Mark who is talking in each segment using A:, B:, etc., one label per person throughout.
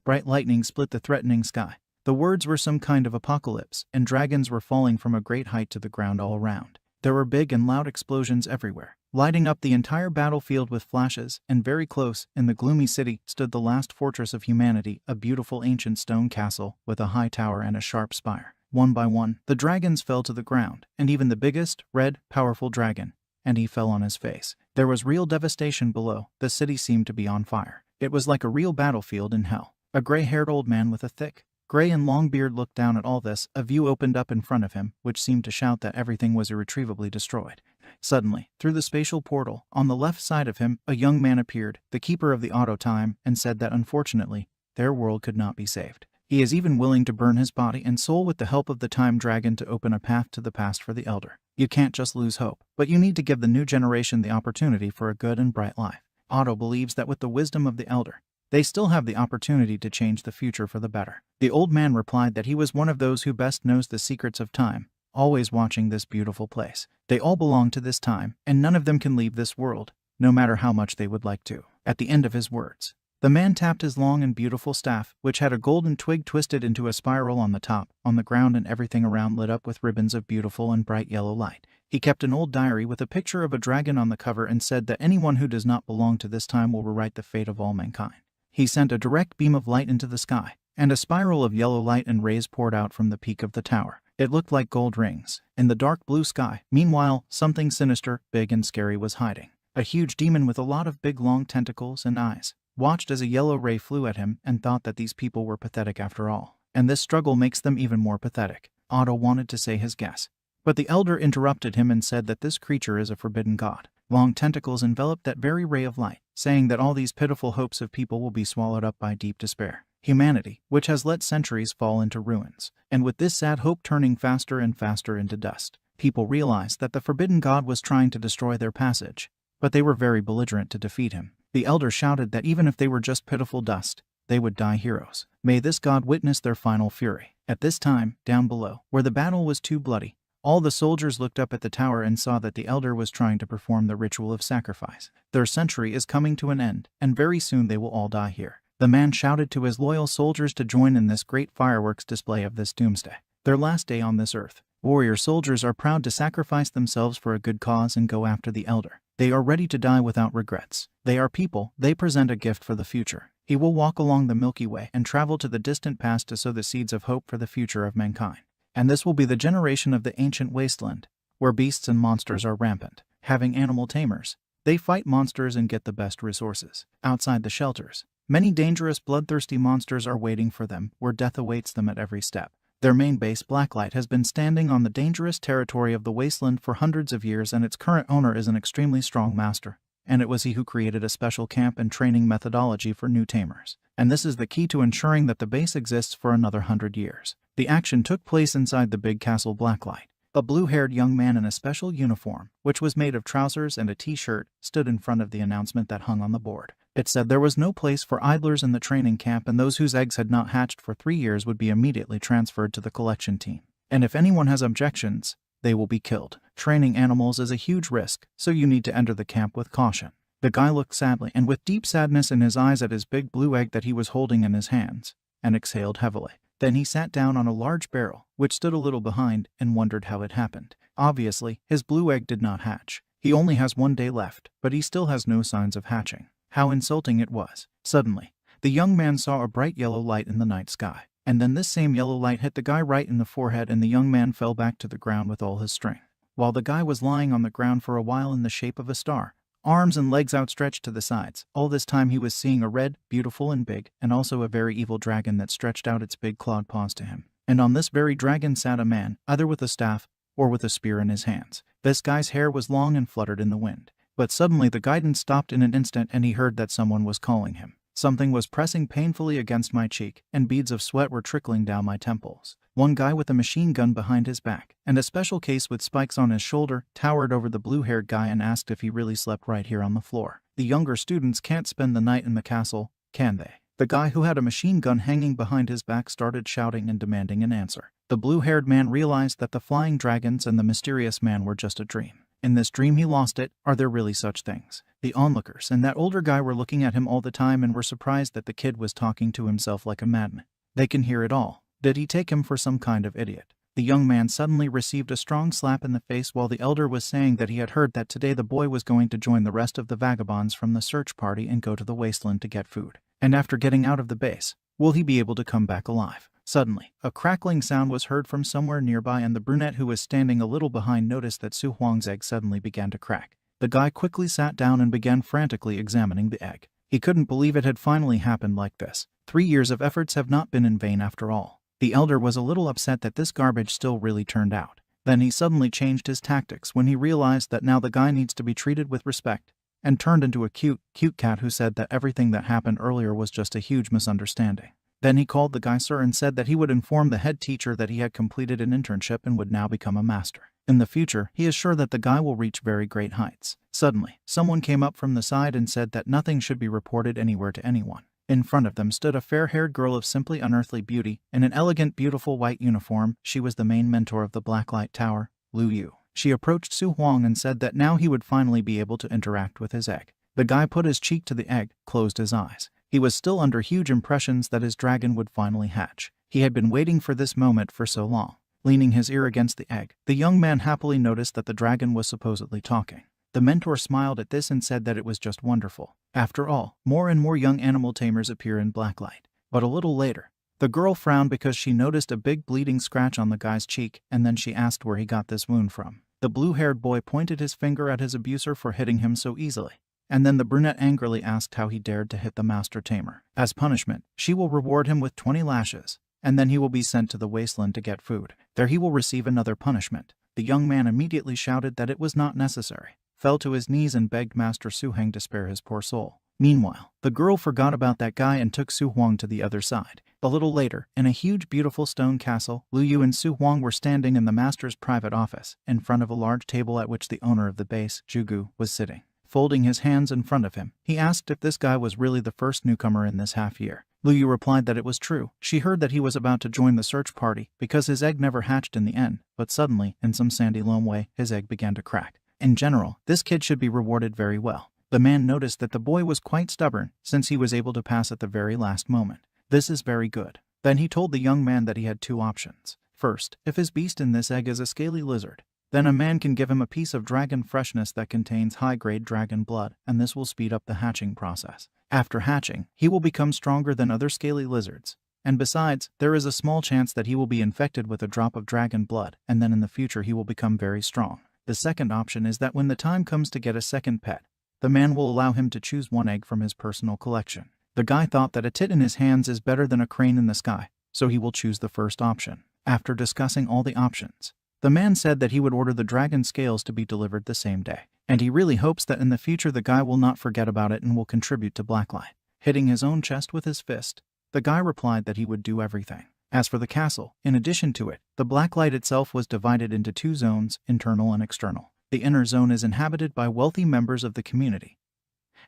A: Bright lightning split the threatening sky. The words were some kind of apocalypse, and dragons were falling from a great height to the ground all around. There were big and loud explosions everywhere, lighting up the entire battlefield with flashes, and very close, in the gloomy city, stood the last fortress of humanity, a beautiful ancient stone castle with a high tower and a sharp spire. One by one, the dragons fell to the ground, and even the biggest, red, powerful dragon, and he fell on his face. There was real devastation below. The city seemed to be on fire. It was like a real battlefield in hell. A gray-haired old man with a thick, gray and long beard looked down at all this. A view opened up in front of him, which seemed to shout that everything was irretrievably destroyed. Suddenly, through the spatial portal, on the left side of him, a young man appeared, the keeper of the auto-time, and said that unfortunately, their world could not be saved. He is even willing to burn his body and soul with the help of the time dragon to open a path to the past for the elder. You can't just lose hope, but you need to give the new generation the opportunity for a good and bright life. Otto believes that with the wisdom of the elder, they still have the opportunity to change the future for the better. The old man replied that he was one of those who best knows the secrets of time, always watching this beautiful place. They all belong to this time, and none of them can leave this world, no matter how much they would like to. At the end of his words, the man tapped his long and beautiful staff, which had a golden twig twisted into a spiral on the top, on the ground, and everything around lit up with ribbons of beautiful and bright yellow light. He kept an old diary with a picture of a dragon on the cover and said that anyone who does not belong to this time will rewrite the fate of all mankind. He sent a direct beam of light into the sky, and a spiral of yellow light and rays poured out from the peak of the tower. It looked like gold rings. In the dark blue sky, meanwhile, something sinister, big and scary was hiding. A huge demon with a lot of big long tentacles and eyes watched as a yellow ray flew at him and thought that these people were pathetic after all. And this struggle makes them even more pathetic. Otto wanted to say his guess, but the elder interrupted him and said that this creature is a forbidden god. Long tentacles enveloped that very ray of light, saying that all these pitiful hopes of people will be swallowed up by deep despair. Humanity, which has let centuries fall into ruins, and with this sad hope turning faster and faster into dust. People realized that the forbidden god was trying to destroy their passage, but they were very belligerent to defeat him. The elder shouted that even if they were just pitiful dust, they would die heroes. May this god witness their final fury. At this time, down below, where the battle was too bloody, all the soldiers looked up at the tower and saw that the elder was trying to perform the ritual of sacrifice. Their century is coming to an end, and very soon they will all die here. The man shouted to his loyal soldiers to join in this great fireworks display of this doomsday. Their last day on this earth. Warrior soldiers are proud to sacrifice themselves for a good cause and go after the elder. They are ready to die without regrets. They are people. They present a gift for the future. He will walk along the Milky Way and travel to the distant past to sow the seeds of hope for the future of mankind. And this will be the generation of the ancient wasteland, where beasts and monsters are rampant. Having animal tamers, they fight monsters and get the best resources. Outside the shelters, many dangerous bloodthirsty monsters are waiting for them, where death awaits them at every step. Their main base, Blacklight, has been standing on the dangerous territory of the wasteland for hundreds of years, and its current owner is an extremely strong master. And it was he who created a special camp and training methodology for new tamers. And this is the key to ensuring that the base exists for another 100 years. The action took place inside the big castle Blacklight. A blue-haired young man in a special uniform, which was made of trousers and a t-shirt, stood in front of the announcement that hung on the board. It said there was no place for idlers in the training camp, and those whose eggs had not hatched for 3 years would be immediately transferred to the collection team. And if anyone has objections, they will be killed. Training animals is a huge risk, so you need to enter the camp with caution. The guy looked sadly and with deep sadness in his eyes at his big blue egg that he was holding in his hands, and exhaled heavily. Then he sat down on a large barrel, which stood a little behind, and wondered how it happened. Obviously, his blue egg did not hatch. He only has 1 day left, but he still has no signs of hatching. How insulting it was. Suddenly, the young man saw a bright yellow light in the night sky, and then this same yellow light hit the guy right in the forehead, and the young man fell back to the ground with all his strength. While the guy was lying on the ground for a while in the shape of a star, arms and legs outstretched to the sides. All this time he was seeing a red, beautiful and big, and also a very evil dragon that stretched out its big clawed paws to him. And on this very dragon sat a man, either with a staff or with a spear in his hands. This guy's hair was long and fluttered in the wind. But suddenly the guidance stopped in an instant, and he heard that someone was calling him. Something was pressing painfully against my cheek, and beads of sweat were trickling down my temples. One guy with a machine gun behind his back, and a special case with spikes on his shoulder, towered over the blue-haired guy and asked if he really slept right here on the floor. The younger students can't spend the night in the castle, can they? The guy who had a machine gun hanging behind his back started shouting and demanding an answer. The blue-haired man realized that the flying dragons and the mysterious man were just a dream. In this dream he lost it. Are there really such things? The onlookers and that older guy were looking at him all the time and were surprised that the kid was talking to himself like a madman. They can hear it all. Did he take him for some kind of idiot? The young man suddenly received a strong slap in the face while the elder was saying that he had heard that today the boy was going to join the rest of the vagabonds from the search party and go to the wasteland to get food. And after getting out of the base, will he be able to come back alive? Suddenly, a crackling sound was heard from somewhere nearby and the brunette who was standing a little behind noticed that Su Huang's egg suddenly began to crack. The guy quickly sat down and began frantically examining the egg. He couldn't believe it had finally happened like this. 3 years of efforts have not been in vain after all. The elder was a little upset that this garbage still really turned out. Then he suddenly changed his tactics when he realized that now the guy needs to be treated with respect, and turned into a cute cat who said that everything that happened earlier was just a huge misunderstanding. Then he called the guy sir and said that he would inform the head teacher that he had completed an internship and would now become a master. In the future, he is sure that the guy will reach very great heights. Suddenly, someone came up from the side and said that nothing should be reported anywhere to anyone. In front of them stood a fair-haired girl of simply unearthly beauty, in an elegant, beautiful white uniform. She was the main mentor of the Blacklight Tower, Lu Yu. She approached Su Huang and said that now he would finally be able to interact with his egg. The guy put his cheek to the egg, closed his eyes. He was still under huge impressions that his dragon would finally hatch. He had been waiting for this moment for so long. Leaning his ear against the egg, the young man happily noticed that the dragon was supposedly talking. The mentor smiled at this and said that it was just wonderful. After all, more and more young animal tamers appear in Blacklight. But a little later, the girl frowned because she noticed a big bleeding scratch on the guy's cheek, and then she asked where he got this wound from. The blue-haired boy pointed his finger at his abuser for hitting him so easily. And then the brunette angrily asked how he dared to hit the master tamer. As punishment, she will reward him with 20 lashes, and then he will be sent to the wasteland to get food. There he will receive another punishment. The young man immediately shouted that it was not necessary, fell to his knees and begged Master Su Heng to spare his poor soul. Meanwhile, the girl forgot about that guy and took Su Huang to the other side. A little later, in a huge beautiful stone castle, Lu Yu and Su Huang were standing in the master's private office, in front of a large table at which the owner of the base, Zhugu, was sitting. Folding his hands in front of him, he asked if this guy was really the first newcomer in this half-year. Lu Yu replied that it was true. She heard that he was about to join the search party because his egg never hatched in the end, but suddenly, in some sandy loam way, his egg began to crack. In general, this kid should be rewarded very well. The man noticed that the boy was quite stubborn since he was able to pass at the very last moment. This is very good. Then he told the young man that he had 2 options. First, if his beast in this egg is a scaly lizard, then a man can give him a piece of dragon freshness that contains high-grade dragon blood, and this will speed up the hatching process. After hatching, he will become stronger than other scaly lizards. And besides, there is a small chance that he will be infected with a drop of dragon blood, and then in the future he will become very strong. The second option is that when the time comes to get a second pet, the man will allow him to choose 1 egg from his personal collection. The guy thought that a tit in his hands is better than a crane in the sky, so he will choose the first option. After discussing all the options, the man said that he would order the dragon scales to be delivered the same day, and he really hopes that in the future the guy will not forget about it and will contribute to Blacklight. Hitting his own chest with his fist, the guy replied that he would do everything. As for the castle, in addition to it, the Blacklight itself was divided into 2 zones, internal and external. The inner zone is inhabited by wealthy members of the community,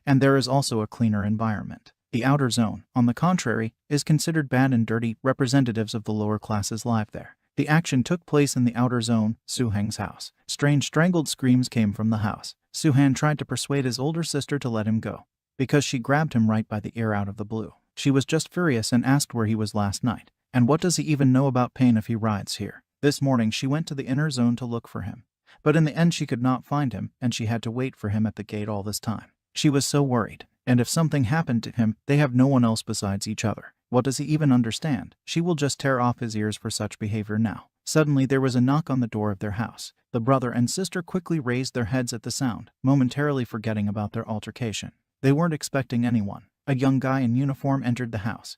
A: and there is also a cleaner environment. The outer zone, on the contrary, is considered bad and dirty. Representatives of the lower classes live there. The action took place in the outer zone, Su Heng's house. Strange strangled screams came from the house. Su Heng tried to persuade his older sister to let him go, because she grabbed him right by the ear out of the blue. She was just furious and asked where he was last night. And what does he even know about pain if he rides here? This morning she went to the inner zone to look for him, but in the end she could not find him, and she had to wait for him at the gate all this time. She was so worried, and if something happened to him, they have no one else besides each other. What does he even understand? She will just tear off his ears for such behavior now. Suddenly there was a knock on the door of their house. The brother and sister quickly raised their heads at the sound, momentarily forgetting about their altercation. They weren't expecting anyone. A young guy in uniform entered the house,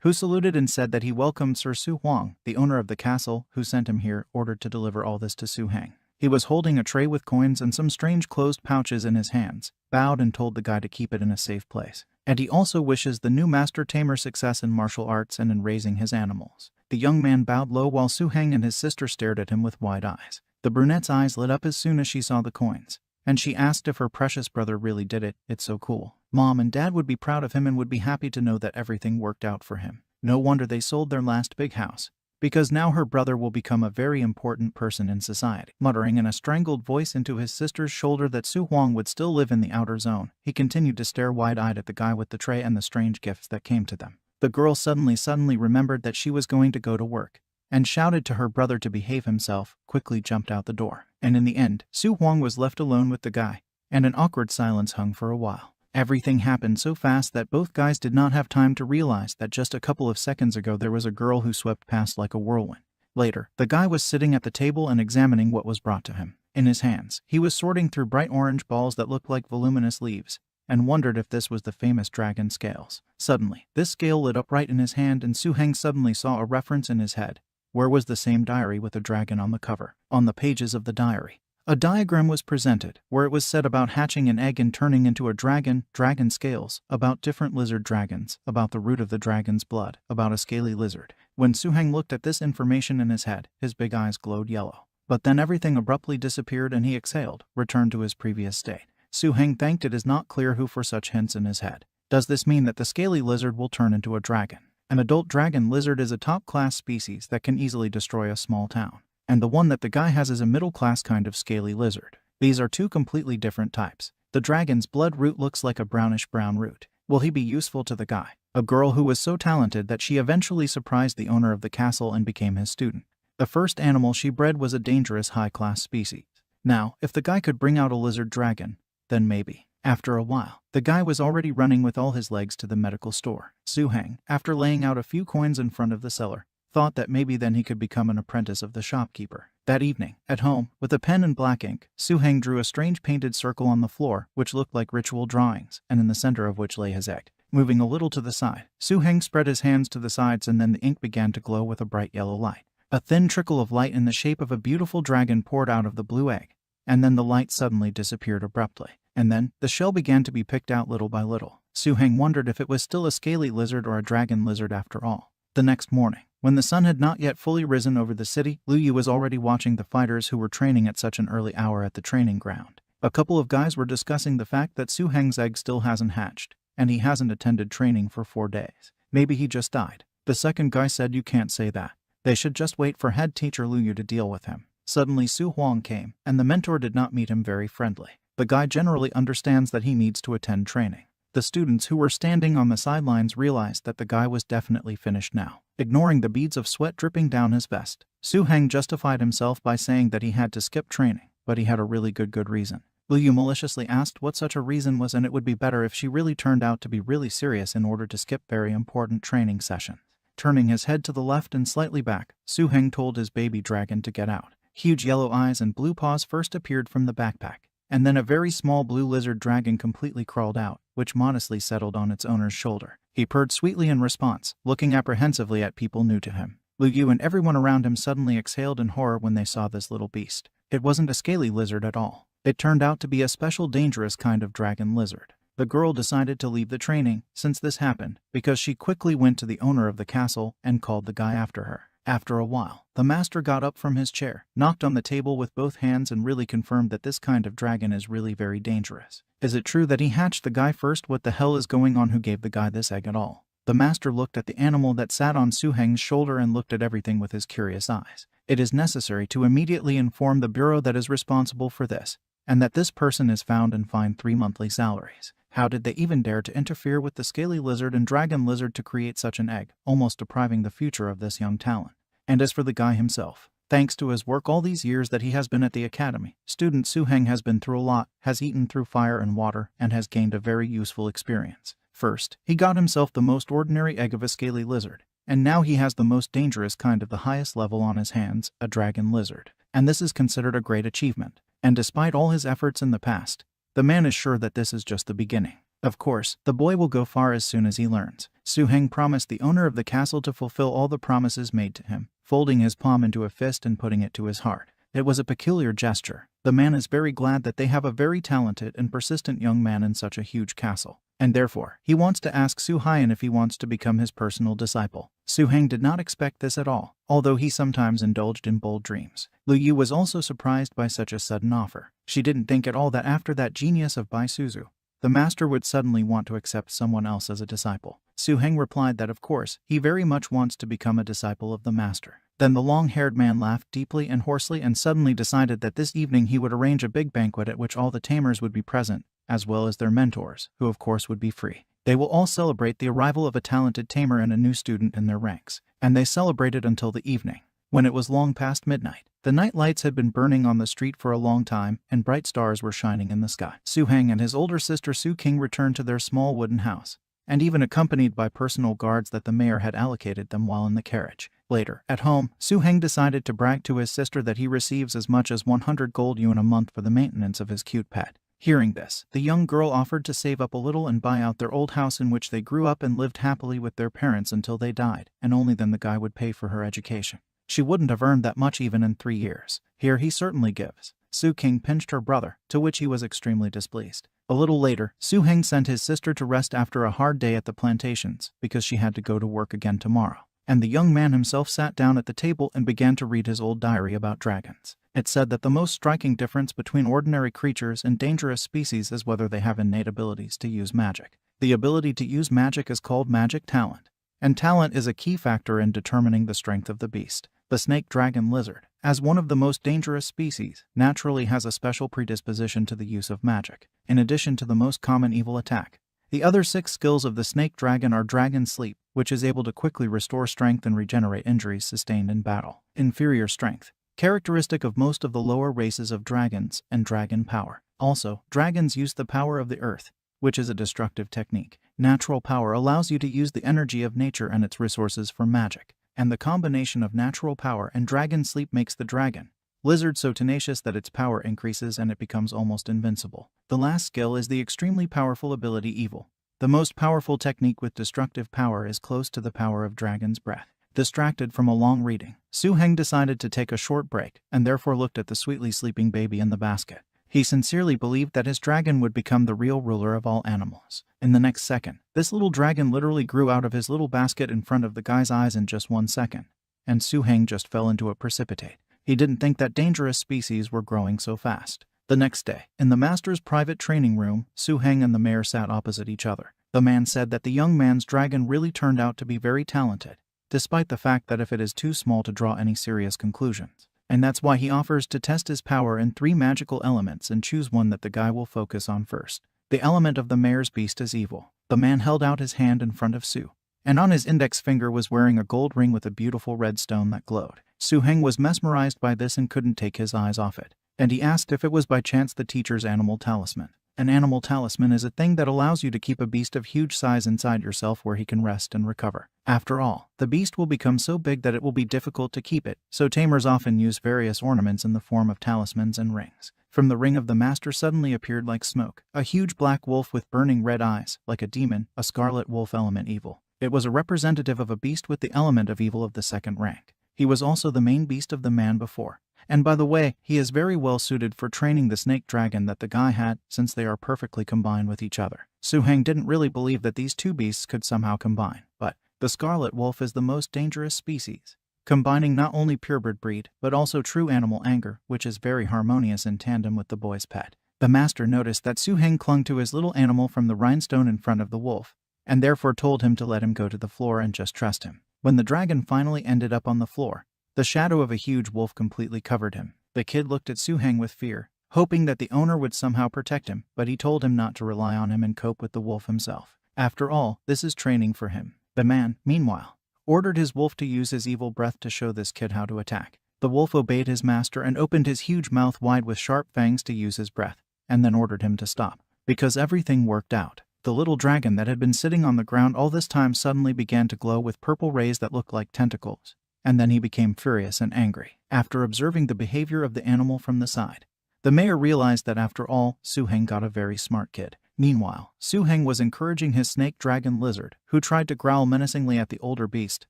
A: who saluted and said that he welcomed Sir Su Huang, the owner of the castle, who sent him here, ordered to deliver all this to Su Heng. He was holding a tray with coins and some strange closed pouches in his hands, bowed and told the guy to keep it in a safe place. And he also wishes the new master tamer success in martial arts and in raising his animals. The young man bowed low while Su Heng and his sister stared at him with wide eyes. The brunette's eyes lit up as soon as she saw the coins, and she asked if her precious brother really did it. It's so cool. Mom and Dad would be proud of him and would be happy to know that everything worked out for him. No wonder they sold their last big house, because now her brother will become a very important person in society. Muttering in a strangled voice into his sister's shoulder that Su Huang would still live in the outer zone, he continued to stare wide-eyed at the guy with the tray and the strange gifts that came to them. The girl suddenly remembered that she was going to go to work, and shouted to her brother to behave himself, quickly jumped out the door. And in the end, Su Huang was left alone with the guy, and an awkward silence hung for a while. Everything happened so fast that both guys did not have time to realize that just a couple of seconds ago there was a girl who swept past like a whirlwind. Later, the guy was sitting at the table and examining what was brought to him. In his hands, he was sorting through bright orange balls that looked like voluminous leaves, and wondered if this was the famous dragon scales. Suddenly, this scale lit up right in his hand, and Su Heng suddenly saw a reference in his head. Where was the same diary with a dragon on the cover? On the pages of the diary, a diagram was presented, where it was said about hatching an egg and turning into a dragon scales, about different lizard dragons, about the root of the dragon's blood, about a scaly lizard. When Su Heng looked at this information in his head, his big eyes glowed yellow. But then everything abruptly disappeared and he exhaled, returned to his previous state. Su Heng thanked it is not clear who for such hints in his head. Does this mean that the scaly lizard will turn into a dragon? An adult dragon lizard is a top-class species that can easily destroy a small town. And the one that the guy has is a middle-class kind of scaly lizard. These are two completely different types. The dragon's blood root looks like a brownish-brown root. Will he be useful to the guy? A girl who was so talented that she eventually surprised the owner of the castle and became his student. The first animal she bred was a dangerous high-class species. Now, if the guy could bring out a lizard dragon, then maybe. After a while, the guy was already running with all his legs to the medical store. Su Heng, after laying out a few coins in front of the seller, thought that maybe then he could become an apprentice of the shopkeeper. That evening, at home, with a pen and black ink, Su Heng drew a strange painted circle on the floor, which looked like ritual drawings, and in the center of which lay his egg. Moving a little to the side, Su Heng spread his hands to the sides, and then the ink began to glow with a bright yellow light. A thin trickle of light in the shape of a beautiful dragon poured out of the blue egg, and then the light suddenly disappeared abruptly. And then, the shell began to be picked out little by little. Su Heng wondered if it was still a scaly lizard or a dragon lizard after all. The next morning, when the sun had not yet fully risen over the city, Lu Yu was already watching the fighters who were training at such an early hour at the training ground. A couple of guys were discussing the fact that Su Heng's egg still hasn't hatched, and he hasn't attended training for 4 days. Maybe he just died. The second guy said, "You can't say that. They should just wait for head teacher Lu Yu to deal with him." Suddenly Su Huang came, and the mentor did not meet him very friendly. The guy generally understands that he needs to attend training. The students who were standing on the sidelines realized that the guy was definitely finished now. Ignoring the beads of sweat dripping down his vest, Su Heng justified himself by saying that he had to skip training, but he had a really good reason. Lu Yu maliciously asked what such a reason was, and it would be better if she really turned out to be really serious in order to skip very important training sessions. Turning his head to the left and slightly back, Su Heng told his baby dragon to get out. Huge yellow eyes and blue paws first appeared from the backpack, and then a very small blue lizard dragon completely crawled out, which modestly settled on its owner's shoulder. He purred sweetly in response, looking apprehensively at people new to him. Lu Yu and everyone around him suddenly exhaled in horror when they saw this little beast. It wasn't a scaly lizard at all. It turned out to be a special dangerous kind of dragon lizard. The girl decided to leave the training since this happened, because she quickly went to the owner of the castle and called the guy after her. After a while, the master got up from his chair, knocked on the table with both hands, and really confirmed that this kind of dragon is really very dangerous. Is it true that he hatched the guy first? What the hell is going on? Who gave the guy this egg at all? The master looked at the animal that sat on Su Heng's shoulder and looked at everything with his curious eyes. It is necessary to immediately inform the bureau that is responsible for this, and that this person is found and fined 3 monthly salaries. How did they even dare to interfere with the scaly lizard and dragon lizard to create such an egg, almost depriving the future of this young talent? And as for the guy himself, thanks to his work all these years that he has been at the academy, student Su Heng has been through a lot, has eaten through fire and water, and has gained a very useful experience. First, he got himself the most ordinary egg of a scaly lizard, and now he has the most dangerous kind of the highest level on his hands, a dragon lizard. And this is considered a great achievement. And despite all his efforts in the past, the man is sure that this is just the beginning. Of course, the boy will go far as soon as he learns. Su Heng promised the owner of the castle to fulfill all the promises made to him, folding his palm into a fist and putting it to his heart. It was a peculiar gesture. The man is very glad that they have a very talented and persistent young man in such a huge castle, and therefore, he wants to ask Su Hien if he wants to become his personal disciple. Su Heng did not expect this at all, although he sometimes indulged in bold dreams. Lu Yu was also surprised by such a sudden offer. She didn't think at all that after that genius of Bai Suzu, the master would suddenly want to accept someone else as a disciple. Su Heng replied that of course, he very much wants to become a disciple of the master. Then the long-haired man laughed deeply and hoarsely and suddenly decided that this evening he would arrange a big banquet at which all the tamers would be present, as well as their mentors, who of course would be free. They will all celebrate the arrival of a talented tamer and a new student in their ranks, and they celebrated until the evening. When it was long past midnight, the night lights had been burning on the street for a long time, and bright stars were shining in the sky. Su-heng and his older sister Su-king returned to their small wooden house, and even accompanied by personal guards that the mayor had allocated them while in the carriage. Later, at home, Su-heng decided to brag to his sister that he receives as much as 100 gold yuan a month for the maintenance of his cute pet. Hearing this, the young girl offered to save up a little and buy out their old house in which they grew up and lived happily with their parents until they died, and only then the guy would pay for her education. She wouldn't have earned that much even in 3 years. Here he certainly gives. Su-king pinched her brother, to which he was extremely displeased. A little later, Su-heng sent his sister to rest after a hard day at the plantations, because she had to go to work again tomorrow. And the young man himself sat down at the table and began to read his old diary about dragons. It said that the most striking difference between ordinary creatures and dangerous species is whether they have innate abilities to use magic. The ability to use magic is called magic talent, and talent is a key factor in determining the strength of the beast. The snake dragon lizard, as one of the most dangerous species, naturally has a special predisposition to the use of magic, in addition to the most common evil attack. The other 6 skills of the snake dragon are dragon sleep, which is able to quickly restore strength and regenerate injuries sustained in battle. Inferior strength, characteristic of most of the lower races of dragons, and dragon power. Also, dragons use the power of the earth, which is a destructive technique. Natural power allows you to use the energy of nature and its resources for magic, and the combination of natural power and dragon sleep makes the dragon lizard so tenacious that its power increases and it becomes almost invincible. The last skill is the extremely powerful ability evil. The most powerful technique with destructive power is close to the power of dragon's breath. Distracted from a long reading, Su-heng decided to take a short break and therefore looked at the sweetly sleeping baby in the basket. He sincerely believed that his dragon would become the real ruler of all animals. In the next second, this little dragon literally grew out of his little basket in front of the guy's eyes in just 1 second, and Su-heng just fell into a precipitate. He didn't think that dangerous species were growing so fast. The next day, in the master's private training room, Su-heng and the mayor sat opposite each other. The man said that the young man's dragon really turned out to be very talented, despite the fact that if it is too small to draw any serious conclusions. And that's why he offers to test his power in 3 magical elements and choose one that the guy will focus on first. The element of the mayor's beast is evil. The man held out his hand in front of Su, and on his index finger was wearing a gold ring with a beautiful red stone that glowed. Su-heng was mesmerized by this and couldn't take his eyes off it, and he asked if it was by chance the teacher's animal talisman. An animal talisman is a thing that allows you to keep a beast of huge size inside yourself where he can rest and recover. After all, the beast will become so big that it will be difficult to keep it, so tamers often use various ornaments in the form of talismans and rings. From the ring of the master suddenly appeared like smoke a huge black wolf with burning red eyes, like a demon, a scarlet wolf element evil. It was a representative of a beast with the element of evil of the 2nd rank. He was also the main beast of the man before. And by the way, he is very well suited for training the snake dragon that the guy had, since they are perfectly combined with each other. Su-heng didn't really believe that these 2 beasts could somehow combine, but the scarlet wolf is the most dangerous species, combining not only purebred breed, but also true animal anger, which is very harmonious in tandem with the boy's pet. The master noticed that Su-heng clung to his little animal from the rhinestone in front of the wolf, and therefore told him to let him go to the floor and just trust him. When the dragon finally ended up on the floor, the shadow of a huge wolf completely covered him. The kid looked at Su-heng with fear, hoping that the owner would somehow protect him, but he told him not to rely on him and cope with the wolf himself. After all, this is training for him. The man, meanwhile, ordered his wolf to use his evil breath to show this kid how to attack. The wolf obeyed his master and opened his huge mouth wide with sharp fangs to use his breath, and then ordered him to stop. Because everything worked out, the little dragon that had been sitting on the ground all this time suddenly began to glow with purple rays that looked like tentacles. And then he became furious and angry. After observing the behavior of the animal from the side, the mayor realized that after all, Su-heng got a very smart kid. Meanwhile, Su-heng was encouraging his snake dragon lizard, who tried to growl menacingly at the older beast,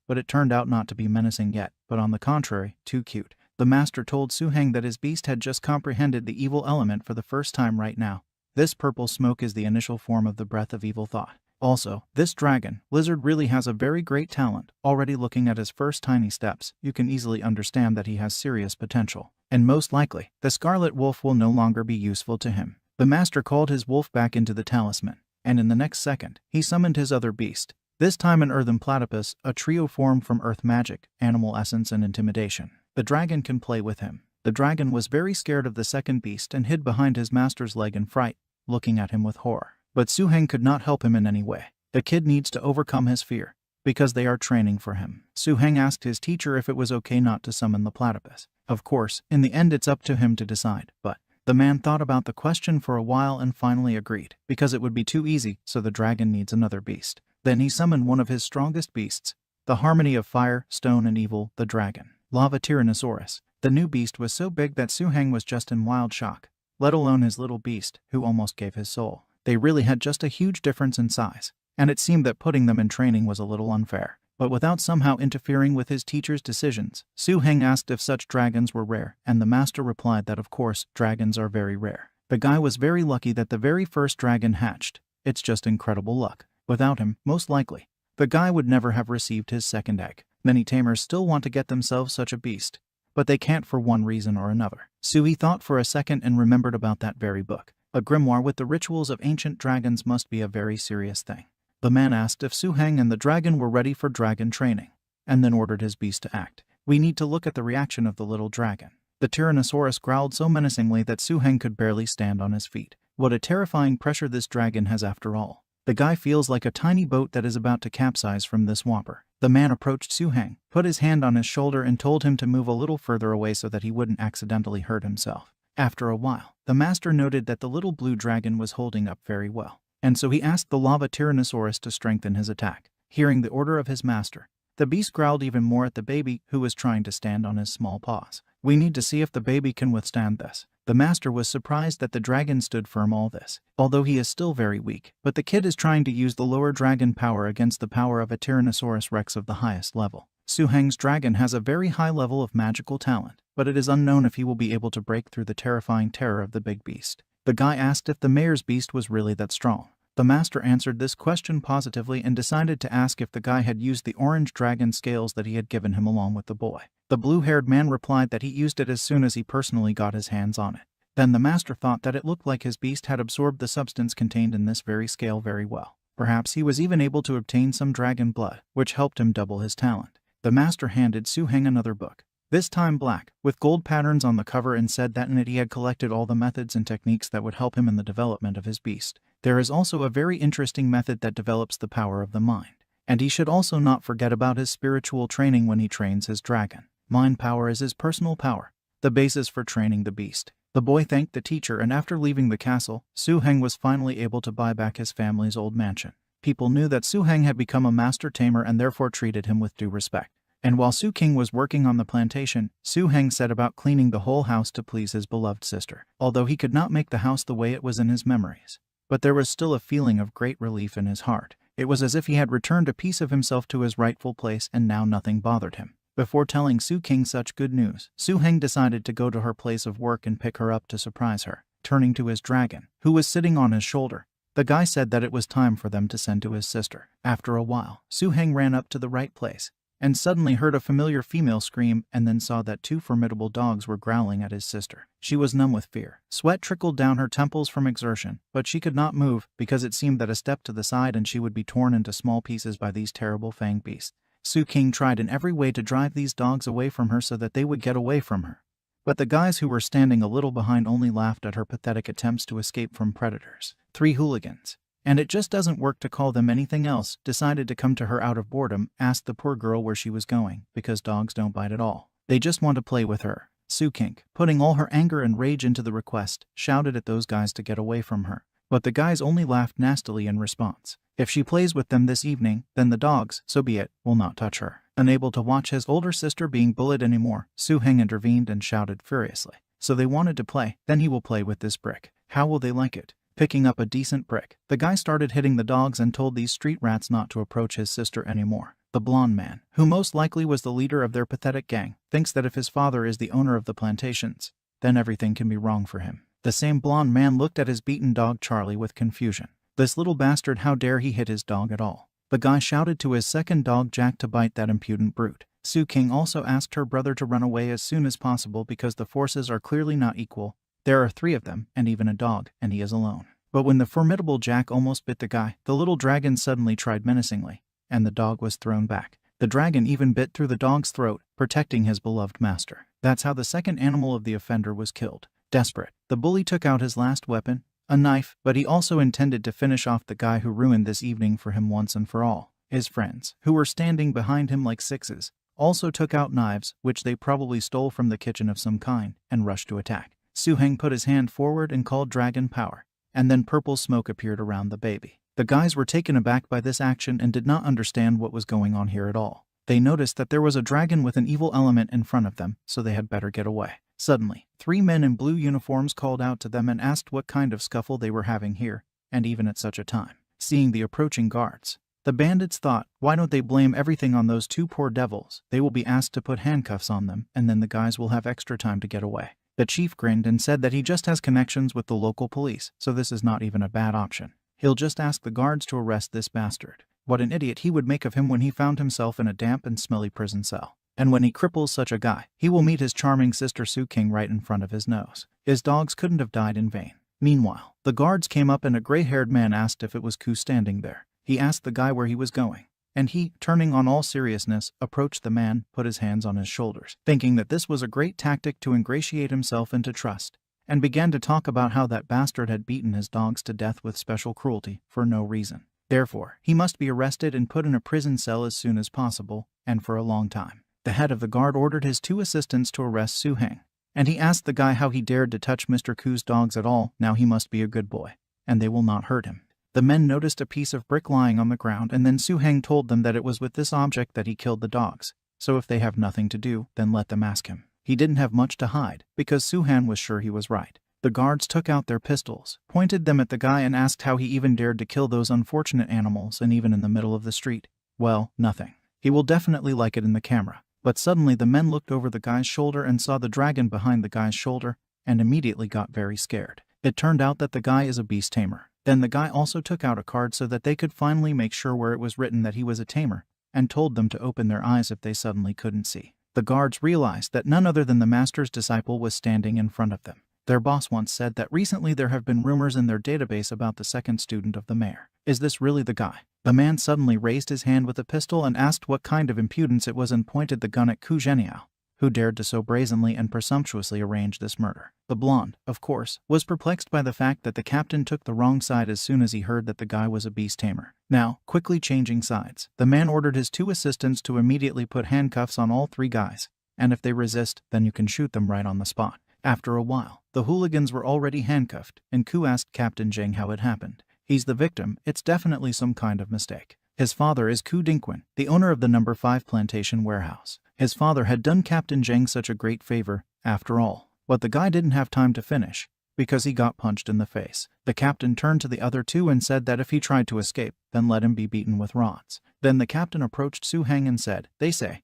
A: but it turned out not to be menacing yet, but on the contrary, too cute. The master told Su-heng that his beast had just comprehended the evil element for the first time right now. This purple smoke is the initial form of the breath of evil thought. Also, this dragon lizard really has a very great talent. Already looking at his first tiny steps, you can easily understand that he has serious potential. And most likely, the scarlet wolf will no longer be useful to him. The master called his wolf back into the talisman, and in the next second, he summoned his other beast, This time an earthen platypus, a trio formed from earth magic, animal essence and intimidation. The dragon can play with him. The dragon was very scared of the second beast and hid behind his master's leg in fright, looking at him with horror. But Su-heng could not help him in any way. The kid needs to overcome his fear, because they are training for him. Su-heng asked his teacher if it was okay not to summon the platypus. Of course, in the end it's up to him to decide, but the man thought about the question for a while and finally agreed, because it would be too easy, so the dragon needs another beast. Then he summoned one of his strongest beasts, the harmony of fire, stone and evil, the dragon, Lava Tyrannosaurus. The new beast was so big that Su-heng was just in wild shock, let alone his little beast, who almost gave his soul. They really had just a huge difference in size, and it seemed that putting them in training was a little unfair. But without somehow interfering with his teacher's decisions, Su-heng asked if such dragons were rare, and the master replied that of course, dragons are very rare. The guy was very lucky that the very first dragon hatched. It's just incredible luck. Without him, most likely, the guy would never have received his second egg. Many tamers still want to get themselves such a beast, but they can't for one reason or another. Sui thought for a second and remembered about that very book. A grimoire with the rituals of ancient dragons must be a very serious thing. The man asked if Su-heng and the dragon were ready for dragon training, and then ordered his beast to act. We need to look at the reaction of the little dragon. The Tyrannosaurus growled so menacingly that Su-heng could barely stand on his feet. What a terrifying pressure this dragon has after all. The guy feels like a tiny boat that is about to capsize from this whopper. The man approached Su-heng, put his hand on his shoulder and told him to move a little further away so that he wouldn't accidentally hurt himself. After a while, the master noted that the little blue dragon was holding up very well, and so he asked the Lava Tyrannosaurus to strengthen his attack. Hearing the order of his master, the beast growled even more at the baby, who was trying to stand on his small paws. We need to see if the baby can withstand this. The master was surprised that the dragon stood firm all this, although he is still very weak. But the kid is trying to use the lower dragon power against the power of a Tyrannosaurus Rex of the highest level. Su-heng's dragon has a very high level of magical talent, but it is unknown if he will be able to break through the terrifying terror of the big beast. The guy asked if the mayor's beast was really that strong. The master answered this question positively and decided to ask if the guy had used the orange dragon scales that he had given him along with the boy. The blue-haired man replied that he used it as soon as he personally got his hands on it. Then the master thought that it looked like his beast had absorbed the substance contained in this very scale very well. Perhaps he was even able to obtain some dragon blood, which helped him double his talent. The master handed Su-heng another book, this time black, with gold patterns on the cover, and said that in it he had collected all the methods and techniques that would help him in the development of his beast. There is also a very interesting method that develops the power of the mind, and he should also not forget about his spiritual training when he trains his dragon. Mind power is his personal power, the basis for training the beast. The boy thanked the teacher, and after leaving the castle, Su-heng was finally able to buy back his family's old mansion. People knew that Su-heng had become a master tamer and therefore treated him with due respect. And while Su-king was working on the plantation, Su-heng set about cleaning the whole house to please his beloved sister. Although he could not make the house the way it was in his memories, but there was still a feeling of great relief in his heart. It was as if he had returned a piece of himself to his rightful place, and now nothing bothered him. Before telling Su-king such good news, Su-heng decided to go to her place of work and pick her up to surprise her. Turning to his dragon, who was sitting on his shoulder, the guy said that it was time for them to send to his sister. After a while, Su-heng ran up to the right place, and suddenly heard a familiar female scream, and then saw that two formidable dogs were growling at his sister. She was numb with fear. Sweat trickled down her temples from exertion, but she could not move, because it seemed that a step to the side and she would be torn into small pieces by these terrible fanged beasts. Su-king tried in every way to drive these dogs away from her so that they would get away from her, but the guys who were standing a little behind only laughed at her pathetic attempts to escape from predators. 3 hooligans, and it just doesn't work to call them anything else, decided to come to her out of boredom, asked the poor girl where she was going, because dogs don't bite at all. They just want to play with her. Su-king, putting all her anger and rage into the request, shouted at those guys to get away from her, but the guys only laughed nastily in response. If she plays with them this evening, then the dogs, so be it, will not touch her. Unable to watch his older sister being bullied anymore, Su-heng intervened and shouted furiously. So they wanted to play, then he will play with this brick. How will they like it? Picking up a decent brick, the guy started hitting the dogs and told these street rats not to approach his sister anymore. The blonde man, who most likely was the leader of their pathetic gang, thinks that if his father is the owner of the plantations, then everything can be wrong for him. The same blonde man looked at his beaten dog Charlie with confusion. This little bastard, how dare he hit his dog at all? The guy shouted to his second dog Jack to bite that impudent brute. Su-king also asked her brother to run away as soon as possible because the forces are clearly not equal. There are 3 of them, and even a dog, and he is alone. But when the formidable Jack almost bit the guy, the little dragon suddenly tried menacingly, and the dog was thrown back. The dragon even bit through the dog's throat, protecting his beloved master. That's how the second animal of the offender was killed. Desperate, the bully took out his last weapon, a knife, but he also intended to finish off the guy who ruined this evening for him once and for all. His friends, who were standing behind him like sixes, also took out knives, which they probably stole from the kitchen of some kind, and rushed to attack. Suheng put his hand forward and called dragon power, and then purple smoke appeared around the baby. The guys were taken aback by this action and did not understand what was going on here at all. They noticed that there was a dragon with an evil element in front of them, so they had better get away. Suddenly, 3 men in blue uniforms called out to them and asked what kind of scuffle they were having here, and even at such a time. Seeing the approaching guards, the bandits thought, why don't they blame everything on those 2 poor devils? They will be asked to put handcuffs on them, and then the guys will have extra time to get away. The chief grinned and said that he just has connections with the local police, so this is not even a bad option. He'll just ask the guards to arrest this bastard. What an idiot he would make of him when he found himself in a damp and smelly prison cell. And when he cripples such a guy, he will meet his charming sister Su King right in front of his nose. His dogs couldn't have died in vain. Meanwhile, the guards came up and a gray-haired man asked if it was Ku standing there. He asked the guy where he was going, and he, turning on all seriousness, approached the man, put his hands on his shoulders, thinking that this was a great tactic to ingratiate himself into trust, and began to talk about how that bastard had beaten his dogs to death with special cruelty for no reason. Therefore, he must be arrested and put in a prison cell as soon as possible, and for a long time. The head of the guard ordered his 2 assistants to arrest Suheng, and he asked the guy how he dared to touch Mr. Ku's dogs at all. Now he must be a good boy, and they will not hurt him. The men noticed a piece of brick lying on the ground, and then Suheng told them that it was with this object that he killed the dogs, so if they have nothing to do, then let them ask him. He didn't have much to hide, because Suhan was sure he was right. The guards took out their pistols, pointed them at the guy and asked how he even dared to kill those unfortunate animals, and even in the middle of the street. Well, nothing. He will definitely like it in the camera. But suddenly the men looked over the guy's shoulder and saw the dragon behind the guy's shoulder, and immediately got very scared. It turned out that the guy is a beast tamer. Then the guy also took out a card so that they could finally make sure where it was written that he was a tamer, and told them to open their eyes if they suddenly couldn't see. The guards realized that none other than the master's disciple was standing in front of them. Their boss once said that recently there have been rumors in their database about the second student of the mayor. Is this really the guy? The man suddenly raised his hand with a pistol and asked what kind of impudence it was and pointed the gun at Ku Zheniao, who dared to so brazenly and presumptuously arrange this murder. The blonde, of course, was perplexed by the fact that the captain took the wrong side as soon as he heard that the guy was a beast tamer. Now, quickly changing sides, the man ordered his 2 assistants to immediately put handcuffs on all 3 guys, and if they resist, then you can shoot them right on the spot. After a while, the hooligans were already handcuffed, and Ku asked Captain Zheng how it happened. He's the victim, it's definitely some kind of mistake. His father is Ku Dingquan, the owner of the No. 5 Plantation warehouse. His father had done Captain Zheng such a great favor, after all. But the guy didn't have time to finish, because he got punched in the face. The captain turned to the other 2 and said that if he tried to escape, then let him be beaten with rods. Then the captain approached Suheng and said, "They say,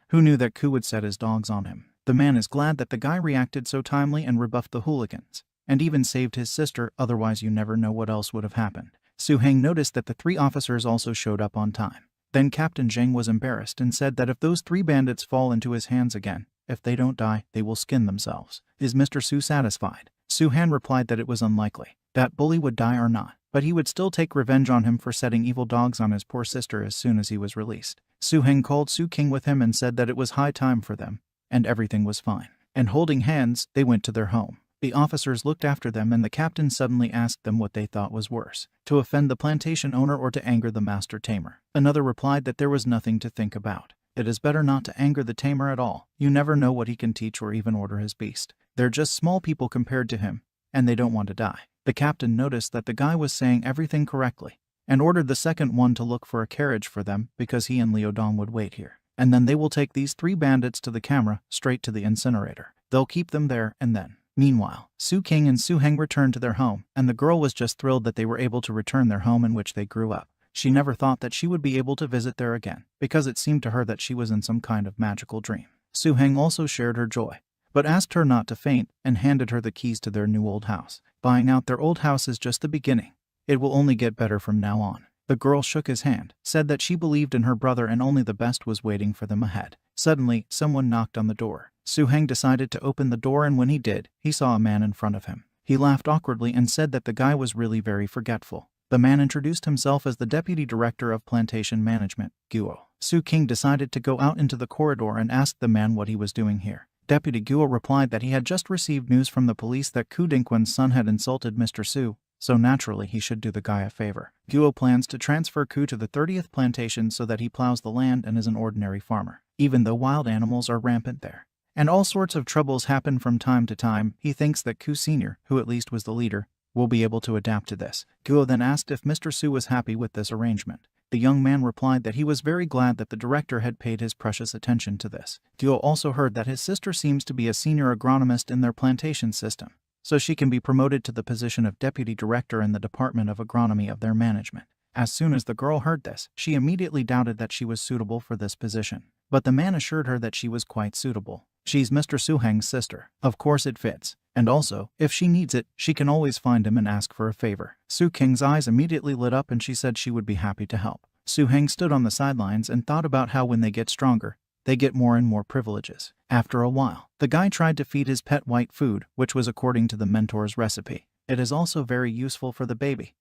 A: who knew that Ku would set his dogs on him?" The man is glad that the guy reacted so timely and rebuffed the hooligans, and even saved his sister, otherwise you never know what else would have happened. Suheng noticed that the 3 officers also showed up on time. Then Captain Zheng was embarrassed and said that if those 3 bandits fall into his hands again, if they don't die, they will skin themselves. Is Mr. Su satisfied? Suhan replied that it was unlikely that bully would die or not, but he would still take revenge on him for setting evil dogs on his poor sister as soon as he was released. Suheng called Su King with him and said that it was high time for them, and everything was fine. And holding hands, they went to their home. The officers looked after them, and the captain suddenly asked them what they thought was worse, to offend the plantation owner or to anger the master tamer. Another replied that there was nothing to think about. It is better not to anger the tamer at all. You never know what he can teach or even order his beast. They're just small people compared to him, and they don't want to die. The captain noticed that the guy was saying everything correctly, and ordered the second one to look for a carriage for them because he and Liudong would wait here. And then they will take these 3 bandits to the camera, straight to the incinerator. They'll keep them there, and then. Meanwhile, Su King and Suheng returned to their home, and the girl was just thrilled that they were able to return their home in which they grew up. She never thought that she would be able to visit there again, because it seemed to her that she was in some kind of magical dream. Suheng also shared her joy, but asked her not to faint, and handed her the keys to their new old house. Buying out their old house is just the beginning. It will only get better from now on. The girl shook his hand, said that she believed in her brother and only the best was waiting for them ahead. Suddenly, someone knocked on the door. Suheng decided to open the door, and when he did, he saw a man in front of him. He laughed awkwardly and said that the guy was really very forgetful. The man introduced himself as the deputy director of plantation management, Guo. Su King decided to go out into the corridor and asked the man what he was doing here. Deputy Guo replied that he had just received news from the police that Ku Dingquan's son had insulted Mr. Su, so naturally he should do the guy a favor. Guo plans to transfer Ku to the 30th plantation so that he plows the land and is an ordinary farmer, even though wild animals are rampant there. And all sorts of troubles happen from time to time. He thinks that Ku Sr., who at least was the leader, will be able to adapt to this. Guo then asked if Mr. Su was happy with this arrangement. The young man replied that he was very glad that the director had paid his precious attention to this. Guo also heard that his sister seems to be a senior agronomist in their plantation system, so she can be promoted to the position of deputy director in the department of agronomy of their management. As soon as the girl heard this, she immediately doubted that she was suitable for this position. But the man assured her that she was quite suitable. She's Mr. Su Heng's sister. Of course it fits. And also, if she needs it, she can always find him and ask for a favor. Su King's eyes immediately lit up and she said she would be happy to help. Su Heng stood on the sidelines and thought about how when they get stronger, they get more and more privileges. After a while, the guy tried to feed his pet white food, which was according to the mentor's recipe. It is also very useful for the baby.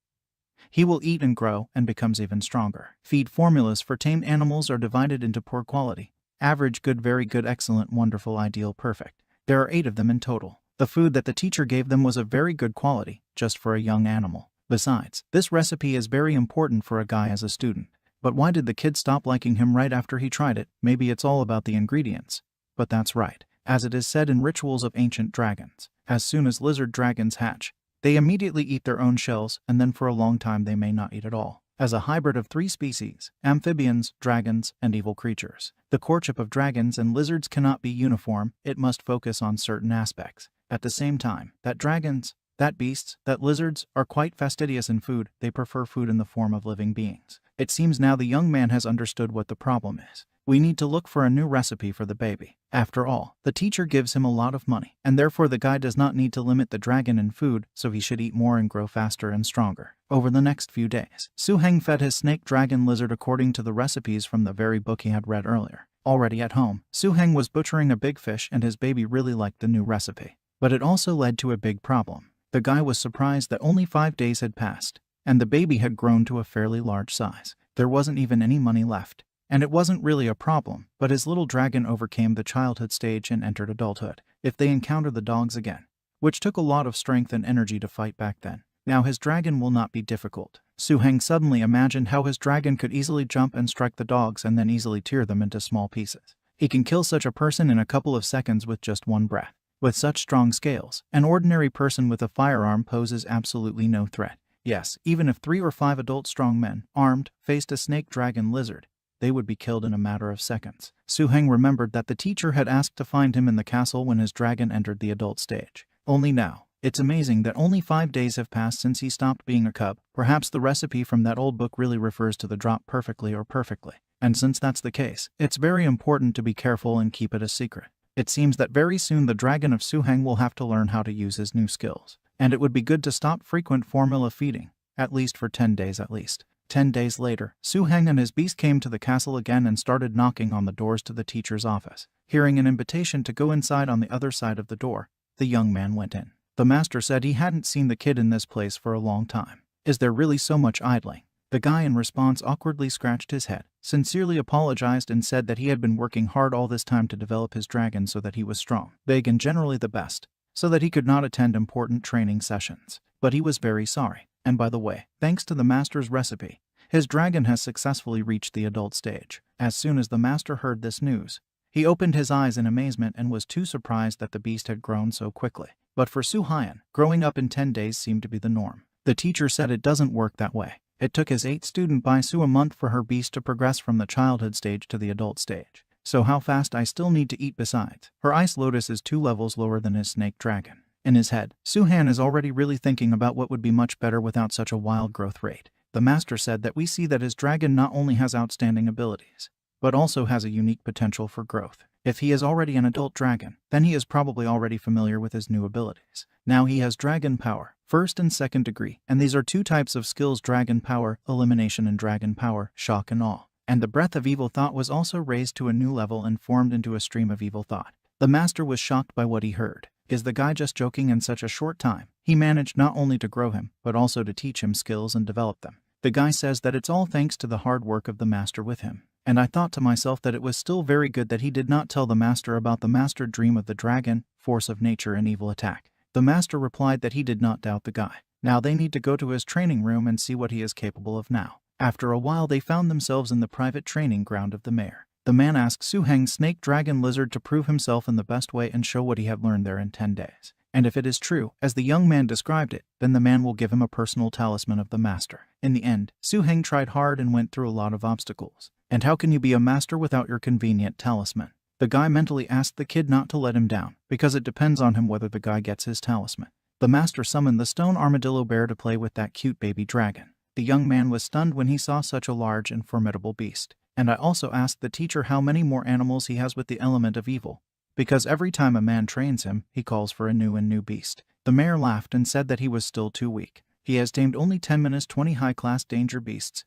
A: He will eat and grow and becomes even stronger. Feed formulas for tamed animals are divided into poor quality, average, good, very good, excellent, wonderful, ideal, perfect. There are 8 of them in total. The food that the teacher gave them was of very good quality, just for a young animal. Besides, this recipe is very important for a guy as a student. But why did the kid stop liking him right after he tried it? Maybe it's all about the ingredients. But that's right. As it is said in rituals of ancient dragons, as soon as lizard dragons hatch, they immediately eat their own shells, and then for a long time they may not eat at all. As a hybrid of 3 species, amphibians, dragons, and evil creatures, the courtship of dragons and lizards cannot be uniform. It must focus on certain aspects. At the same time, that dragons, that beasts, that lizards are quite fastidious in food. They prefer food in the form of living beings. It seems now the young man has understood what the problem is. We need to look for a new recipe for the baby. After all, the teacher gives him a lot of money, and therefore the guy does not need to limit the dragon in food, so he should eat more and grow faster and stronger. Over the next few days, Su Heng fed his snake dragon lizard according to the recipes from the very book he had read earlier. Already at home, Su Heng was butchering a big fish and his baby really liked the new recipe. But it also led to a big problem. The guy was surprised that only 5 days had passed, and the baby had grown to a fairly large size. There wasn't even any money left. And it wasn't really a problem, but his little dragon overcame the childhood stage and entered adulthood. If they encounter the dogs again, which took a lot of strength and energy to fight back then, now his dragon will not be difficult. Su Heng suddenly imagined how his dragon could easily jump and strike the dogs and then easily tear them into small pieces. He can kill such a person in a couple of seconds with just one breath. With such strong scales, an ordinary person with a firearm poses absolutely no threat. Yes, even if 3 or 5 adult strong men, armed, faced a snake dragon lizard, they would be killed in a matter of seconds. Su Heng remembered that the teacher had asked to find him in the castle when his dragon entered the adult stage. Only now. It's amazing that only 5 days have passed since he stopped being a cub. Perhaps the recipe from that old book really refers to the drop perfectly or perfectly. And since that's the case, it's very important to be careful and keep it a secret. It seems that very soon the dragon of Su Heng will have to learn how to use his new skills. And it would be good to stop frequent formula feeding, at least for 10 days at least. 10 days later, Su Heng and his beast came to the castle again and started knocking on the doors to the teacher's office. Hearing an invitation to go inside on the other side of the door, the young man went in. The master said he hadn't seen the kid in this place for a long time. Is there really so much idling? The guy in response awkwardly scratched his head, sincerely apologized and said that he had been working hard all this time to develop his dragon so that he was strong, big and generally the best, so that he could not attend important training sessions. But he was very sorry. And by the way, thanks to the master's recipe, his dragon has successfully reached the adult stage. As soon as the master heard this news, he opened his eyes in amazement and was too surprised that the beast had grown so quickly. But for Su Hien, growing up in 10 days seemed to be the norm. The teacher said it doesn't work that way. It took his 8th student Bai Su a month for her beast to progress from the childhood stage to the adult stage. So how fast I still need to eat besides. Her ice lotus is 2 levels lower than his snake dragon. In his head, Su Hien is already really thinking about what would be much better without such a wild growth rate. The master said that we see that his dragon not only has outstanding abilities, but also has a unique potential for growth. If he is already an adult dragon, then he is probably already familiar with his new abilities. Now he has dragon power, 1st and 2nd degree, and these are 2 types of skills: dragon power, elimination, and dragon power, shock and awe. And the breath of evil thought was also raised to a new level and formed into a stream of evil thought. The master was shocked by what he heard. Is the guy just joking? In such a short time, he managed not only to grow him, but also to teach him skills and develop them. The guy says that it's all thanks to the hard work of the master with him. And I thought to myself that it was still very good that he did not tell the master about the master dream of the dragon, force of nature and evil attack. The master replied that he did not doubt the guy. Now they need to go to his training room and see what he is capable of now. After a while they found themselves in the private training ground of the mayor. The man asked Su-Heng's snake dragon lizard to prove himself in the best way and show what he had learned there in 10 days. And if it is true, as the young man described it, then the man will give him a personal talisman of the master. In the end, Su-Heng tried hard and went through a lot of obstacles. And how can you be a master without your convenient talisman? The guy mentally asked the kid not to let him down, because it depends on him whether the guy gets his talisman. The master summoned the stone armadillo bear to play with that cute baby dragon. The young man was stunned when he saw such a large and formidable beast. And I also asked the teacher how many more animals he has with the element of evil, because every time a man trains him, he calls for a new beast. The mayor laughed and said that he was still too weak. He has tamed only 10-20 high-class danger beasts,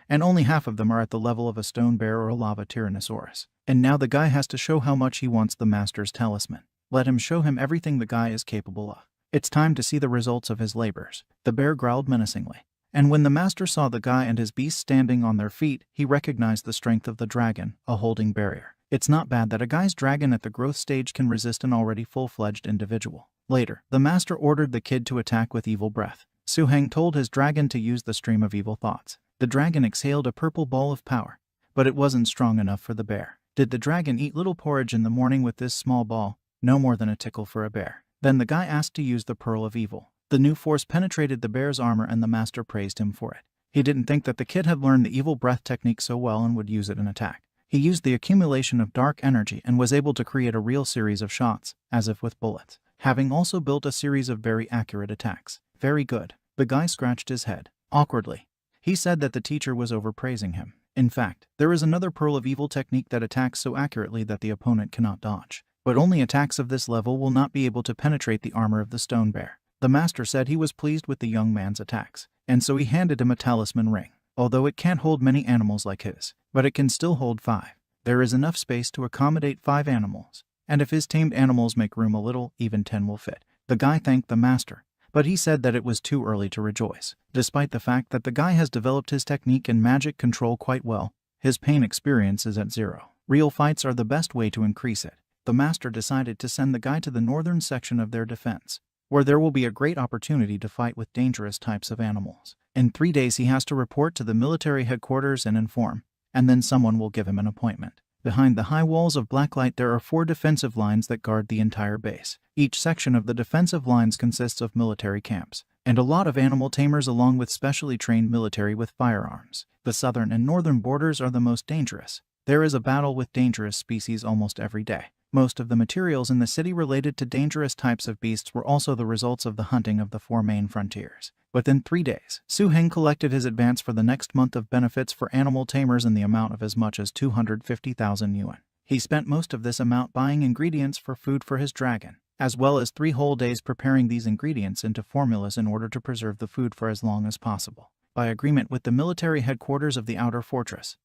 A: and only half of them are at the level of a stone bear or a lava tyrannosaurus. And now the guy has to show how much he wants the master's talisman. Let him show him everything the guy is capable of. It's time to see the results of his labors. The bear growled menacingly. And when the master saw the guy and his beast standing on their feet, he recognized the strength of the dragon, a holding barrier. It's not bad that a guy's dragon at the growth stage can resist an already full-fledged individual. Later, the master ordered the kid to attack with evil breath. Su-Heng told his dragon to use the stream of evil thoughts. The dragon exhaled a purple ball of power, but it wasn't strong enough for the bear. Did the dragon eat little porridge in the morning with this small ball? No more than a tickle for a bear. Then the guy asked to use the pearl of evil. The new force penetrated the bear's armor and the master praised him for it. He didn't think that the kid had learned the evil breath technique so well and would use it in attack. He used the accumulation of dark energy and was able to create a real series of shots, as if with bullets, having also built a series of very accurate attacks. Very good. The guy scratched his head. Awkwardly. He said that the teacher was overpraising him. In fact, there is another pearl of evil technique that attacks so accurately that the opponent cannot dodge. But only attacks of this level will not be able to penetrate the armor of the stone bear. The master said he was pleased with the young man's attacks, and so he handed him a talisman ring. Although it can't hold many animals like his, but it can still hold 5. There is enough space to accommodate 5 animals, and if his tamed animals make room a little, even 10 will fit. The guy thanked the master, but he said that it was too early to rejoice. Despite the fact that the guy has developed his technique and magic control quite well, his pain experience is at 0. Real fights are the best way to increase it. The master decided to send the guy to the northern section of their defense, where there will be a great opportunity to fight with dangerous types of animals. In 3 days he has to report to the military headquarters and inform, and then someone will give him an appointment. Behind the high walls of blacklight there are 4 defensive lines that guard the entire base. Each section of the defensive lines consists of military camps, and a lot of animal tamers along with specially trained military with firearms. The southern and northern borders are the most dangerous. There is a battle with dangerous species almost every day. Most of the materials in the city related to dangerous types of beasts were also the results of the hunting of the 4 main frontiers. Within 3 days, Su-Heng collected his advance for the next month of benefits for animal tamers in the amount of as much as 250,000 yuan. He spent most of this amount buying ingredients for food for his dragon, as well as 3 whole days preparing these ingredients into formulas in order to preserve the food for as long as possible. By agreement with the military headquarters of the outer fortress,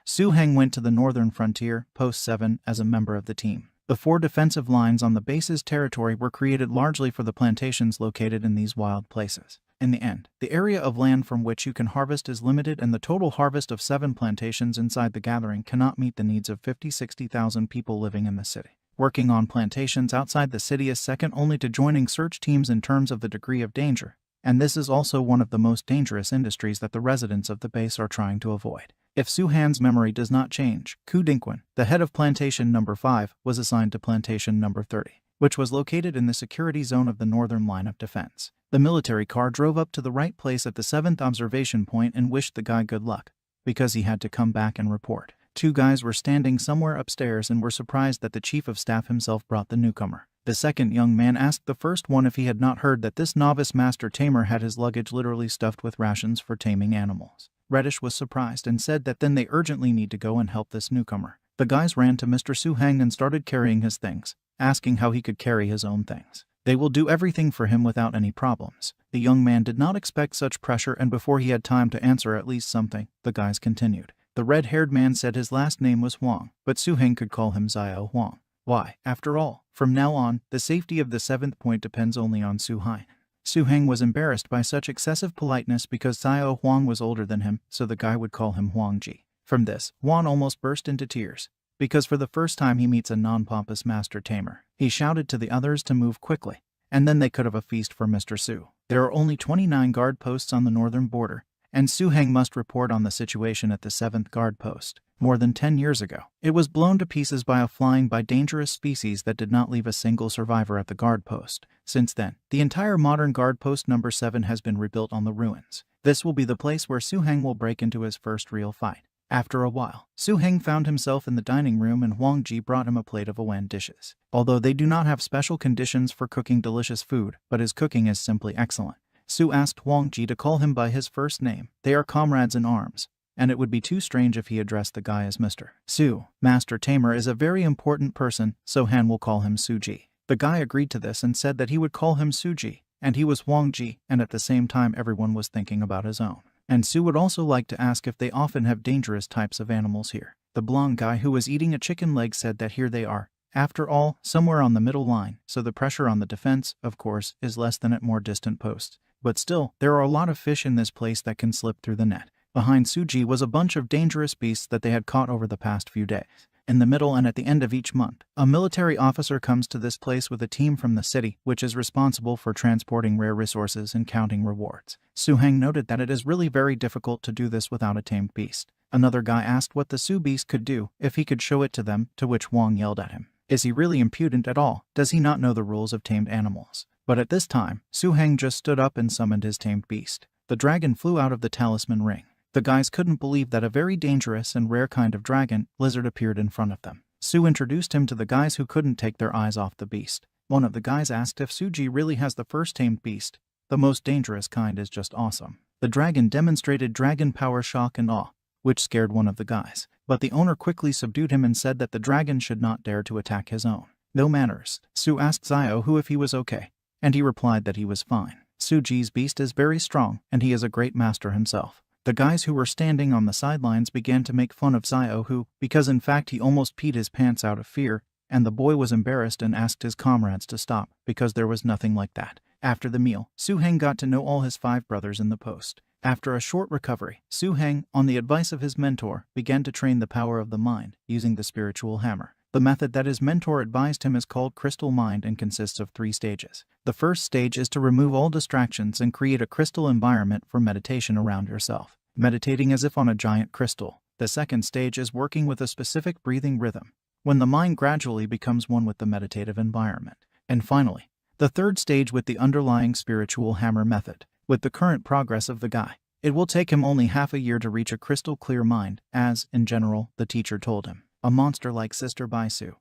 A: Su-Heng went to the northern frontier, Post 7, as a member of the team. The 4 defensive lines on the base's territory were created largely for the plantations located in these wild places. In the end, the area of land from which you can harvest is limited, and the total harvest of 7 plantations inside the gathering cannot meet the needs of 50-60,000 people living in the city. Working on plantations outside the city is second only to joining search teams in terms of the degree of danger, and this is also one of the most dangerous industries that the residents of the base are trying to avoid. If Su-Han's memory does not change, Ku Dingquan, the head of Plantation number 5, was assigned to Plantation number 30, which was located in the security zone of the northern line of defense. The military car drove up to the right place at the 7th observation point and wished the guy good luck, because he had to come back and report. 2 guys were standing somewhere upstairs and were surprised that the chief of staff himself brought the newcomer. The second young man asked the first one if he had not heard that this novice master tamer had his luggage literally stuffed with rations for taming animals. Reddish was surprised and said that then they urgently need to go and help this newcomer. The guys ran to Mr. Su-Heng and started carrying his things, asking how he could carry his own things. They will do everything for him without any problems. The young man did not expect such pressure, and before he had time to answer at least something, the guys continued. The red-haired man said his last name was Huang, but Su-Heng could call him Xiao Huang. Why, after all, from now on, the safety of the 7th point depends only on Su-Hein. Su-Heng was embarrassed by such excessive politeness because Xiao Huang was older than him, so the guy would call him Huangji. From this, Huan almost burst into tears, because for the first time he meets a non-pompous master tamer. He shouted to the others to move quickly, and then they could have a feast for Mr. Su. There are only 29 guard posts on the northern border, and Su-Heng must report on the situation at the 7th guard post. More than 10 years ago, it was blown to pieces by a flying by dangerous species that did not leave a single survivor at the guard post. Since then, the entire modern guard post number 7 has been rebuilt on the ruins. This will be the place where Su-Heng will break into his first real fight. After a while, Su-Heng found himself in the dining room and Huang Ji brought him a plate of Awen dishes. Although they do not have special conditions for cooking delicious food, but his cooking is simply excellent. Su asked Huang Ji to call him by his first name. They are comrades in arms, and it would be too strange if he addressed the guy as Mr. Su. Master Tamer is a very important person, so Han will call him Suji. The guy agreed to this and said that he would call him Suji, and he was Huang Ji, and at the same time everyone was thinking about his own. And Su would also like to ask if they often have dangerous types of animals here. The blonde guy who was eating a chicken leg said that here they are. After all, somewhere on the middle line, so the pressure on the defense, of course, is less than at more distant posts. But still, there are a lot of fish in this place that can slip through the net. Behind Suji was a bunch of dangerous beasts that they had caught over the past few days. In the middle and at the end of each month, a military officer comes to this place with a team from the city, which is responsible for transporting rare resources and counting rewards. Su-Heng noted that it is really very difficult to do this without a tamed beast. Another guy asked what the Su beast could do if he could show it to them, to which Huang yelled at him. Is he really impudent at all? Does he not know the rules of tamed animals? But at this time, Su-Heng just stood up and summoned his tamed beast. The dragon flew out of the talisman ring. The guys couldn't believe that a very dangerous and rare kind of dragon lizard appeared in front of them. Su introduced him to the guys who couldn't take their eyes off the beast. One of the guys asked if Suji really has the first tamed beast. The most dangerous kind is just awesome. The dragon demonstrated dragon power, shock and awe, which scared one of the guys. But the owner quickly subdued him and said that the dragon should not dare to attack his own. No manners. Su asked Xiao Hu if he was okay, and he replied that he was fine. Suji's beast is very strong, and he is a great master himself. The guys who were standing on the sidelines began to make fun of Xiao Hu, because in fact he almost peed his pants out of fear, and the boy was embarrassed and asked his comrades to stop, because there was nothing like that. After the meal, Su-Heng got to know all his 5 brothers in the post. After a short recovery, Su-Heng, on the advice of his mentor, began to train the power of the mind, using the spiritual hammer. The method that his mentor advised him is called Crystal Mind and consists of 3 stages. The first stage is to remove all distractions and create a crystal environment for meditation around yourself, meditating as if on a giant crystal. The second stage is working with a specific breathing rhythm, when the mind gradually becomes one with the meditative environment. And finally, the third stage with the underlying spiritual hammer method. With the current progress of the guy, it will take him only half a year to reach a crystal clear mind, as, in general, the teacher told him. A monster like Sister Baisu,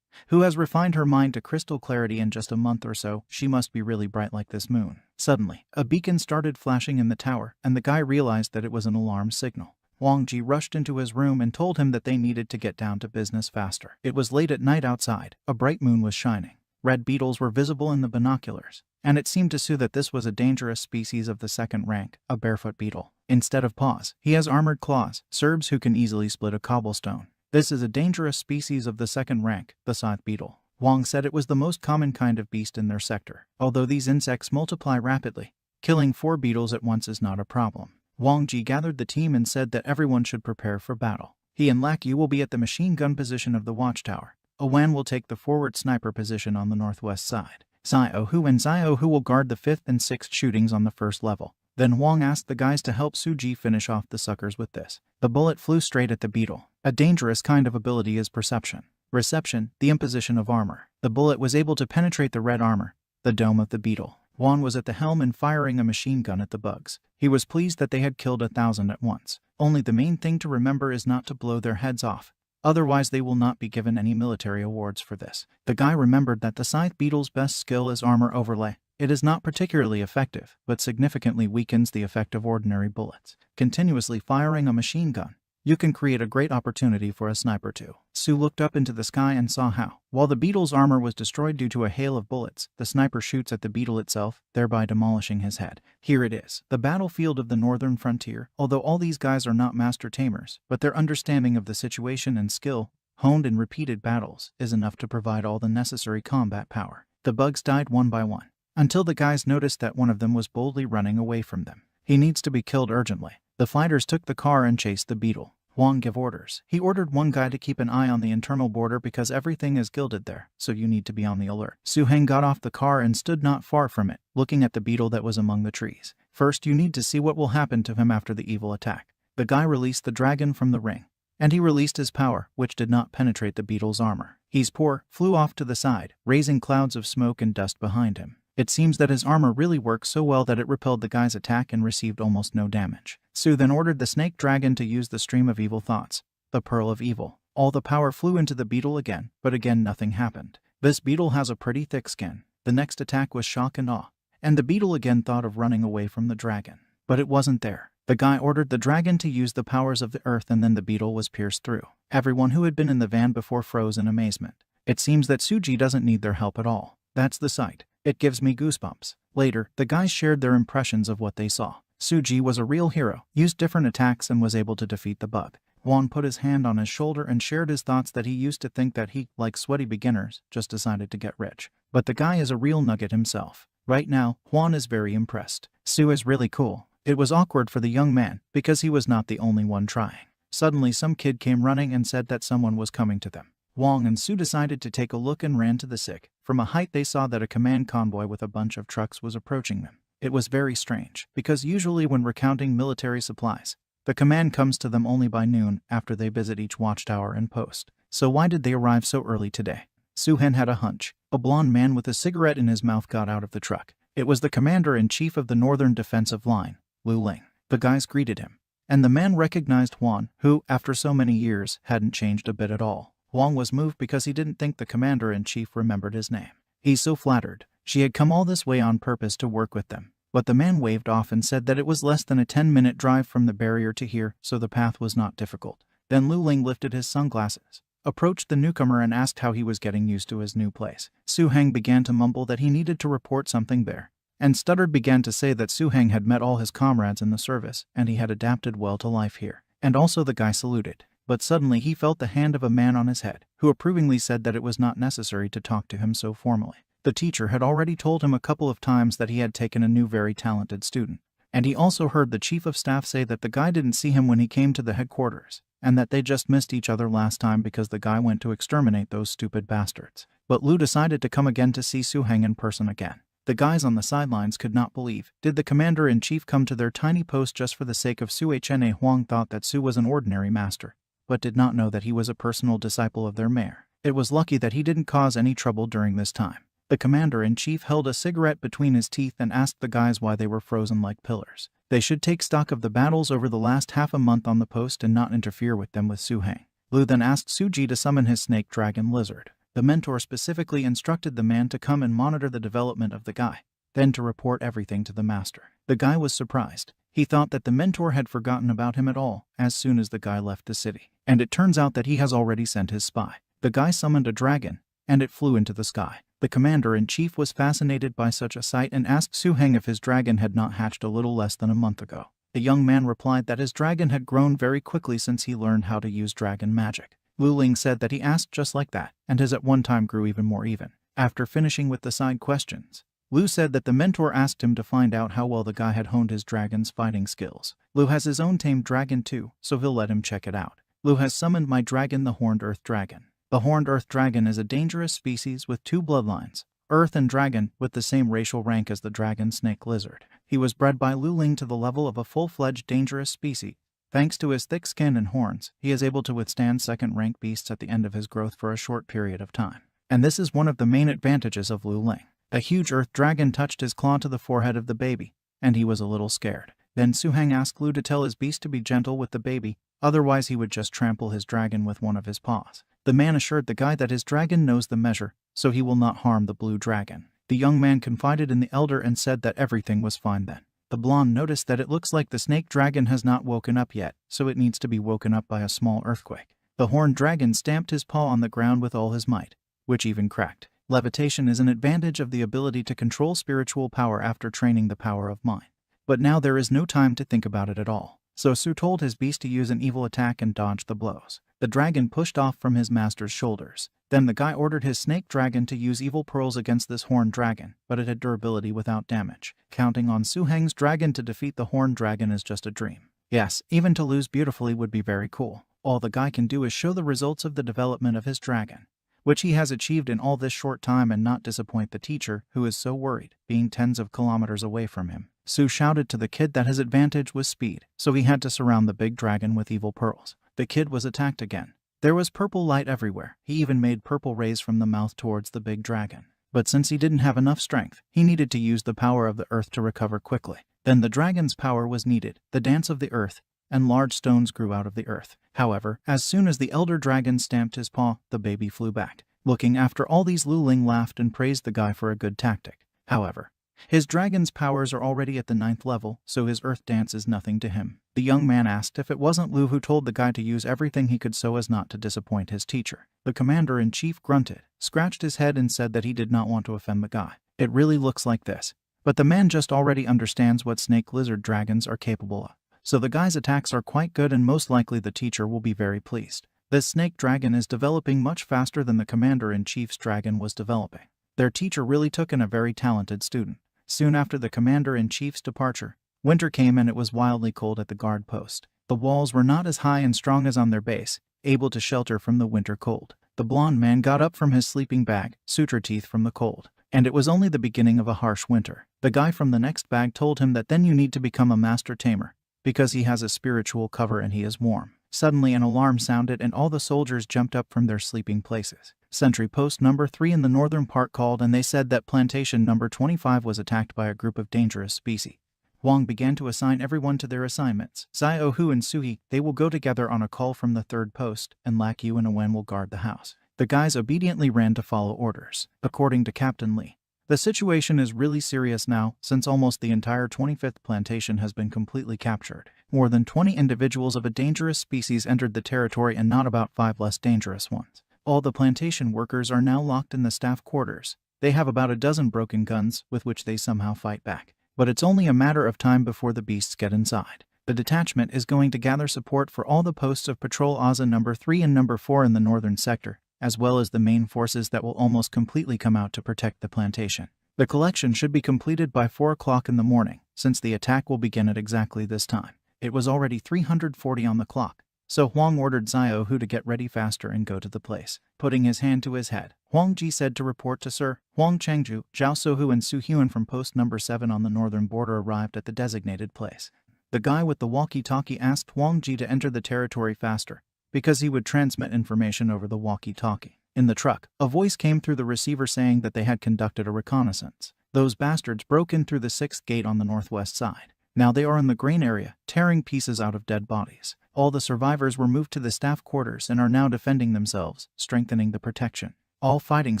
A: who has refined her mind to crystal clarity in just a month or so, she must be really bright like this moon. Suddenly, a beacon started flashing in the tower, and the guy realized that it was an alarm signal. Huang Ji rushed into his room and told him that they needed to get down to business faster. It was late at night outside. A bright moon was shining. Red beetles were visible in the binoculars, and it seemed to Su that this was a dangerous species of the 2nd rank, a barefoot beetle. Instead of paws, he has armored claws, Serbs who can easily split a cobblestone. This is a dangerous species of the 2nd rank, the scythe beetle. Huang said it was the most common kind of beast in their sector. Although these insects multiply rapidly, killing 4 beetles at once is not a problem. Huang Ji gathered the team and said that everyone should prepare for battle. He and Lac Yu will be at the machine gun position of the watchtower. Owan will take the forward sniper position on the northwest side. Xiao Hu and Xiao Hu will guard the 5th and 6th shootings on the 1st level. Then Huang asked the guys to help Suji finish off the suckers with this. The bullet flew straight at the beetle. A dangerous kind of ability is perception. Reception, the imposition of armor. The bullet was able to penetrate the red armor, the dome of the beetle. Huang was at the helm and firing a machine gun at the bugs. He was pleased that they had killed 1,000 at once. Only the main thing to remember is not to blow their heads off. Otherwise they will not be given any military awards for this. The guy remembered that the scythe beetle's best skill is armor overlay. It is not particularly effective, but significantly weakens the effect of ordinary bullets. Continuously firing a machine gun, you can create a great opportunity for a sniper too. Su looked up into the sky and saw how, while the beetle's armor was destroyed due to a hail of bullets, the sniper shoots at the beetle itself, thereby demolishing his head. Here it is, the battlefield of the northern frontier. Although all these guys are not master tamers, but their understanding of the situation and skill honed in repeated battles, is enough to provide all the necessary combat power. The bugs died one by one, until the guys noticed that one of them was boldly running away from them. He needs to be killed urgently. The fighters took the car and chased the beetle. Huang gave orders. He ordered one guy to keep an eye on the internal border because everything is gilded there, so you need to be on the alert. Su Heng got off the car and stood not far from it, looking at the beetle that was among the trees. First, you need to see what will happen to him after the evil attack. The guy released the dragon from the ring, and he released his power, which did not penetrate the beetle's armor. He's poor, flew off to the side, raising clouds of smoke and dust behind him. It seems that his armor really worked so well that it repelled the guy's attack and received almost no damage. Su then ordered the snake dragon to use the stream of evil thoughts, the pearl of evil. All the power flew into the beetle again, but again nothing happened. This beetle has a pretty thick skin. The next attack was shock and awe, and the beetle again thought of running away from the dragon. But it wasn't there. The guy ordered the dragon to use the powers of the earth, and then the beetle was pierced through. Everyone who had been in the van before froze in amazement. It seems that Suji doesn't need their help at all. That's the sight. It gives me goosebumps. Later, the guys shared their impressions of what they saw. Suji was a real hero, used different attacks and was able to defeat the bug. Juan put his hand on his shoulder and shared his thoughts that he used to think that he, like sweaty beginners, just decided to get rich. But the guy is a real nugget himself. Right now, Juan is very impressed. Su is really cool. It was awkward for the young man, because he was not the only one trying. Suddenly some kid came running and said that someone was coming to them. Wang and Su decided to take a look and ran to the sick. From a height they saw that a command convoy with a bunch of trucks was approaching them. It was very strange, because usually when recounting military supplies, the command comes to them only by noon after they visit each watchtower and post. So why did they arrive so early today? Su-hen had a hunch. A blond man with a cigarette in his mouth got out of the truck. It was the commander-in-chief of the Northern Defensive Line, Lu Ling. The guys greeted him, and the man recognized Huan, who, after so many years, hadn't changed a bit at all. Huang was moved because he didn't think the commander-in-chief remembered his name. He's so flattered. She had come all this way on purpose to work with them. But the man waved off and said that it was less than a 10-minute drive from the barrier to here, so the path was not difficult. Then Lu Ling lifted his sunglasses, approached the newcomer and asked how he was getting used to his new place. Su Heng began to mumble that he needed to report something there, and stuttered began to say that Su Heng had met all his comrades in the service, and he had adapted well to life here. And also the guy saluted. But suddenly he felt the hand of a man on his head, who approvingly said that it was not necessary to talk to him so formally. The teacher had already told him a couple of times that he had taken a new very talented student. And he also heard the chief of staff say that the guy didn't see him when he came to the headquarters, and that they just missed each other last time because the guy went to exterminate those stupid bastards. But Lu decided to come again to see Su Heng in person again. The guys on the sidelines could not believe. Did the commander-in-chief come to their tiny post just for the sake of Su Hna? Huang thought that Su was an ordinary master, but did not know that he was a personal disciple of their mayor. It was lucky that he didn't cause any trouble during this time. The commander-in-chief held a cigarette between his teeth and asked the guys why they were frozen like pillars. They should take stock of the battles over the last half a month on the post and not interfere with them with Su Heng. Lu then asked Suji to summon his snake dragon lizard. The mentor specifically instructed the man to come and monitor the development of the guy, then to report everything to the master. The guy was surprised. He thought that the mentor had forgotten about him at all as soon as the guy left the city. And it turns out that he has already sent his spy. The guy summoned a dragon, and it flew into the sky. The commander-in-chief was fascinated by such a sight and asked Su Heng if his dragon had not hatched a little less than a month ago. The young man replied that his dragon had grown very quickly since he learned how to use dragon magic. Lu Ling said that he asked just like that, and his at one time grew even more even. After finishing with the side questions, Lu said that the mentor asked him to find out how well the guy had honed his dragon's fighting skills. Lu has his own tamed dragon too, so he'll let him check it out. Lu has summoned my dragon, the Horned Earth Dragon. The Horned Earth Dragon is a dangerous species with two bloodlines, Earth and Dragon, with the same racial rank as the dragon snake lizard. He was bred by Lu Ling to the level of a full-fledged dangerous species. Thanks to his thick skin and horns, he is able to withstand second-rank beasts at the end of his growth for a short period of time. And this is one of the main advantages of Lu Ling. The huge earth dragon touched his claw to the forehead of the baby, and he was a little scared. Then Su Heng asked Lu to tell his beast to be gentle with the baby, otherwise he would just trample his dragon with one of his paws. The man assured the guy that his dragon knows the measure, so he will not harm the blue dragon. The young man confided in the elder and said that everything was fine then. The blonde noticed that it looks like the snake dragon has not woken up yet, so it needs to be woken up by a small earthquake. The horned dragon stamped his paw on the ground with all his might, which even cracked. Levitation is an advantage of the ability to control spiritual power after training the power of mind. But now there is no time to think about it at all. So Su told his beast to use an evil attack and dodge the blows. The dragon pushed off from his master's shoulders. Then the guy ordered his snake dragon to use evil pearls against this horned dragon, but it had durability without damage. Counting on Su Heng's dragon to defeat the horned dragon is just a dream. Yes, even to lose beautifully would be very cool. All the guy can do is show the results of the development of his dragon, which he has achieved in all this short time, and not disappoint the teacher, who is so worried, being tens of kilometers away from him. Su shouted to the kid that his advantage was speed, so he had to surround the big dragon with evil pearls. The kid was attacked again. There was purple light everywhere. He even made purple rays from the mouth towards the big dragon. But since he didn't have enough strength, he needed to use the power of the earth to recover quickly. Then the dragon's power was needed, the dance of the earth, and large stones grew out of the earth. However, as soon as the elder dragon stamped his paw, the baby flew back. Looking after all these, Lu Ling laughed and praised the guy for a good tactic. However, his dragon's powers are already at the 9th level, so his earth dance is nothing to him. The young man asked if it wasn't Lu who told the guy to use everything he could so as not to disappoint his teacher. The commander-in-chief grunted, scratched his head, and said that he did not want to offend the guy. It really looks like this. But the man just already understands what snake lizard dragons are capable of. So the guy's attacks are quite good, and most likely the teacher will be very pleased. This snake dragon is developing much faster than the commander-in-chief's dragon was developing. Their teacher really took in a very talented student. Soon after the commander-in-chief's departure, winter came, and it was wildly cold at the guard post. The walls were not as high and strong as on their base, able to shelter from the winter cold. The blonde man got up from his sleeping bag, suture teeth from the cold. And it was only the beginning of a harsh winter. The guy from the next bag told him that then you need to become a master tamer, because he has a spiritual cover and he is warm. Suddenly an alarm sounded, and all the soldiers jumped up from their sleeping places. Sentry post number 3 in the northern part called, and they said that plantation number 25 was attacked by a group of dangerous species. Wang began to assign everyone to their assignments. Xiao Hu and Suhi, they will go together on a call from the 3rd post, and Lak Yu and Awen will guard the house. The guys obediently ran to follow orders. According to Captain Li, the situation is really serious now, since almost the entire 25th plantation has been completely captured. More than 20 individuals of a dangerous species entered the territory, and not about 5 less dangerous ones. All the plantation workers are now locked in the staff quarters. They have about a dozen broken guns, with which they somehow fight back. But it's only a matter of time before the beasts get inside. The detachment is going to gather support for all the posts of Patrol Aza number 3 and number 4 in the northern sector, as well as the main forces that will almost completely come out to protect the plantation. The collection should be completed by 4 o'clock in the morning, since the attack will begin at exactly this time. It was already 3:40 on the clock, so Huang ordered Xiao Hu to get ready faster and go to the place. Putting his hand to his head, Huang Ji said to report to Sir. Huang Chengju, Zhao Sohu and Su Huan from post number 7 on the northern border arrived at the designated place. The guy with the walkie-talkie asked Huang Ji to enter the territory faster, because he would transmit information over the walkie-talkie. In the truck, a voice came through the receiver saying that they had conducted a reconnaissance. Those bastards broke in through the 6th gate on the northwest side. Now they are in the grain area, tearing pieces out of dead bodies. All the survivors were moved to the staff quarters and are now defending themselves, strengthening the protection. All fighting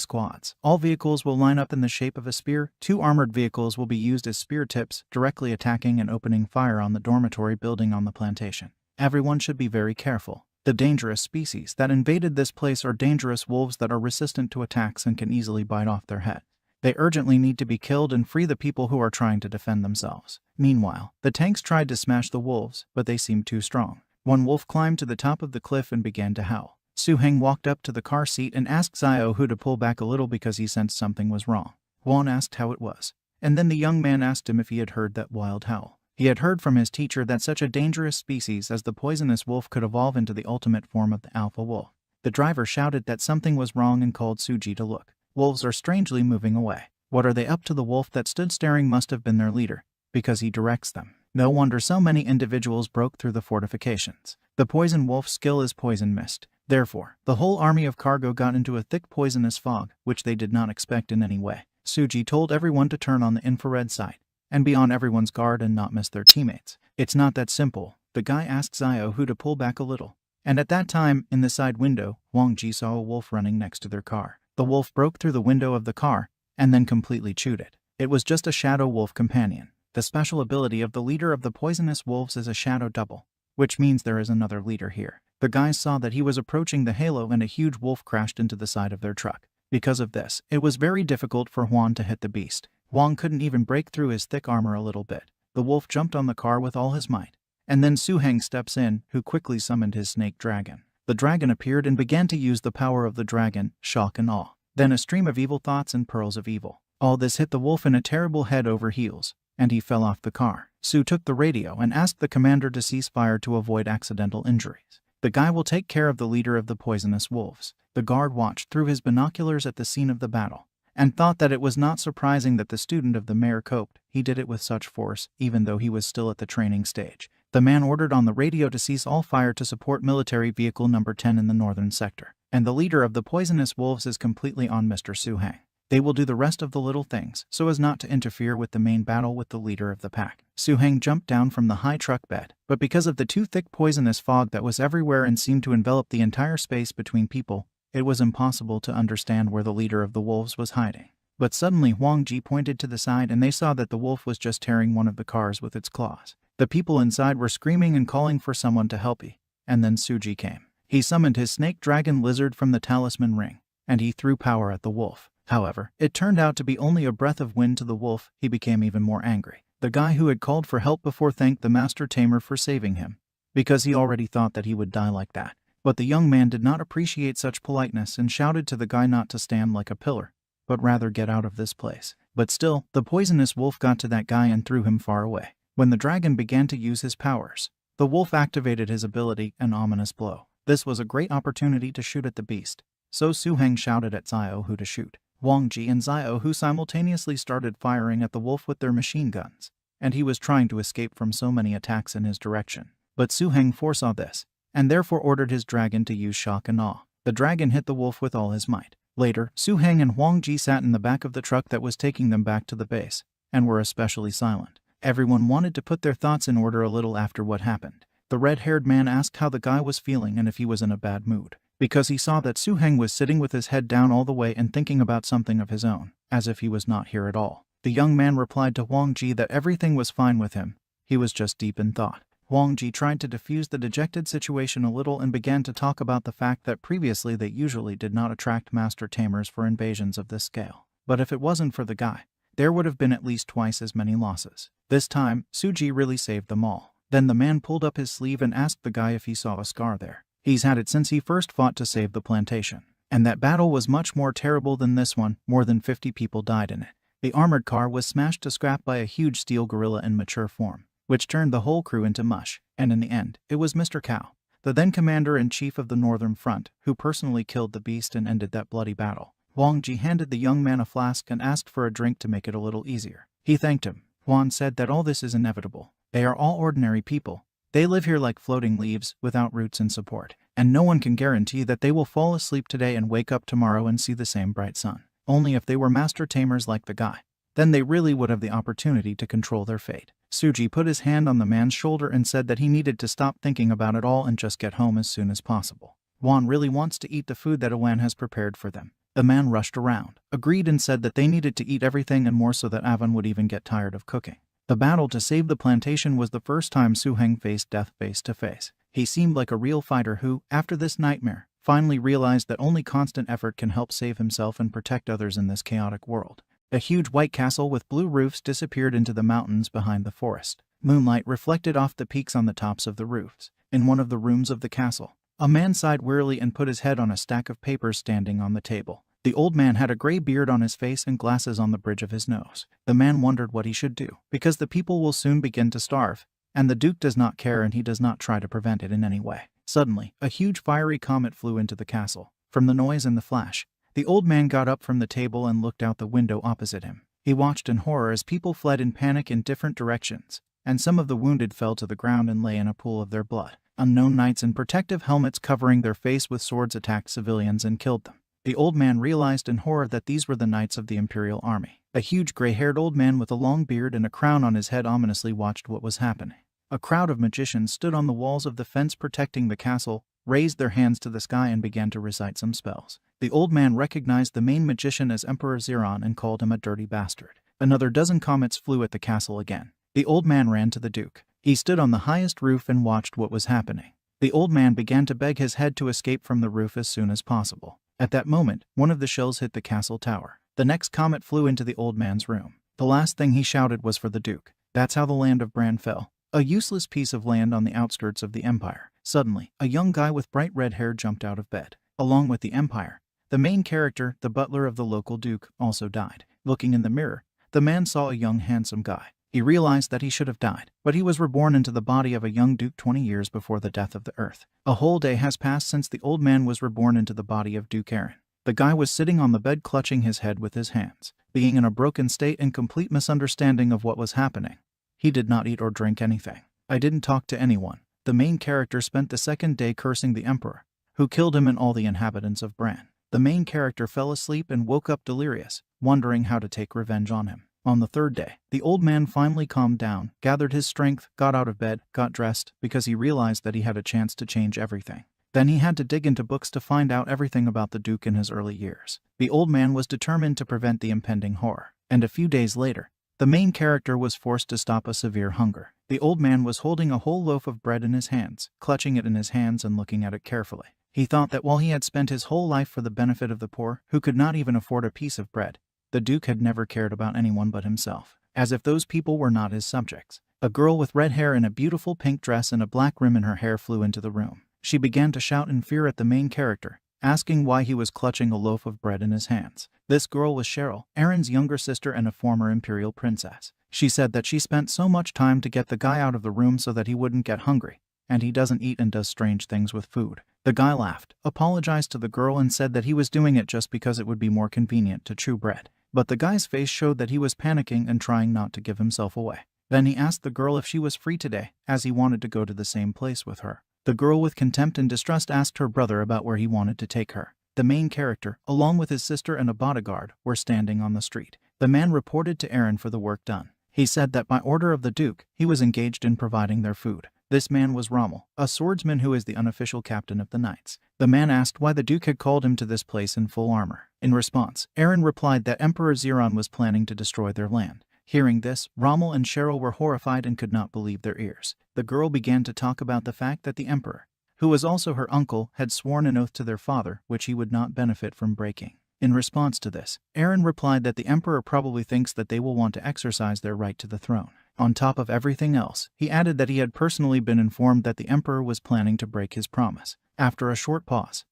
A: squads. All vehicles will line up in the shape of a spear. 2 armored vehicles will be used as spear tips, directly attacking and opening fire on the dormitory building on the plantation. Everyone should be very careful. The dangerous species that invaded this place are dangerous wolves that are resistant to attacks and can easily bite off their head. They urgently need to be killed and free the people who are trying to defend themselves. Meanwhile, the tanks tried to smash the wolves, but they seemed too strong. One wolf climbed to the top of the cliff and began to howl. Su Heng walked up to the car seat and asked Xiao Hu to pull back a little because he sensed something was wrong. Juan asked how it was, and then the young man asked him if he had heard that wild howl. He had heard from his teacher that such a dangerous species as the poisonous wolf could evolve into the ultimate form of the alpha wolf. The driver shouted that something was wrong and called Suji to look. Wolves are strangely moving away. What are they up to? The wolf that stood staring must have been their leader, because he directs them. No wonder so many individuals broke through the fortifications. The poison wolf's skill is poison mist. Therefore, the whole army of cargo got into a thick poisonous fog, which they did not expect in any way. Suji told everyone to turn on the infrared sight and be on everyone's guard and not miss their teammates. It's not that simple. The guy asked Xiao Hu to pull back a little. And at that time, in the side window, Wang Ji saw a wolf running next to their car. The wolf broke through the window of the car and then completely chewed it. It was just a shadow wolf companion. The special ability of the leader of the poisonous wolves is a shadow double, which means there is another leader here. The guys saw that he was approaching the halo and a huge wolf crashed into the side of their truck. Because of this, it was very difficult for Huan to hit the beast. Huang couldn't even break through his thick armor a little bit. The wolf jumped on the car with all his might, And then Suheng steps in, who quickly summoned his snake dragon. The dragon appeared and began to use the power of the dragon, shock and awe. Then a stream of evil thoughts and pearls of evil. All this hit the wolf in a terrible head over heels, and he fell off the car. Su took the radio and asked the commander to cease fire to avoid accidental injuries. The guy will take care of the leader of the poisonous wolves. The guard watched through his binoculars at the scene of the battle, and thought that it was not surprising that the student of the mayor coped. He did it with such force, even though he was still at the training stage. The man ordered on the radio to cease all fire to support military vehicle number 10 in the northern sector. And the leader of the poisonous wolves is completely on Mr. Suheng. They will do the rest of the little things, so as not to interfere with the main battle with the leader of the pack. Suheng jumped down from the high truck bed, but because of the too thick poisonous fog that was everywhere and seemed to envelop the entire space between people, it was impossible to understand where the leader of the wolves was hiding. But suddenly Huang Ji pointed to the side and they saw that the wolf was just tearing one of the cars with its claws. The people inside were screaming and calling for someone to help him, and then Suji came. He summoned his snake dragon lizard from the talisman ring, and he threw power at the wolf. However, it turned out to be only a breath of wind to the wolf. He became even more angry. The guy who had called for help before thanked the master tamer for saving him, because he already thought that he would die like that. But the young man did not appreciate such politeness and shouted to the guy not to stand like a pillar, but rather get out of this place. But still, the poisonous wolf got to that guy and threw him far away. When the dragon began to use his powers, the wolf activated his ability, an ominous blow. This was a great opportunity to shoot at the beast, so Suheng shouted at Zio who to shoot. Wang Ji and Zio who simultaneously started firing at the wolf with their machine guns, and he was trying to escape from so many attacks in his direction. But Suheng foresaw this, and therefore ordered his dragon to use shock and awe. The dragon hit the wolf with all his might. Later, Suheng and Huang Ji sat in the back of the truck that was taking them back to the base, and were especially silent. Everyone wanted to put their thoughts in order a little after what happened. The red-haired man asked how the guy was feeling and if he was in a bad mood, because he saw that Suheng was sitting with his head down all the way and thinking about something of his own, as if he was not here at all. The young man replied to Huang Ji that everything was fine with him, he was just deep in thought. Huang Ji tried to diffuse the dejected situation a little and began to talk about the fact that previously they usually did not attract master tamers for invasions of this scale. But if it wasn't for the guy, there would have been at least twice as many losses. This time, Suji really saved them all. Then the man pulled up his sleeve and asked the guy if he saw a scar there. He's had it since he first fought to save the plantation. And that battle was much more terrible than this one. More than 50 people died in it. The armored car was smashed to scrap by a huge steel gorilla in mature form, which turned the whole crew into mush. And in the end, it was Mr. Cao, the then commander-in-chief of the Northern Front, who personally killed the beast and ended that bloody battle. Huang Ji handed the young man a flask and asked for a drink to make it a little easier. He thanked him. Huan said that all this is inevitable. They are all ordinary people. They live here like floating leaves, without roots and support. And no one can guarantee that they will fall asleep today and wake up tomorrow and see the same bright sun. Only if they were master tamers like the guy, then they really would have the opportunity to control their fate. Suji put his hand on the man's shoulder and said that he needed to stop thinking about it all and just get home as soon as possible. Juan really wants to eat the food that Awan has prepared for them. The man rushed around, agreed and said that they needed to eat everything and more so that Avan would even get tired of cooking. The battle to save the plantation was the first time Suheng faced death face to face. He seemed like a real fighter who, after this nightmare, finally realized that only constant effort can help save himself and protect others in this chaotic world. A huge white castle with blue roofs disappeared into the mountains behind the forest. Moonlight reflected off the peaks on the tops of the roofs. In one of the rooms of the castle, a man sighed wearily and put his head on a stack of papers standing on the table. The old man had a gray beard on his face and glasses on the bridge of his nose. The man wondered what he should do, because the people will soon begin to starve, and the Duke does not care and he does not try to prevent it in any way. Suddenly, a huge fiery comet flew into the castle. From the noise and the flash, the old man got up from the table and looked out the window opposite him. He watched in horror as people fled in panic in different directions, and some of the wounded fell to the ground and lay in a pool of their blood. Unknown knights in protective helmets covering their face with swords attacked civilians and killed them. The old man realized in horror that these were the knights of the Imperial Army. A huge gray-haired old man with a long beard and a crown on his head ominously watched what was happening. A crowd of magicians stood on the walls of the fence protecting the castle, raised their hands to the sky and began to recite some spells. The old man recognized the main magician as Emperor Ziran and called him a dirty bastard. Another dozen comets flew at the castle again. The old man ran to the Duke. He stood on the highest roof and watched what was happening. The old man began to beg his head to escape from the roof as soon as possible. At that moment, one of the shells hit the castle tower. The next comet flew into the old man's room. The last thing he shouted was for the Duke. That's how the land of Bran fell. a useless piece of land on the outskirts of the Empire. Suddenly, a young guy with bright red hair jumped out of bed. Along with the Empire, the main character, the butler of the local duke, also died. Looking in the mirror, the man saw a young handsome guy. He realized that he should have died, but he was reborn into the body of a young duke 20 years before the death of the earth. A whole day has passed since the old man was reborn into the body of Duke Aaron. The guy was sitting on the bed clutching his head with his hands, being in a broken state and complete misunderstanding of what was happening. He did not eat or drink anything. I didn't talk to anyone. The main character spent the second day cursing the emperor, who killed him and all the inhabitants of Bran. The main character fell asleep and woke up delirious, wondering how to take revenge on him. On the third day, the old man finally calmed down, gathered his strength, got out of bed, got dressed, because he realized that he had a chance to change everything. Then he had to dig into books to find out everything about the Duke in his early years. The old man was determined to prevent the impending horror, and a few days later, the main character was forced to stop a severe hunger. The old man was holding a whole loaf of bread in his hands, clutching it in his hands and looking at it carefully. He thought that while he had spent his whole life for the benefit of the poor, who could not even afford a piece of bread, the Duke had never cared about anyone but himself, as if those people were not his subjects. A girl with red hair in a beautiful pink dress and a black rim in her hair flew into the room. She began to shout in fear at the main character, asking why he was clutching a loaf of bread in his hands. This girl was Cheryl, Aaron's younger sister and a former imperial princess. She said that she spent so much time to get the guy out of the room so that he wouldn't get hungry, and he doesn't eat and does strange things with food. The guy laughed, apologized to the girl and said that he was doing it just because it would be more convenient to chew bread. But the guy's face showed that he was panicking and trying not to give himself away. Then he asked the girl if she was free today, as he wanted to go to the same place with her. The girl with contempt and distrust asked her brother about where he wanted to take her. The main character, along with his sister and a bodyguard, were standing on the street. The man reported to Aaron for the work done. He said that by order of the Duke, he was engaged in providing their food. This man was Rommel, a swordsman who is the unofficial captain of the knights. The man asked why the Duke had called him to this place in full armor. In response, Aaron replied that Emperor Zeron was planning to destroy their land. Hearing this, Rommel and Cheryl were horrified and could not believe their ears. The girl began to talk about the fact that the emperor, who was also her uncle, had sworn an oath to their father, which he would not benefit from breaking. In response to this, Aaron replied that the emperor probably thinks that they will want to exercise their right to the throne. On top of everything else, he added that he had personally been informed that the emperor was planning to break his promise. After a short pause,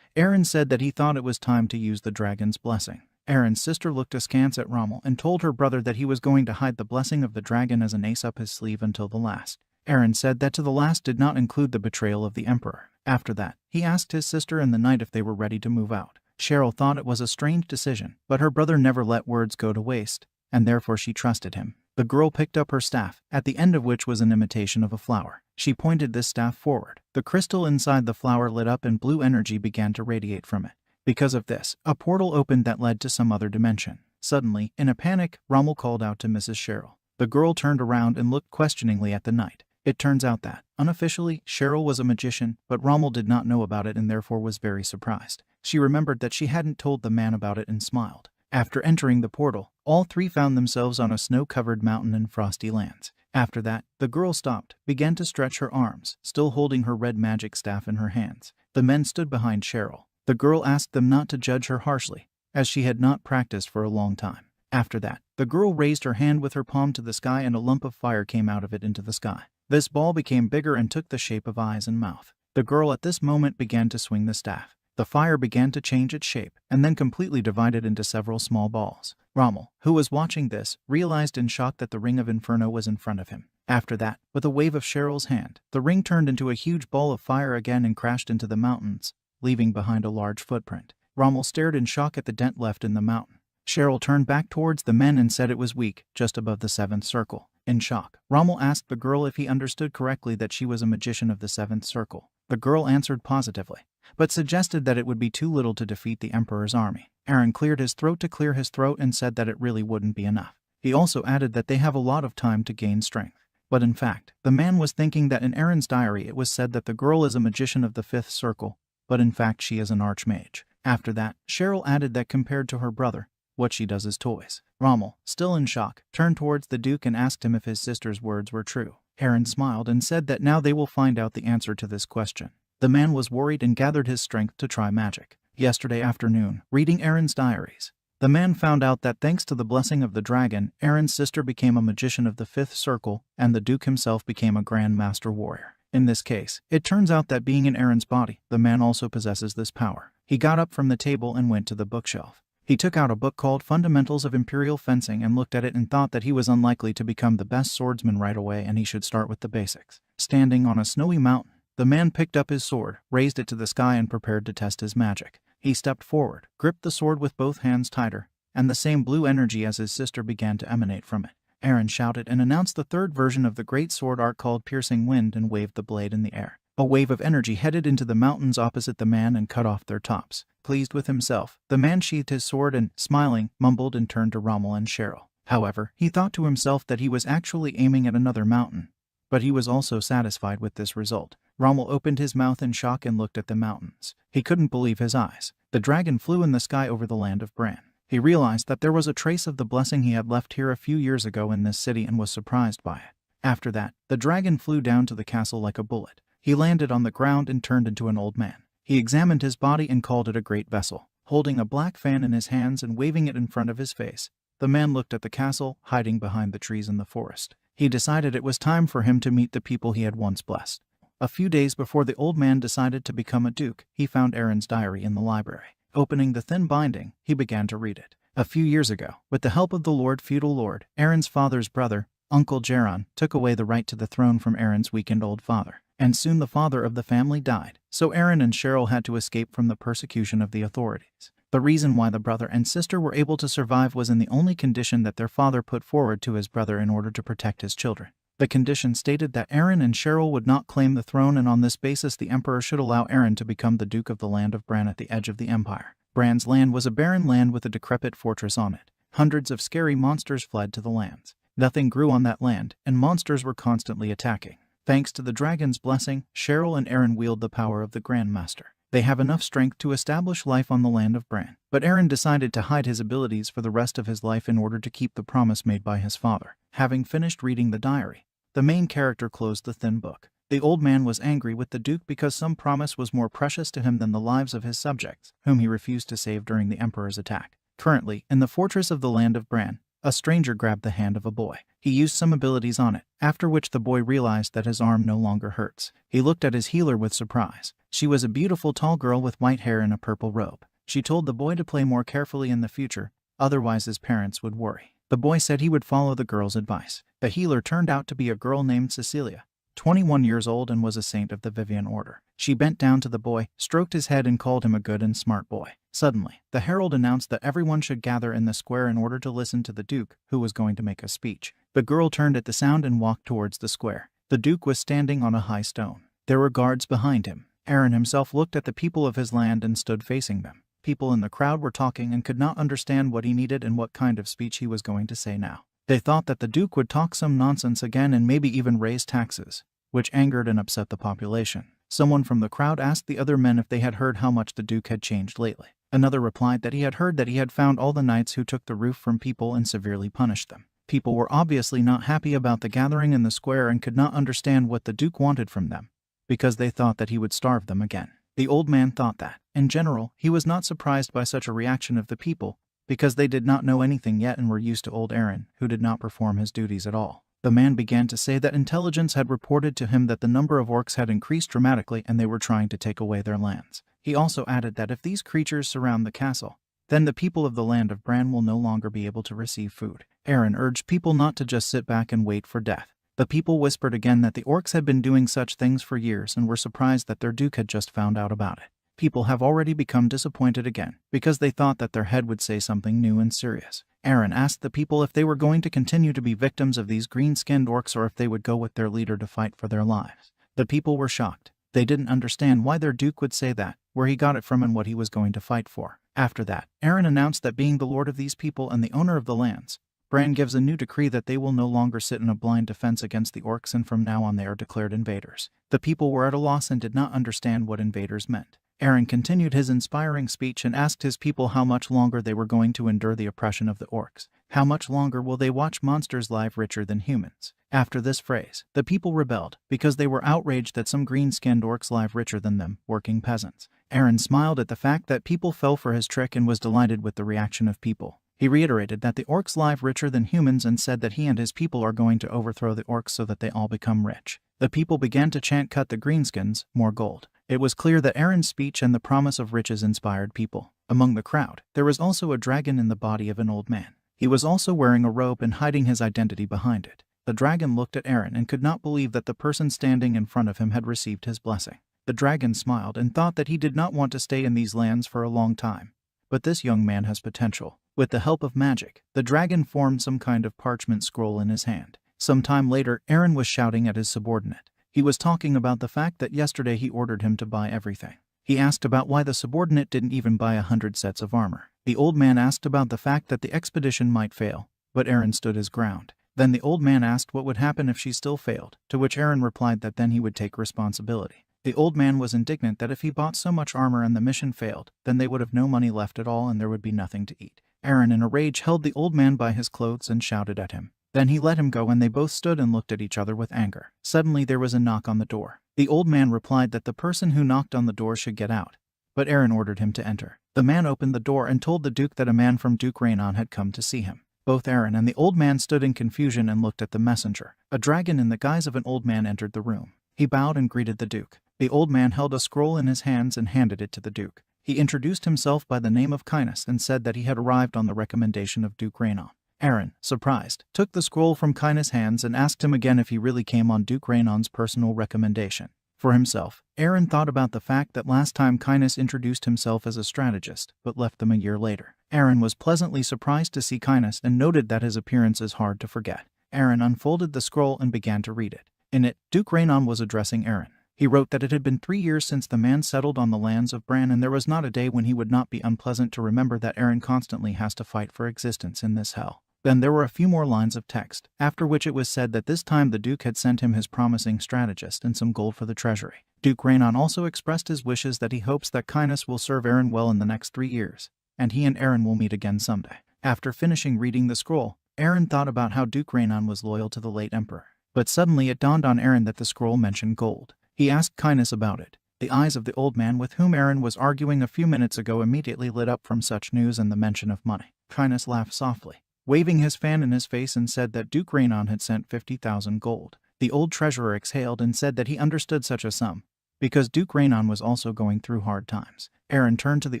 A: Aaron said that he thought it was time to use the dragon's blessing. Aaron's sister looked askance at Rommel and told her brother that he was going to hide the blessing of the dragon as an ace up his sleeve until the last. Aaron said that to the last did not include the betrayal of the emperor. After that, he asked his sister and the knight if they were ready to move out. Cheryl thought it was a strange decision, but her brother never let words go to waste, and therefore she trusted him. The girl picked up her staff, at the end of which was an imitation of a flower. She pointed this staff forward. The crystal inside the flower lit up and blue energy began to radiate from it. Because of this, a portal opened that led to some other dimension. Suddenly, in a panic, Rommel called out to Mrs. Cheryl. The girl turned around and looked questioningly at the knight. It turns out that, unofficially, Cheryl was a magician, but Rommel did not know about it and therefore was very surprised. She remembered that she hadn't told the man about it and smiled. After entering the portal, all three found themselves on a snow-covered mountain in frosty lands. After that, the girl stopped, began to stretch her arms, still holding her red magic staff in her hands. The men stood behind Cheryl. The girl asked them not to judge her harshly, as she had not practiced for a long time. After that, the girl raised her hand with her palm to the sky and a lump of fire came out of it into the sky. This ball became bigger and took the shape of eyes and mouth. The girl at this moment began to swing the staff. The fire began to change its shape, and then completely divided into several small balls. Rommel, who was watching this, realized in shock that the ring of Inferno was in front of him. After that, with a wave of Cheryl's hand, the ring turned into a huge ball of fire again and crashed into the mountains, leaving behind a large footprint. Rommel stared in shock at the dent left in the mountain. Cheryl turned back towards the men and said it was weak, just above the seventh circle. In shock, Rommel asked the girl if he understood correctly that she was a magician of the seventh circle. The girl answered positively, but suggested that it would be too little to defeat the emperor's army. Aaron cleared his throat to clear his throat and said that it really wouldn't be enough. He also added that they have a lot of time to gain strength. But in fact, the man was thinking that in Aaron's diary it was said that the girl is a magician of the fifth circle, but in fact she is an archmage. After that, Cheryl added that compared to her brother, what she does is toys. Rommel, still in shock, turned towards the Duke and asked him if his sister's words were true. Aaron smiled and said that now they will find out the answer to this question. The man was worried and gathered his strength to try magic. Yesterday afternoon, reading Aaron's diaries, The man found out that thanks to the blessing of the dragon, Aaron's sister became a magician of the fifth circle, and the Duke himself became a Grand Master warrior. In this case, it turns out that being in Aaron's body, the man also possesses this power. He got up from the table and went to the bookshelf. He took out a book called Fundamentals of Imperial Fencing and looked at it and thought that he was unlikely to become the best swordsman right away and he should start with the basics. Standing on a snowy mountain, the man picked up his sword, raised it to the sky and prepared to test his magic. He stepped forward, gripped the sword with both hands tighter, and the same blue energy as his sister began to emanate from it. Aaron shouted and announced the third version of the great sword art called Piercing Wind and waved the blade in the air. A wave of energy headed into the mountains opposite the man and cut off their tops. Pleased with himself, the man sheathed his sword and, smiling, mumbled and turned to Rommel and Cheryl. However, he thought to himself that he was actually aiming at another mountain, but he was also satisfied with this result. Rommel opened his mouth in shock and looked at the mountains. He couldn't believe his eyes. The dragon flew in the sky over the land of Bran. He realized that there was a trace of the blessing he had left here a few years ago in this city and was surprised by it. After that, the dragon flew down to the castle like a bullet. He landed on the ground and turned into an old man. He examined his body and called it a great vessel. Holding a black fan in his hands and waving it in front of his face, the man looked at the castle, hiding behind the trees in the forest. He decided it was time for him to meet the people he had once blessed. A few days before the old man decided to become a duke, he found Aaron's diary in the library. Opening the thin binding, he began to read it. A few years ago, with the help of the feudal lord, Aaron's father's brother, Uncle Jaron, took away the right to the throne from Aaron's weakened old father. And soon the father of the family died, so Aaron and Cheryl had to escape from the persecution of the authorities. The reason why the brother and sister were able to survive was in the only condition that their father put forward to his brother in order to protect his children. The condition stated that Aaron and Cheryl would not claim the throne, and on this basis the emperor should allow Aaron to become the duke of the land of Bran at the edge of the empire. Bran's land was a barren land with a decrepit fortress on it. Hundreds of scary monsters fled to the lands. Nothing grew on that land, and monsters were constantly attacking. Thanks to the dragon's blessing, Cheryl and Aaron wield the power of the Grand Master. They have enough strength to establish life on the land of Bran. But Aaron decided to hide his abilities for the rest of his life in order to keep the promise made by his father. Having finished reading the diary, the main character closed the thin book. The old man was angry with the Duke because some promise was more precious to him than the lives of his subjects, whom he refused to save during the Emperor's attack. Currently, in the fortress of the land of Bran, a stranger grabbed the hand of a boy. He used some abilities on it, after which the boy realized that his arm no longer hurts. He looked at his healer with surprise. She was a beautiful tall girl with white hair and a purple robe. She told the boy to play more carefully in the future, otherwise his parents would worry. The boy said he would follow the girl's advice. The healer turned out to be a girl named Cecilia, 21 years old, and was a saint of the Vivian Order. She bent down to the boy, stroked his head and called him a good and smart boy. Suddenly, the herald announced that everyone should gather in the square in order to listen to the Duke, who was going to make a speech. The girl turned at the sound and walked towards the square. The Duke was standing on a high stone. There were guards behind him. Aaron himself looked at the people of his land and stood facing them. People in the crowd were talking and could not understand what he needed and what kind of speech he was going to say now. They thought that the Duke would talk some nonsense again and maybe even raise taxes, which angered and upset the population. Someone from the crowd asked the other men if they had heard how much the Duke had changed lately. Another replied that he had heard that he had found all the knights who took the roof from people and severely punished them. People were obviously not happy about the gathering in the square and could not understand what the Duke wanted from them, because they thought that he would starve them again. The old man thought that, in general, he was not surprised by such a reaction of the people, because they did not know anything yet and were used to old Aaron, who did not perform his duties at all. The man began to say that intelligence had reported to him that the number of orcs had increased dramatically and they were trying to take away their lands. He also added that if these creatures surround the castle, then the people of the land of Bran will no longer be able to receive food. Aaron urged people not to just sit back and wait for death. The people whispered again that the orcs had been doing such things for years and were surprised that their Duke had just found out about it. People have already become disappointed again, because they thought that their head would say something new and serious. Aaron asked the people if they were going to continue to be victims of these green-skinned orcs or if they would go with their leader to fight for their lives. The people were shocked. They didn't understand why their Duke would say that, where he got it from and what he was going to fight for. After that, Aaron announced that being the lord of these people and the owner of the lands, Bran gives a new decree that they will no longer sit in a blind defense against the orcs, and from now on they are declared invaders. The people were at a loss and did not understand what invaders meant. Aaron continued his inspiring speech and asked his people how much longer they were going to endure the oppression of the orcs. How much longer will they watch monsters live richer than humans? After this phrase, the people rebelled, because they were outraged that some green-skinned orcs live richer than them, working peasants. Aaron smiled at the fact that people fell for his trick and was delighted with the reaction of people. He reiterated that the orcs live richer than humans and said that he and his people are going to overthrow the orcs so that they all become rich. The people began to chant, "Cut the greenskins, more gold." It was clear that Aaron's speech and the promise of riches inspired people. Among the crowd, there was also a dragon in the body of an old man. He was also wearing a robe and hiding his identity behind it. The dragon looked at Aaron and could not believe that the person standing in front of him had received his blessing. The dragon smiled and thought that he did not want to stay in these lands for a long time. But this young man has potential. With the help of magic, the dragon formed some kind of parchment scroll in his hand. Some time later, Aaron was shouting at his subordinate. He was talking about the fact that yesterday he ordered him to buy everything. He asked about why the subordinate didn't even buy 100 sets of armor. The old man asked about the fact that the expedition might fail, but Aaron stood his ground. Then the old man asked what would happen if she still failed, to which Aaron replied that then he would take responsibility. The old man was indignant that if he bought so much armor and the mission failed, then they would have no money left at all and there would be nothing to eat. Aaron in a rage held the old man by his clothes and shouted at him. Then he let him go and they both stood and looked at each other with anger. Suddenly there was a knock on the door. The old man replied that the person who knocked on the door should get out, but Aaron ordered him to enter. The man opened the door and told the Duke that a man from Duke Rainon had come to see him. Both Aaron and the old man stood in confusion and looked at the messenger. A dragon in the guise of an old man entered the room. He bowed and greeted the Duke. The old man held a scroll in his hands and handed it to the Duke. He introduced himself by the name of Kindness and said that he had arrived on the recommendation of Duke Rainon. Aaron, surprised, took the scroll from Kindness' hands and asked him again if he really came on Duke Rainon's personal recommendation. For himself, Aaron thought about the fact that last time Kindness introduced himself as a strategist, but left them a year later. Aaron was pleasantly surprised to see Kindness and noted that his appearance is hard to forget. Aaron unfolded the scroll and began to read it. In it, Duke Rainon was addressing Aaron. He wrote that it had been 3 years since the man settled on the lands of Bran and there was not a day when he would not be unpleasant to remember that Aaron constantly has to fight for existence in this hell. Then there were a few more lines of text, after which it was said that this time the Duke had sent him his promising strategist and some gold for the treasury. Duke Rainon also expressed his wishes that he hopes that Kindness will serve Aaron well in the next 3 years, and he and Aaron will meet again someday. After finishing reading the scroll, Aaron thought about how Duke Rainon was loyal to the late emperor. But suddenly it dawned on Aaron that the scroll mentioned gold. He asked Kindness about it. The eyes of the old man with whom Aaron was arguing a few minutes ago immediately lit up from such news and the mention of money. Kindness laughed softly, waving his fan in his face, and said that Duke Rainon had sent 50,000 gold. The old treasurer exhaled and said that he understood such a sum, because Duke Rainon was also going through hard times. Aaron turned to the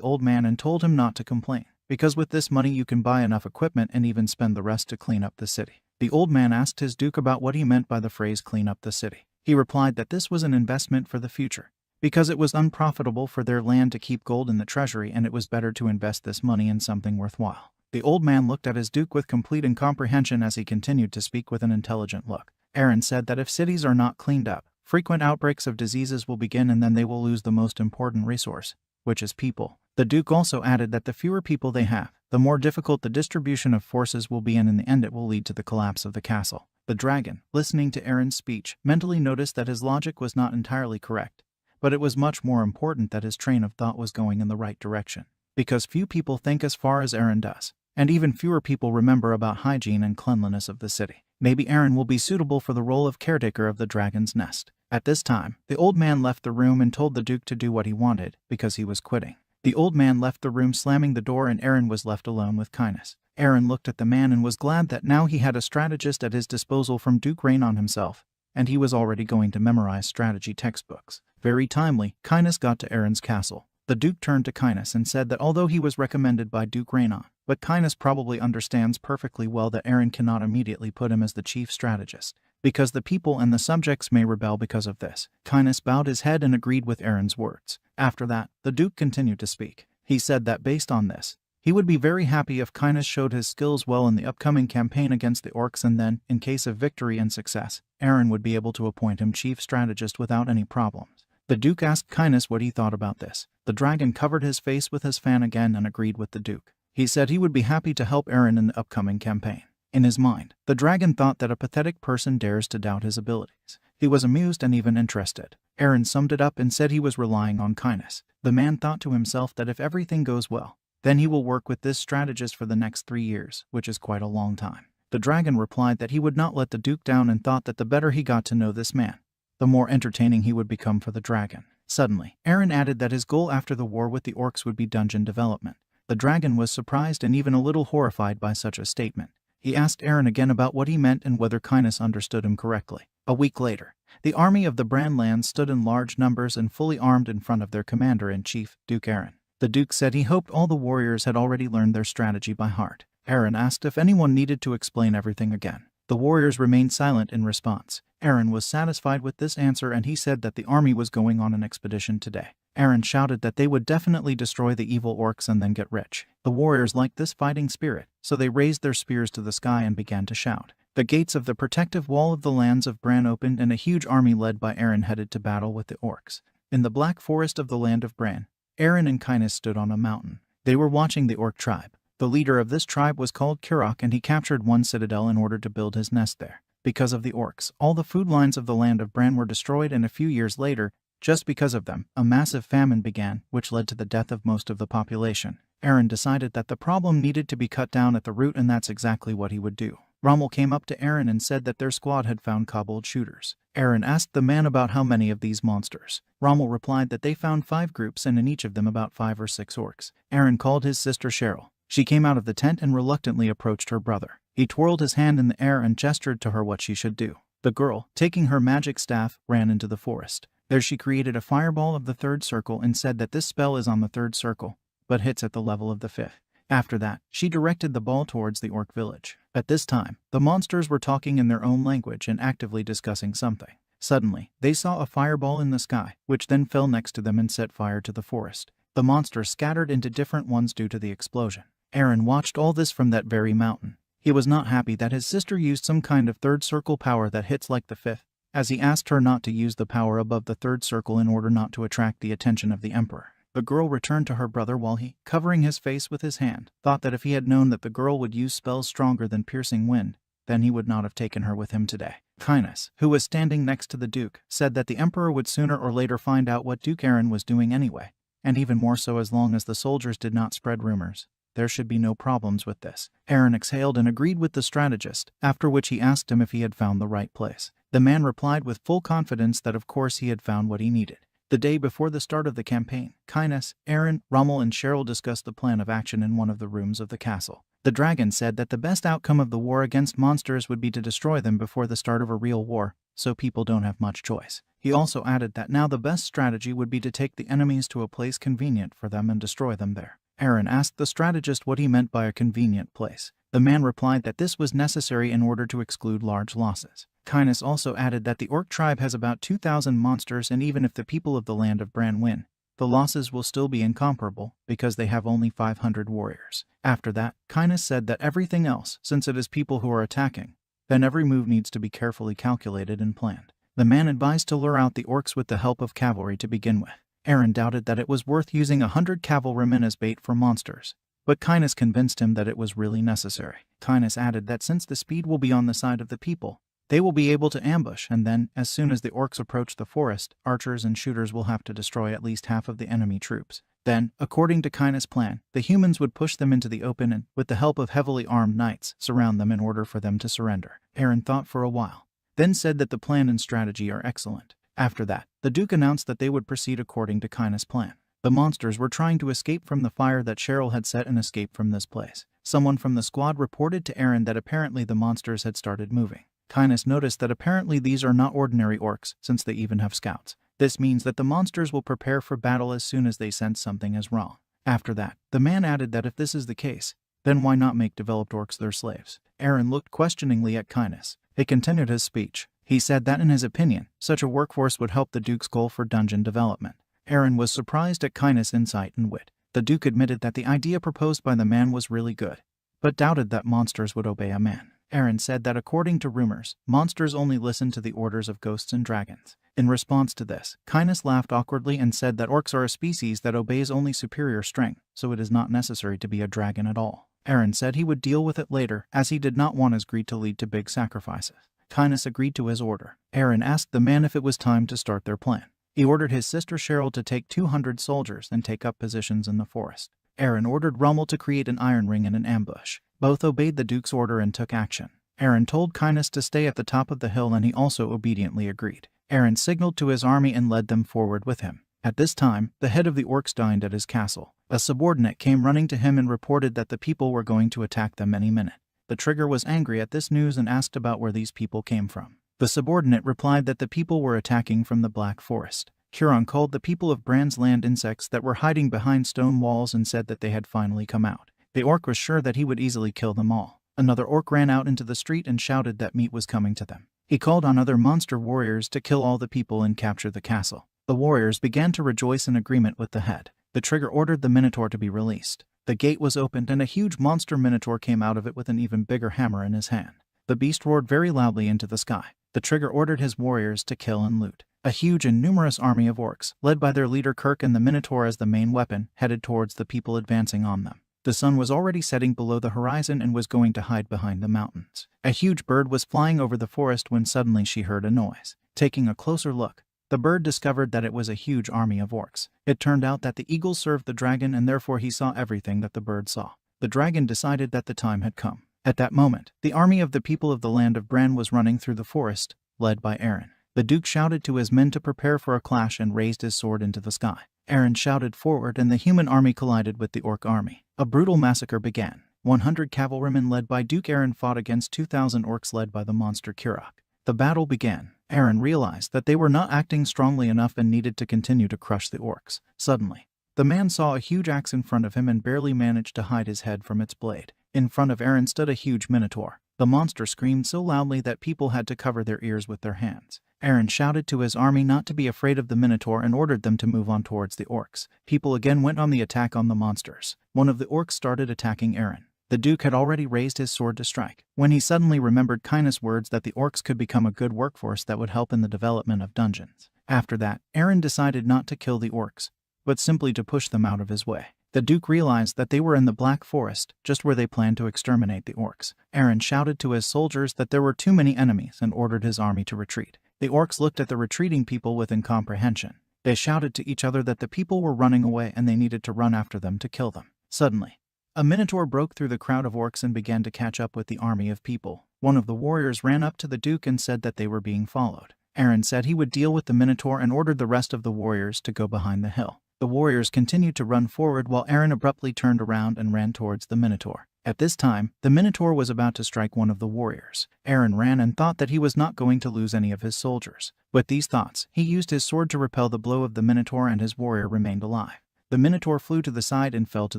A: old man and told him not to complain, because with this money you can buy enough equipment and even spend the rest to clean up the city. The old man asked his duke about what he meant by the phrase clean up the city. He replied that this was an investment for the future, because it was unprofitable for their land to keep gold in the treasury and it was better to invest this money in something worthwhile. The old man looked at his duke with complete incomprehension as he continued to speak with an intelligent look. Aaron said that if cities are not cleaned up, frequent outbreaks of diseases will begin and then they will lose the most important resource, which is people. The Duke also added that the fewer people they have, the more difficult the distribution of forces will be and in the end it will lead to the collapse of the castle. The dragon, listening to Aaron's speech, mentally noticed that his logic was not entirely correct, but it was much more important that his train of thought was going in the right direction. Because few people think as far as Aaron does, and even fewer people remember about hygiene and cleanliness of the city. Maybe Aaron will be suitable for the role of caretaker of the dragon's nest. At this time, the old man left the room and told the Duke to do what he wanted, because he was quitting. The old man left the room slamming the door and Aaron was left alone with Kindness. Aaron looked at the man and was glad that now he had a strategist at his disposal from Duke Rainon himself, and he was already going to memorize strategy textbooks. Very timely, Kindness got to Aaron's castle. The Duke turned to Kindness and said that although he was recommended by Duke Rainon, but Kindness probably understands perfectly well that Aaron cannot immediately put him as the chief strategist, because the people and the subjects may rebel because of this. Kindness bowed his head and agreed with Aaron's words. After that, the Duke continued to speak. He said that based on this, he would be very happy if Kindness showed his skills well in the upcoming campaign against the orcs and then, in case of victory and success, Aaron would be able to appoint him chief strategist without any problems. The Duke asked Kindness what he thought about this. The dragon covered his face with his fan again and agreed with the Duke. He said he would be happy to help Aaron in the upcoming campaign. In his mind, the dragon thought that a pathetic person dares to doubt his abilities. He was amused and even interested. Aaron summed it up and said he was relying on kindness. The man thought to himself that if everything goes well, then he will work with this strategist for the next 3 years, which is quite a long time. The dragon replied that he would not let the Duke down and thought that the better he got to know this man, the more entertaining he would become for the dragon. Suddenly, Aaron added that his goal after the war with the orcs would be dungeon development. The dragon was surprised and even a little horrified by such a statement. He asked Aaron again about what he meant and whether Kindness understood him correctly. A week later, the army of the Brandlands stood in large numbers and fully armed in front of their commander-in-chief, Duke Aaron. The Duke said he hoped all the warriors had already learned their strategy by heart. Aaron asked if anyone needed to explain everything again. The warriors remained silent in response. Aaron was satisfied with this answer and he said that the army was going on an expedition today. Aaron shouted that they would definitely destroy the evil orcs and then get rich. The warriors liked this fighting spirit, so they raised their spears to the sky and began to shout. The gates of the protective wall of the lands of Bran opened and a huge army led by Aaron headed to battle with the orcs. In the black forest of the land of Bran, Aaron and Kindness stood on a mountain. They were watching the orc tribe. The leader of this tribe was called Kurok and he captured one citadel in order to build his nest there. Because of the orcs, all the food lines of the land of Bran were destroyed and a few years later, just because of them, a massive famine began, which led to the death of most of the population. Aaron decided that the problem needed to be cut down at the root and that's exactly what he would do. Rommel came up to Aaron and said that their squad had found kobold shooters. Aaron asked the man about how many of these monsters. Rommel replied that they found 5 groups and in each of them about 5 or 6 orcs. Aaron called his sister Cheryl. She came out of the tent and reluctantly approached her brother. He twirled his hand in the air and gestured to her what she should do. The girl, taking her magic staff, ran into the forest. There she created a fireball of the 3rd circle and said that this spell is on the 3rd circle, but hits at the level of the 5th. After that, she directed the ball towards the orc village. At this time, the monsters were talking in their own language and actively discussing something. Suddenly, they saw a fireball in the sky, which then fell next to them and set fire to the forest. The monsters scattered into different ones due to the explosion. Aaron watched all this from that very mountain. He was not happy that his sister used some kind of 3rd circle power that hits like the 5th, as he asked her not to use the power above the 3rd circle in order not to attract the attention of the emperor. The girl returned to her brother while he, covering his face with his hand, thought that if he had known that the girl would use spells stronger than piercing wind, then he would not have taken her with him today. Kindness, who was standing next to the Duke, said that the emperor would sooner or later find out what Duke Aaron was doing anyway, and even more so as long as the soldiers did not spread rumors. There should be no problems with this. Aaron exhaled and agreed with the strategist, after which he asked him if he had found the right place. The man replied with full confidence that of course he had found what he needed. The day before the start of the campaign, Kindness, Aaron, Rommel and Cheryl discussed the plan of action in one of the rooms of the castle. The dragon said that the best outcome of the war against monsters would be to destroy them before the start of a real war, so people don't have much choice. He also added that now the best strategy would be to take the enemies to a place convenient for them and destroy them there. Aaron asked the strategist what he meant by a convenient place. The man replied that this was necessary in order to exclude large losses. Kindness also added that the orc tribe has about 2,000 monsters and even if the people of the land of Bran win, the losses will still be incomparable because they have only 500 warriors. After that, Kindness said that everything else, since it is people who are attacking, then every move needs to be carefully calculated and planned. The man advised to lure out the orcs with the help of cavalry to begin with. Aaron doubted that it was worth using 100 cavalrymen as bait for monsters, but Kindness convinced him that it was really necessary. Kindness added that since the speed will be on the side of the people, they will be able to ambush and then, as soon as the orcs approach the forest, archers and shooters will have to destroy at least half of the enemy troops. Then, according to Kindness' plan, the humans would push them into the open and, with the help of heavily armed knights, surround them in order for them to surrender. Aaron thought for a while, then said that the plan and strategy are excellent. After that, the Duke announced that they would proceed according to Kindness' plan. The monsters were trying to escape from the fire that Cheryl had set and escape from this place. Someone from the squad reported to Aaron that apparently the monsters had started moving. Kindness noticed that apparently these are not ordinary orcs, since they even have scouts. This means that the monsters will prepare for battle as soon as they sense something is wrong. After that, the man added that if this is the case, then why not make developed orcs their slaves? Aaron looked questioningly at Kindness. He continued his speech. He said that in his opinion, such a workforce would help the Duke's goal for dungeon development. Aaron was surprised at Kindness' insight and wit. The Duke admitted that the idea proposed by the man was really good, but doubted that monsters would obey a man. Aaron said that according to rumors, monsters only listen to the orders of ghosts and dragons. In response to this, Kindness laughed awkwardly and said that orcs are a species that obeys only superior strength, so it is not necessary to be a dragon at all. Aaron said he would deal with it later, as he did not want his greed to lead to big sacrifices. Kindness agreed to his order. Aaron asked the man if it was time to start their plan. He ordered his sister Cheryl to take 200 soldiers and take up positions in the forest. Aaron ordered Rommel to create an iron ring and an ambush. Both obeyed the Duke's order and took action. Aaron told Kynus to stay at the top of the hill and he also obediently agreed. Aaron signaled to his army and led them forward with him. At this time, the head of the orcs dined at his castle. A subordinate came running to him and reported that the people were going to attack them any minute. The trigger was angry at this news and asked about where these people came from. The subordinate replied that the people were attacking from the Black Forest. Huron called the people of Brand's land insects that were hiding behind stone walls and said that they had finally come out. The orc was sure that he would easily kill them all. Another orc ran out into the street and shouted that meat was coming to them. He called on other monster warriors to kill all the people and capture the castle. The warriors began to rejoice in agreement with the head. The trigger ordered the Minotaur to be released. The gate was opened and a huge monster Minotaur came out of it with an even bigger hammer in his hand. The beast roared very loudly into the sky. The trigger ordered his warriors to kill and loot. A huge and numerous army of orcs, led by their leader Kirk and the Minotaur as the main weapon, headed towards the people advancing on them. The sun was already setting below the horizon and was going to hide behind the mountains. A huge bird was flying over the forest when suddenly she heard a noise. Taking a closer look, the bird discovered that it was a huge army of orcs. It turned out that the eagle served the dragon and therefore he saw everything that the bird saw. The dragon decided that the time had come. At that moment, the army of the people of the land of Bran was running through the forest, led by Aaron. The Duke shouted to his men to prepare for a clash and raised his sword into the sky. Aaron shouted forward and the human army collided with the orc army. A brutal massacre began. 100 cavalrymen led by Duke Aaron fought against 2,000 orcs led by the monster Kurok. The battle began. Aaron realized that they were not acting strongly enough and needed to continue to crush the orcs. Suddenly, the man saw a huge axe in front of him and barely managed to hide his head from its blade. In front of Aaron stood a huge minotaur. The monster screamed so loudly that people had to cover their ears with their hands. Aaron shouted to his army not to be afraid of the minotaur and ordered them to move on towards the orcs. People again went on the attack on the monsters. One of the orcs started attacking Aaron. The Duke had already raised his sword to strike, when he suddenly remembered Kynus' words that the orcs could become a good workforce that would help in the development of dungeons. After that, Aaron decided not to kill the orcs, but simply to push them out of his way. The Duke realized that they were in the Black Forest, just where they planned to exterminate the orcs. Aaron shouted to his soldiers that there were too many enemies and ordered his army to retreat. The orcs looked at the retreating people with incomprehension. They shouted to each other that the people were running away and they needed to run after them to kill them. Suddenly, a minotaur broke through the crowd of orcs and began to catch up with the army of people. One of the warriors ran up to the Duke and said that they were being followed. Aaron said he would deal with the minotaur and ordered the rest of the warriors to go behind the hill. The warriors continued to run forward while Aaron abruptly turned around and ran towards the minotaur. At this time, the minotaur was about to strike one of the warriors. Aaron ran and thought that he was not going to lose any of his soldiers. With these thoughts, he used his sword to repel the blow of the minotaur and his warrior remained alive. The minotaur flew to the side and fell to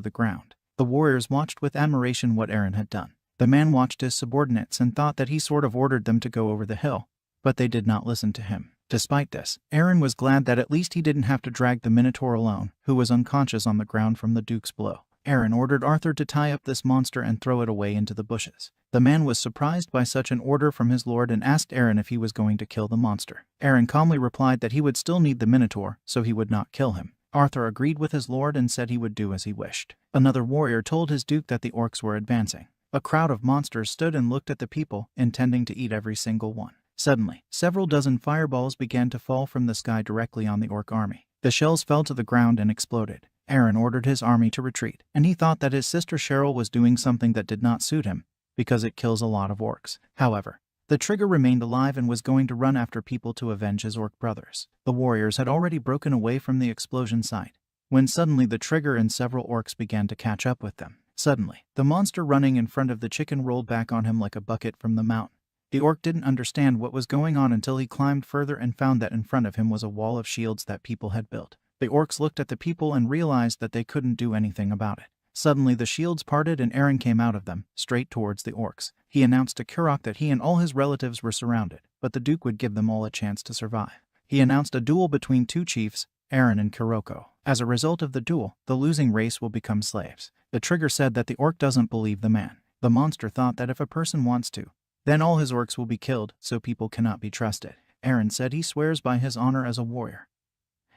A: the ground. The warriors watched with admiration what Aaron had done. The man watched his subordinates and thought that he sort of ordered them to go over the hill, but they did not listen to him. Despite this, Aaron was glad that at least he didn't have to drag the minotaur alone, who was unconscious on the ground from the Duke's blow. Aaron ordered Arthur to tie up this monster and throw it away into the bushes. The man was surprised by such an order from his lord and asked Aaron if he was going to kill the monster. Aaron calmly replied that he would still need the minotaur, so he would not kill him. Arthur agreed with his lord and said he would do as he wished. Another warrior told his duke that the orcs were advancing. A crowd of monsters stood and looked at the people, intending to eat every single one. Suddenly, several dozen fireballs began to fall from the sky directly on the orc army. The shells fell to the ground and exploded. Aaron ordered his army to retreat, and he thought that his sister Cheryl was doing something that did not suit him, because it kills a lot of orcs. However, the trigger remained alive and was going to run after people to avenge his orc brothers. The warriors had already broken away from the explosion site, when suddenly the trigger and several orcs began to catch up with them. Suddenly, the monster running in front of the chicken rolled back on him like a bucket from the mountain. The orc didn't understand what was going on until he climbed further and found that in front of him was a wall of shields that people had built. The orcs looked at the people and realized that they couldn't do anything about it. Suddenly the shields parted and Aaron came out of them, straight towards the orcs. He announced to Kurok that he and all his relatives were surrounded, but the Duke would give them all a chance to survive. He announced a duel between two chiefs, Aaron and Kuroko. As a result of the duel, the losing race will become slaves. The trigger said that the orc doesn't believe the man. The monster thought that if a person wants to, then all his orcs will be killed, so people cannot be trusted. Aaron said he swears by his honor as a warrior,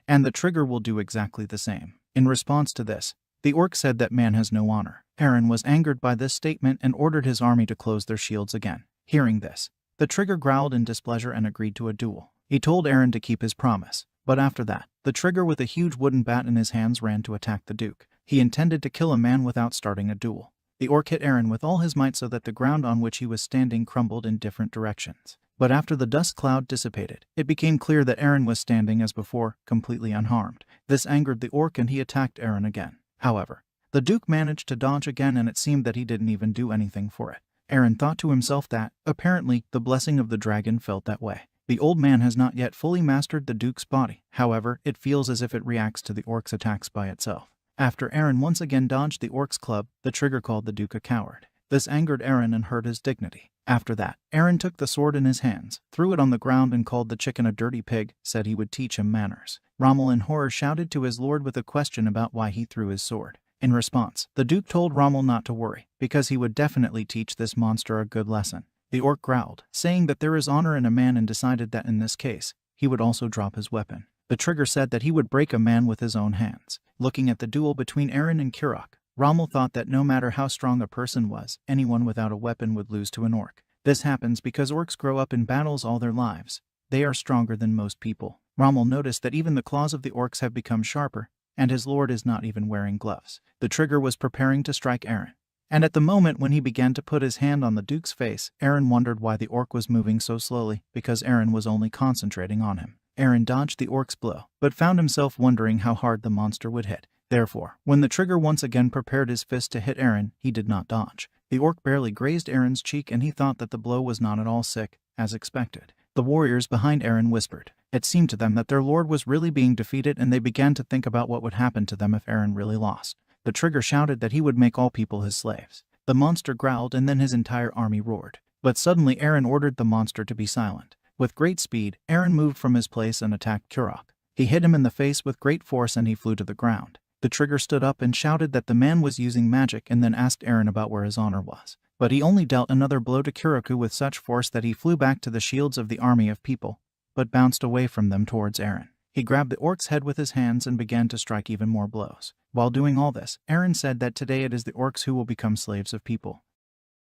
A: and the trigger will do exactly the same. In response to this, the orc said that man has no honor. Aaron was angered by this statement and ordered his army to close their shields again. Hearing this, the trigger growled in displeasure and agreed to a duel. He told Aaron to keep his promise, But after that, the trigger with a huge wooden bat in his hands ran to attack the Duke. He intended to kill a man without starting a duel. The orc hit Aaron with all his might so that the ground on which he was standing crumbled in different directions. But after the dust cloud dissipated, it became clear that Aaron was standing as before, completely unharmed. This angered the orc and he attacked Aaron again. However, the Duke managed to dodge again and it seemed that he didn't even do anything for it. Aaron thought to himself that, apparently, the blessing of the dragon felt that way. The old man has not yet fully mastered the Duke's body, however, it feels as if it reacts to the orc's attacks by itself. After Aaron once again dodged the orc's club, the trigger called the Duke a coward. This angered Aaron and hurt his dignity. After that, Aaron took the sword in his hands, threw it on the ground and called the chicken a dirty pig, said he would teach him manners. Rommel in horror shouted to his lord with a question about why he threw his sword. In response, the Duke told Rommel not to worry, because he would definitely teach this monster a good lesson. The orc growled, saying that there is honor in a man and decided that in this case, he would also drop his weapon. The trigger said that he would break a man with his own hands. Looking at the duel between Aaron and Kurok, Rommel thought that no matter how strong a person was, anyone without a weapon would lose to an orc. This happens because orcs grow up in battles all their lives. They are stronger than most people. Rommel noticed that even the claws of the orcs have become sharper, and his lord is not even wearing gloves. The trigger was preparing to strike Aaron. And at the moment when he began to put his hand on the Duke's face, Aaron wondered why the orc was moving so slowly, because Aaron was only concentrating on him. Aaron dodged the orc's blow, but found himself wondering how hard the monster would hit. Therefore, when the trigger once again prepared his fist to hit Aaron, he did not dodge. The orc barely grazed Aaron's cheek and he thought that the blow was not at all sick, as expected. The warriors behind Aaron whispered. It seemed to them that their lord was really being defeated and they began to think about what would happen to them if Aaron really lost. The trigger shouted that he would make all people his slaves. The monster growled and then his entire army roared. But suddenly Aaron ordered the monster to be silent. With great speed, Aaron moved from his place and attacked Kurok. He hit him in the face with great force and he flew to the ground. The trigger stood up and shouted that the man was using magic and then asked Aaron about where his honor was. But he only dealt another blow to Kuroku with such force that he flew back to the shields of the army of people, but bounced away from them towards Aaron. He grabbed the orc's head with his hands and began to strike even more blows. While doing all this, Aaron said that today it is the orcs who will become slaves of people.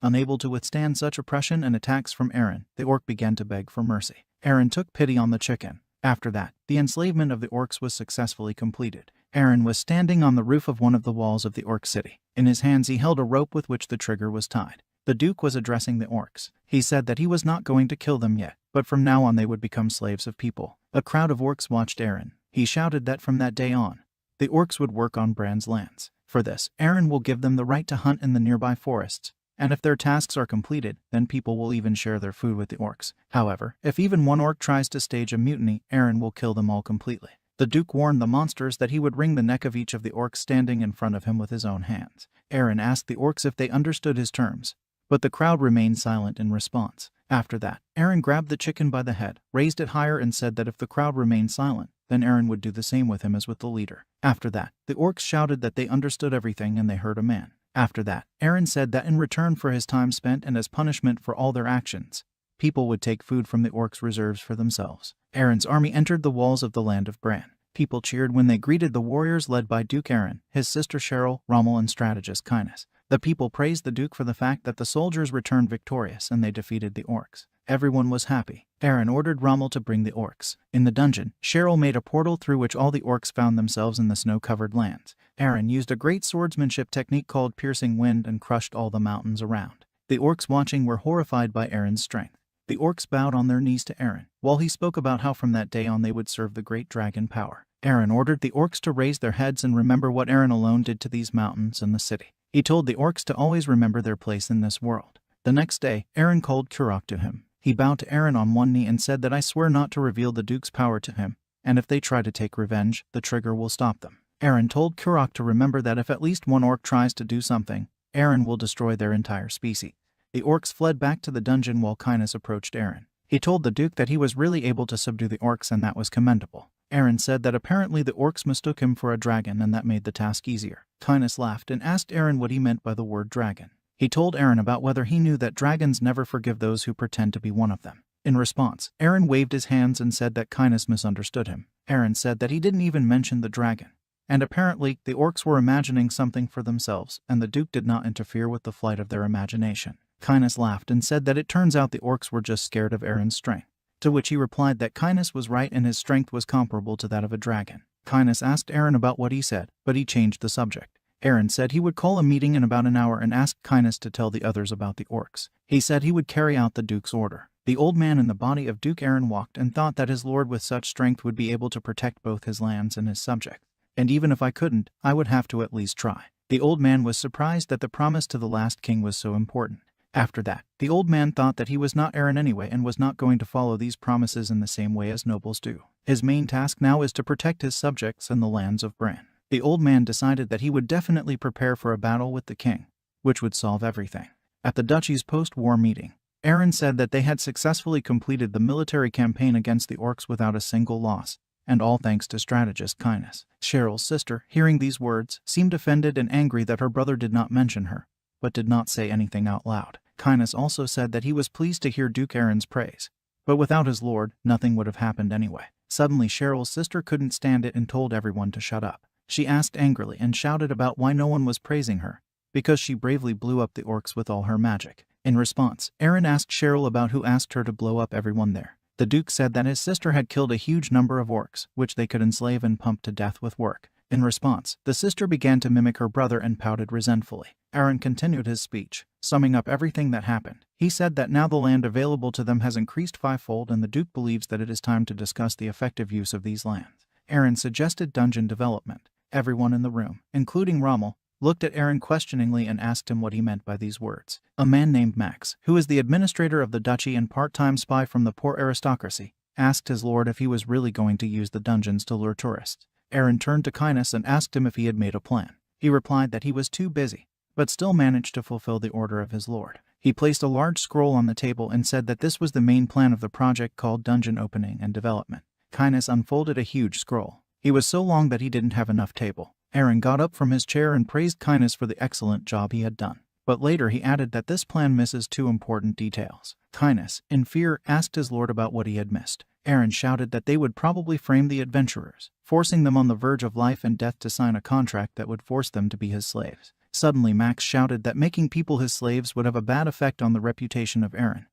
A: Unable to withstand such oppression and attacks from Aaron, the orc began to beg for mercy. Aaron took pity on the chicken. After that, the enslavement of the orcs was successfully completed. Aaron was standing on the roof of one of the walls of the orc city. In his hands he held a rope with which the trigger was tied. The Duke was addressing the orcs. He said that he was not going to kill them yet, but from now on they would become slaves of people. A crowd of orcs watched Aaron. He shouted that from that day on, the orcs would work on Bran's lands. For this, Aaron will give them the right to hunt in the nearby forests. And if their tasks are completed, then people will even share their food with the orcs. However, if even one orc tries to stage a mutiny, Aaron will kill them all completely. The Duke warned the monsters that he would wring the neck of each of the orcs standing in front of him with his own hands. Aaron asked the orcs if they understood his terms, but the crowd remained silent in response. After that, Aaron grabbed the chicken by the head, raised it higher and said that if the crowd remained silent, then Aaron would do the same with him as with the leader. After that, the orcs shouted that they understood everything and they heard a man. After that, Aaron said that in return for his time spent and as punishment for all their actions, people would take food from the orcs' reserves for themselves. Aaron's army entered the walls of the land of Bran. People cheered when they greeted the warriors led by Duke Aaron, his sister Cheryl, Rommel and strategist Kynus. The people praised the Duke for the fact that the soldiers returned victorious and they defeated the orcs. Everyone was happy. Aaron ordered Rommel to bring the orcs. In the dungeon, Cheryl made a portal through which all the orcs found themselves in the snow-covered lands. Aaron used a great swordsmanship technique called piercing wind and crushed all the mountains around. The orcs watching were horrified by Aaron's strength. The orcs bowed on their knees to Aaron, while he spoke about how from that day on they would serve the great dragon power. Aaron ordered the orcs to raise their heads and remember what Aaron alone did to these mountains and the city. He told the orcs to always remember their place in this world. The next day, Aaron called Kurok to him. He bowed to Aaron on one knee and said that I swear not to reveal the Duke's power to him, and if they try to take revenge, the trigger will stop them. Aaron told Kurok to remember that if at least one orc tries to do something, Aaron will destroy their entire species. The orcs fled back to the dungeon while Kynus approached Aaron. He told the Duke that he was really able to subdue the orcs and that was commendable. Aaron said that apparently the orcs mistook him for a dragon and that made the task easier. Kynus laughed and asked Aaron what he meant by the word dragon. He told Aaron about whether he knew that dragons never forgive those who pretend to be one of them. In response, Aaron waved his hands and said that Kynus misunderstood him. Aaron said that he didn't even mention the dragon. And apparently, the orcs were imagining something for themselves, and the Duke did not interfere with the flight of their imagination. Kynus laughed and said that it turns out the orcs were just scared of Aaron's strength. to which he replied that Kindness was right and his strength was comparable to that of a dragon. Kindness asked Aaron about what he said, but he changed the subject. Aaron said he would call a meeting in about an hour and asked Kindness to tell the others about the orcs. He said he would carry out the Duke's order. The old man in the body of Duke Aaron walked and thought that his lord with such strength would be able to protect both his lands and his subjects. And even if I couldn't, I would have to at least try. The old man was surprised that the promise to the last king was so important. After that, the old man thought that he was not Aaron anyway and was not going to follow these promises in the same way as nobles do. His main task now is to protect his subjects and the lands of Bran. The old man decided that he would definitely prepare for a battle with the king, which would solve everything. At the duchy's post-war meeting, Aaron said that they had successfully completed the military campaign against the orcs without a single loss, and all thanks to strategist Kindness. Cheryl's sister, hearing these words, seemed offended and angry that her brother did not mention her, but did not say anything out loud. Kindness also said that he was pleased to hear Duke Aaron's praise, but without his lord, nothing would have happened anyway. Suddenly Cheryl's sister couldn't stand it and told everyone to shut up. She asked angrily and shouted about why no one was praising her, because she bravely blew up the orcs with all her magic. In response, Aaron asked Cheryl about who asked her to blow up everyone there. The Duke said that his sister had killed a huge number of orcs, which they could enslave and pump to death with work. In response, the sister began to mimic her brother and pouted resentfully. Aaron continued his speech, summing up everything that happened. He said that now the land available to them has increased fivefold and the Duke believes that it is time to discuss the effective use of these lands. Aaron suggested dungeon development. Everyone in the room, including Rommel, looked at Aaron questioningly and asked him what he meant by these words. A man named Max, who is the administrator of the duchy and part-time spy from the poor aristocracy, asked his lord if he was really going to use the dungeons to lure tourists. Aaron turned to Kindness and asked him if he had made a plan. He replied that he was too busy, but still managed to fulfill the order of his lord. He placed a large scroll on the table and said that this was the main plan of the project called Dungeon Opening and Development. Kindness unfolded a huge scroll. He was so long that he didn't have enough table. Aaron got up from his chair and praised Kindness for the excellent job he had done. But later he added that this plan misses two important details. Kindness, in fear, asked his lord about what he had missed. Aaron shouted that they would probably frame the adventurers, forcing them on the verge of life and death to sign a contract that would force them to be his slaves. Suddenly Max shouted that making people his slaves would have a bad effect on the reputation of Aaron,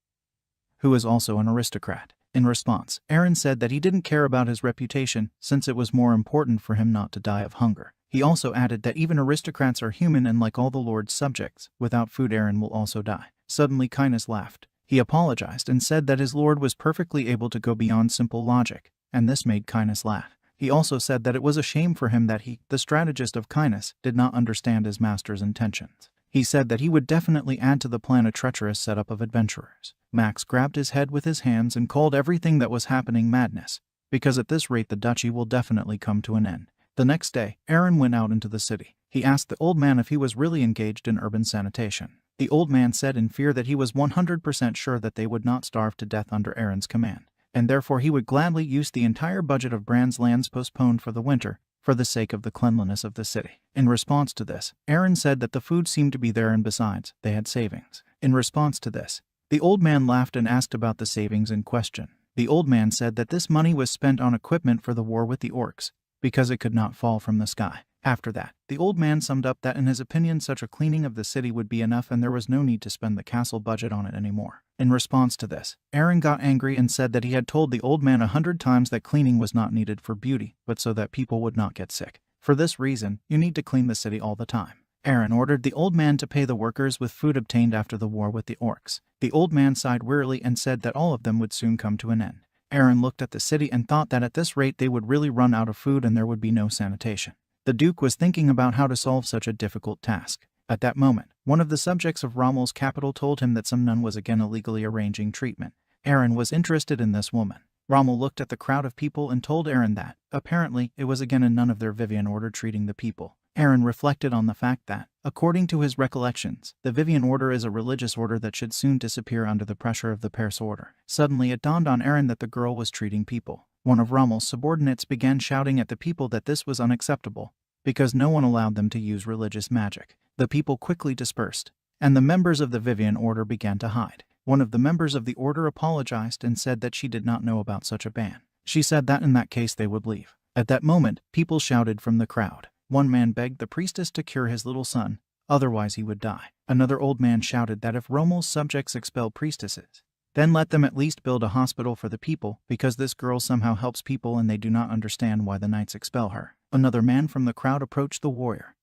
A: who is also an aristocrat. In response, Aaron said that he didn't care about his reputation since it was more important for him not to die of hunger. He also added that even aristocrats are human and like all the Lord's subjects, without food Aaron will also die. Suddenly Kindness laughed. He apologized and said that his lord was perfectly able to go beyond simple logic, and this made Kindness laugh. He also said that it was a shame for him that he, the strategist of Kindness, did not understand his master's intentions. He said that he would definitely add to the plan a treacherous setup of adventurers. Max grabbed his head with his hands and called everything that was happening madness, because at this rate the duchy will definitely come to an end. The next day, Aaron went out into the city. He asked the old man if he was really engaged in urban sanitation. The old man said in fear that he was 100% sure that they would not starve to death under Aaron's command, and therefore he would gladly use the entire budget of Bran's lands postponed for the winter, for the sake of the cleanliness of the city. In response to this, Aaron said that the food seemed to be there and besides, they had savings. In response to this, the old man laughed and asked about the savings in question. The old man said that this money was spent on equipment for the war with the orcs, because it could not fall from the sky. After that, the old man summed up that in his opinion such a cleaning of the city would be enough and there was no need to spend the castle budget on it anymore. In response to this, Aaron got angry and said that he had told the old man 100 times that cleaning was not needed for beauty, but so that people would not get sick. For this reason, you need to clean the city all the time. Aaron ordered the old man to pay the workers with food obtained after the war with the orcs. The old man sighed wearily and said that all of them would soon come to an end. Aaron looked at the city and thought that at this rate they would really run out of food and there would be no sanitation. The Duke was thinking about how to solve such a difficult task. At that moment, one of the subjects of Rommel's capital told him that some nun was again illegally arranging treatment. Aaron was interested in this woman. Rommel looked at the crowd of people and told Aaron that, apparently, it was again a nun of their Vivian order treating the people. Aaron reflected on the fact that, according to his recollections, the Vivian order is a religious order that should soon disappear under the pressure of the Perse order. Suddenly it dawned on Aaron that the girl was treating people. One of Rommel's subordinates began shouting at the people that this was unacceptable, because no one allowed them to use religious magic. The people quickly dispersed, and the members of the Vivian order began to hide. One of the members of the order apologized and said that she did not know about such a ban. She said that in that case they would leave. At that moment, people shouted from the crowd. One man begged the priestess to cure his little son, otherwise he would die. Another old man shouted that if Rommel's subjects expel priestesses, Then let them at least build a hospital for the people, because this girl somehow helps people and they do not understand why the knights expel her. Another man from the crowd approached the warrior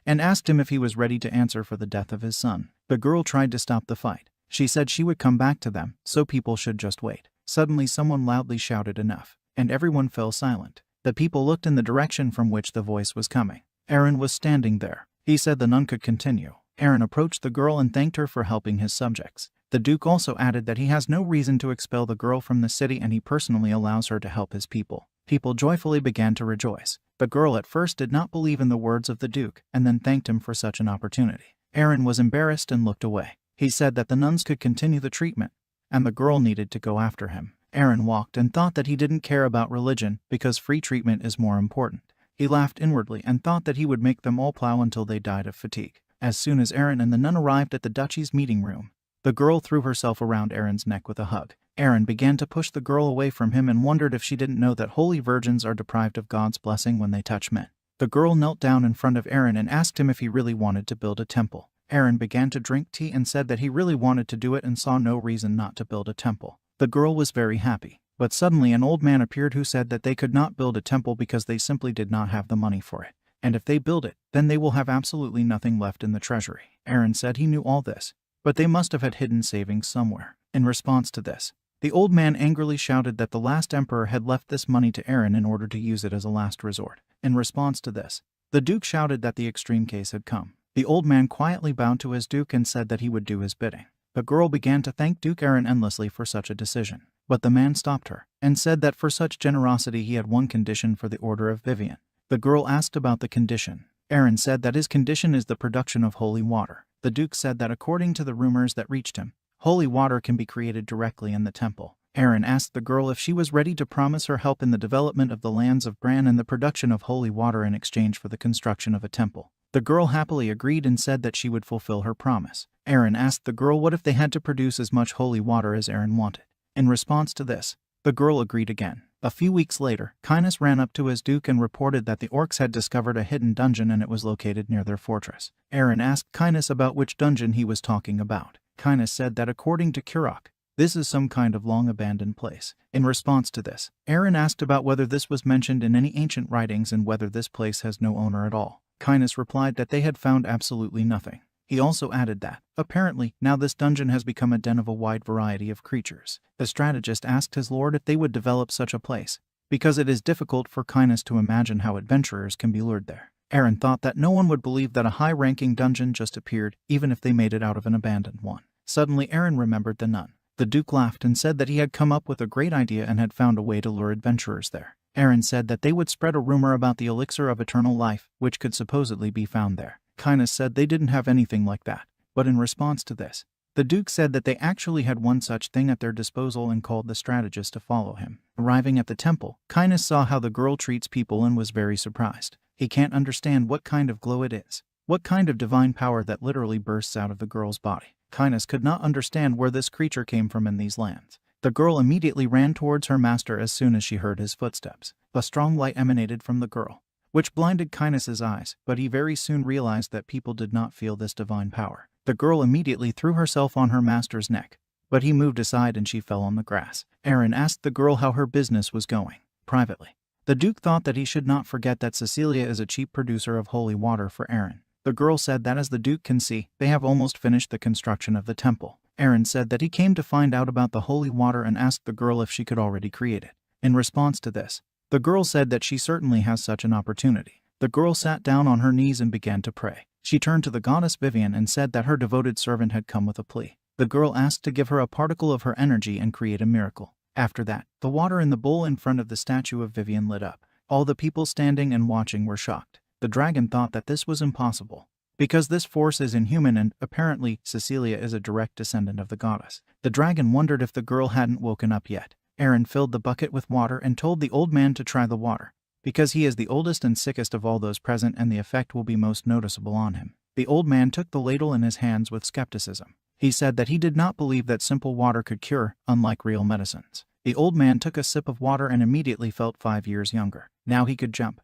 A: and asked him if he was ready to answer for the death of his son. The girl tried to stop the fight. She said she would come back to them, so people should just wait. Suddenly someone loudly shouted enough, and everyone fell silent. The people looked in the direction from which the voice was coming. Aaron was standing there. He said the nun could continue. Aaron approached the girl and thanked her for helping his subjects. The Duke also added that he has no reason to expel the girl from the city and he personally allows her to help his people. People joyfully began to rejoice. The girl at first did not believe in the words of the Duke and then thanked him for such an opportunity. Aaron was embarrassed and looked away. He said that the nuns could continue the treatment and the girl needed to go after him. Aaron walked and thought that he didn't care about religion because free treatment is more important. He laughed inwardly and thought that he would make them all plow until they died of fatigue. As soon as Aaron and the nun arrived at the duchy's meeting room, the girl threw herself around Aaron's neck with a hug. Aaron began to push the girl away from him and wondered if she didn't know that holy virgins are deprived of God's blessing when they touch men. The girl knelt down in front of Aaron and asked him if he really wanted to build a temple. Aaron began to drink tea and said that he really wanted to do it and saw no reason not to build a temple. The girl was very happy, but suddenly an old man appeared who said that they could not build a temple because they simply did not have the money for it. And if they build it, then they will have absolutely nothing left in the treasury. Aaron said he knew all this, but they must have had hidden savings somewhere. In response to this, the old man angrily shouted that the last emperor had left this money to Aaron in order to use it as a last resort. In response to this, the Duke shouted that the extreme case had come. The old man quietly bowed to his Duke and said that he would do his bidding. The girl began to thank Duke Aaron endlessly for such a decision, but the man stopped her and said that for such generosity he had one condition for the Order of Vivian. The girl asked about the condition. Aaron said that his condition is the production of holy water. The Duke said that according to the rumors that reached him, holy water can be created directly in the temple. Aaron asked the girl if she was ready to promise her help in the development of the lands of Bran and the production of holy water in exchange for the construction of a temple. The girl happily agreed and said that she would fulfill her promise. Aaron asked the girl what if they had to produce as much holy water as Aaron wanted. In response to this, the girl agreed again. A few weeks later, Kynes ran up to his Duke and reported that the orcs had discovered a hidden dungeon and it was located near their fortress. Aaron asked Kynes about which dungeon he was talking about. Kynes said that according to Kurok, this is some kind of long-abandoned place. In response to this, Aaron asked about whether this was mentioned in any ancient writings and whether this place has no owner at all. Kynes replied that they had found absolutely nothing. He also added that, apparently, now this dungeon has become a den of a wide variety of creatures. The strategist asked his lord if they would develop such a place, because it is difficult for Kynes to imagine how adventurers can be lured there. Aaron thought that no one would believe that a high-ranking dungeon just appeared, even if they made it out of an abandoned one. Suddenly Aaron remembered the nun. The Duke laughed and said that he had come up with a great idea and had found a way to lure adventurers there. Aaron said that they would spread a rumor about the elixir of eternal life, which could supposedly be found there. Kynes said they didn't have anything like that, but in response to this, the Duke said that they actually had one such thing at their disposal and called the strategist to follow him. Arriving at the temple, Kynes saw how the girl treats people and was very surprised. He can't understand what kind of glow it is, what kind of divine power that literally bursts out of the girl's body. Kynes could not understand where this creature came from in these lands. The girl immediately ran towards her master as soon as she heard his footsteps. A strong light emanated from the girl, which blinded Kynes' eyes, but he very soon realized that people did not feel this divine power. The girl immediately threw herself on her master's neck, but he moved aside and she fell on the grass. Aaron asked the girl how her business was going. Privately, the Duke thought that he should not forget that Cecilia is a cheap producer of holy water for Aaron. The girl said that as the Duke can see, they have almost finished the construction of the temple. Aaron said that he came to find out about the holy water and asked the girl if she could already create it. In response to this, the girl said that she certainly has such an opportunity. The girl sat down on her knees and began to pray. She turned to the goddess Vivian and said that her devoted servant had come with a plea. The girl asked to give her a particle of her energy and create a miracle. After that, the water in the bowl in front of the statue of Vivian lit up. All the people standing and watching were shocked. The dragon thought that this was impossible, because this force is inhuman and, apparently, Cecilia is a direct descendant of the goddess. The dragon wondered if the girl hadn't woken up yet. Aaron filled the bucket with water and told the old man to try the water, because he is the oldest and sickest of all those present and the effect will be most noticeable on him. The old man took the ladle in his hands with skepticism. He said that he did not believe that simple water could cure, unlike real medicines. The old man took a sip of water and immediately felt 5 years younger. Now he could jump,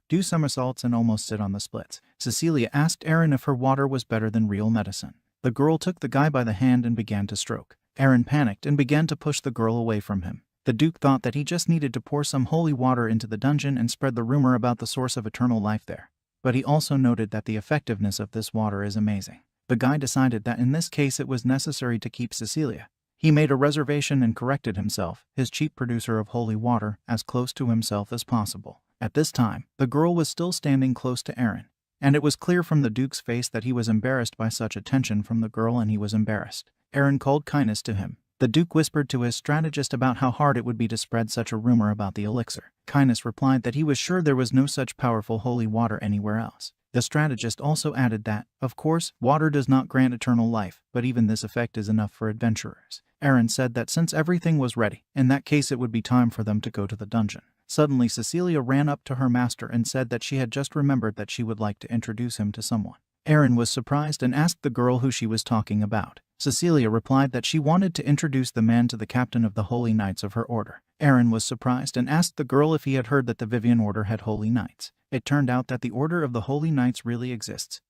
A: do somersaults and almost sit on the splits. Cecilia asked Aaron if her water was better than real medicine. The girl took the guy by the hand and began to stroke. Aaron panicked and began to push the girl away from him. The Duke thought that he just needed to pour some holy water into the dungeon and spread the rumor about the source of eternal life there. But he also noted that the effectiveness of this water is amazing. The guy decided that in this case it was necessary to keep Cecilia. He made a reservation and corrected himself, his cheap producer of holy water, as close to himself as possible. At this time, the girl was still standing close to Aaron, and it was clear from the Duke's face that he was embarrassed by such attention from the girl, and he was embarrassed. Aaron called kindness to him. The Duke whispered to his strategist about how hard it would be to spread such a rumor about the elixir. Kindness replied that he was sure there was no such powerful holy water anywhere else. The strategist also added that, of course, water does not grant eternal life, but even this effect is enough for adventurers. Aaron said that since everything was ready, in that case it would be time for them to go to the dungeon. Suddenly Cecilia ran up to her master and said that she had just remembered that she would like to introduce him to someone. Aaron was surprised and asked the girl who she was talking about. Cecilia replied that she wanted to introduce the man to the captain of the Holy Knights of her order. Aaron was surprised and asked the girl if he had heard that the Vivian Order had Holy Knights. It turned out that the Order of the Holy Knights really exists.